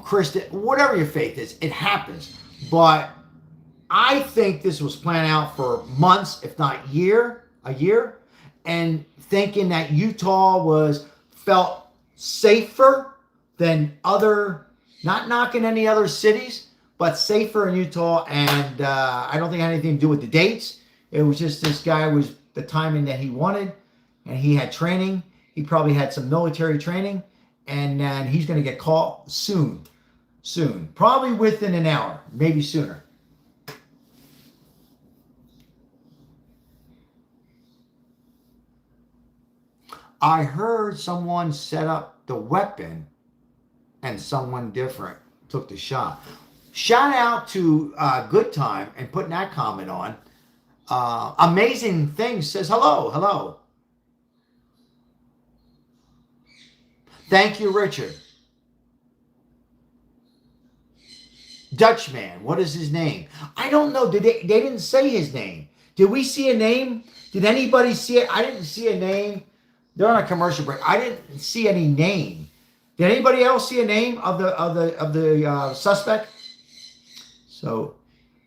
Christian, whatever your faith is, it happens. But I think this was planned out for months, if not a year, and thinking that Utah felt safer than not knocking any other cities, but safer in Utah. And I don't think it had anything to do with the dates. It was just this guy was the timing that he wanted, and he had training. He probably had some military training, and then he's going to get caught soon, probably within an hour, maybe sooner. I heard someone set up the weapon and someone different took the shot. Shout out to Good Time and putting that comment on. Amazing Things says hello. Thank you, Richard. Dutchman, what is his name? I don't know. They didn't say his name. Did we see a name? Did anybody see it? I didn't see a name. They're on a commercial break. I didn't see any name. Did anybody else see a name of the suspect? So,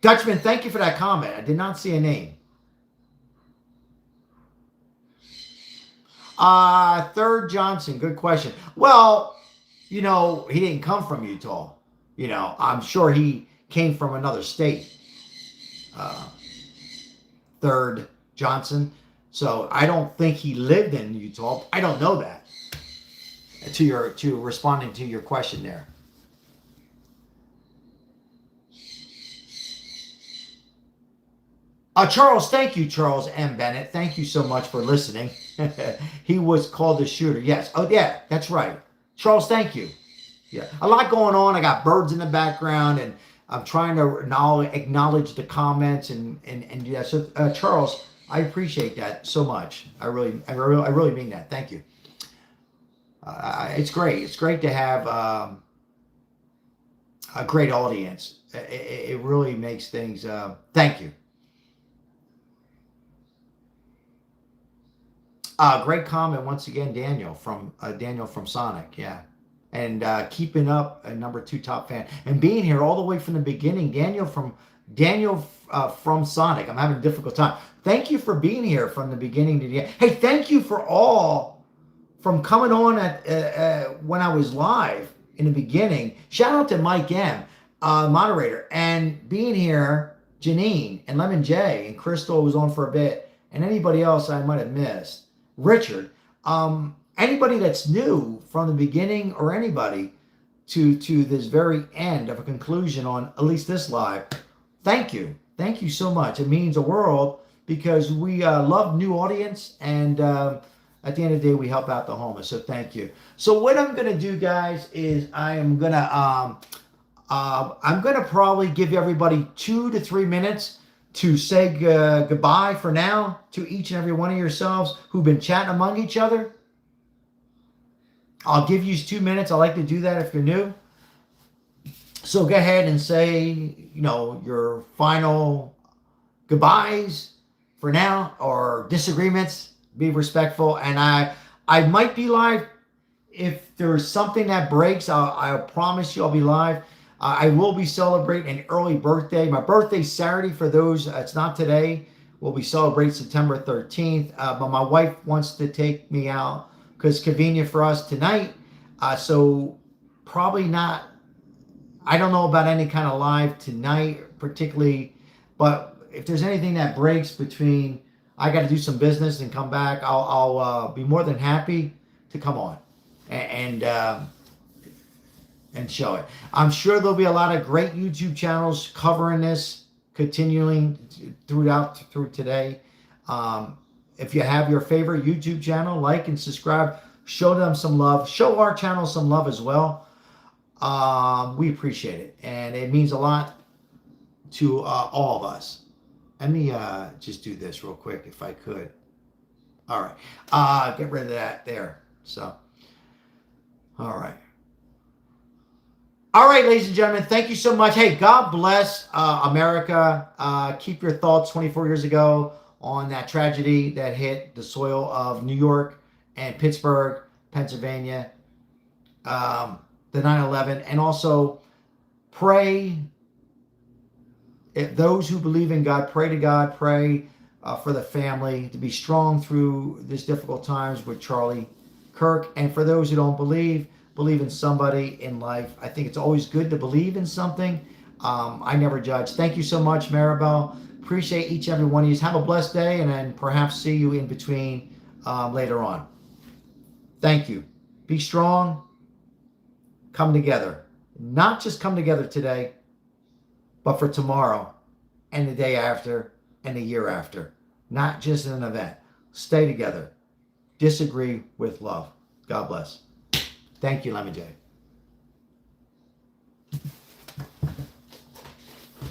Dutchman, thank you for that comment. I did not see a name. Third Johnson, good question. Well, he didn't come from Utah. I'm sure he came from another state. Third Johnson. So I don't think he lived in Utah. I don't know that. To responding to your question there. Charles, thank you, Charles M. Bennett. Thank you so much for listening. He was called the shooter. Yes. Oh, yeah, that's right. Charles, thank you. Yeah, a lot going on. I got birds in the background, and I'm trying to acknowledge the comments and yeah. So Charles, I appreciate that so much. I really mean that. Thank you. It's great. It's great to have a great audience. It really makes things. Thank you. Great comment once again, Daniel from Sonic. Yeah. And keeping up, a number 2 top fan, and being here all the way from the beginning. Daniel from Sonic. I'm having a difficult time. Thank you for being here from the beginning to the end. Hey, thank you for all from coming on at when I was live in the beginning. Shout out to Mike M, moderator, and being here, Janine and Lemon J and Crystal was on for a bit, and anybody else I might have missed. Richard. Anybody that's new from the beginning or anybody to this very end of a conclusion on at least this live, thank you. Thank you so much. It means the world because we love new audience, and at the end of the day, we help out the homeless. So thank you. So what I'm going to do, guys, is I'm going to probably give everybody 2 to 3 minutes to say goodbye for now to each and every one of yourselves who've been chatting among each other. I'll give you 2 minutes. I like to do that if you're new. So go ahead and say, your final goodbyes for now or disagreements. Be respectful. And I might be live. If there's something that breaks, I'll promise you I'll be live. I will be celebrating an early birthday. My birthday's Saturday for those. It's not today. We'll be celebrating September 13th. But my wife wants to take me out because it's convenient for us tonight. So probably not. I don't know about any kind of live tonight particularly. But if there's anything that breaks between I got to do some business and come back, I'll be more than happy to come on and show it. I'm sure there'll be a lot of great YouTube channels covering this, continuing through today. If you have your favorite YouTube channel, like and subscribe. Show them some love. Show our channel some love as well. We appreciate it, and it means a lot to all of us. Let me just do this real quick if I could. All right. Get rid of that there. So, all right. All right, ladies and gentlemen, thank you so much. Hey, God bless America. Keep your thoughts 24 years ago on that tragedy that hit the soil of New York and Pittsburgh, Pennsylvania, the 9/11. And also pray. If those who believe in God, pray to God, pray for the family to be strong through this difficult times with Charlie Kirk. And for those who don't believe, believe in somebody in life. I think it's always good to believe in something. I never judge. Thank you so much, Maribel. Appreciate each and every one of you. Have a blessed day, and then perhaps see you in between later on. Thank you. Be strong. Come together. Not just come together today, but for tomorrow and the day after and the year after. Not just an event. Stay together. Disagree with love. God bless. Thank you, Lemon J.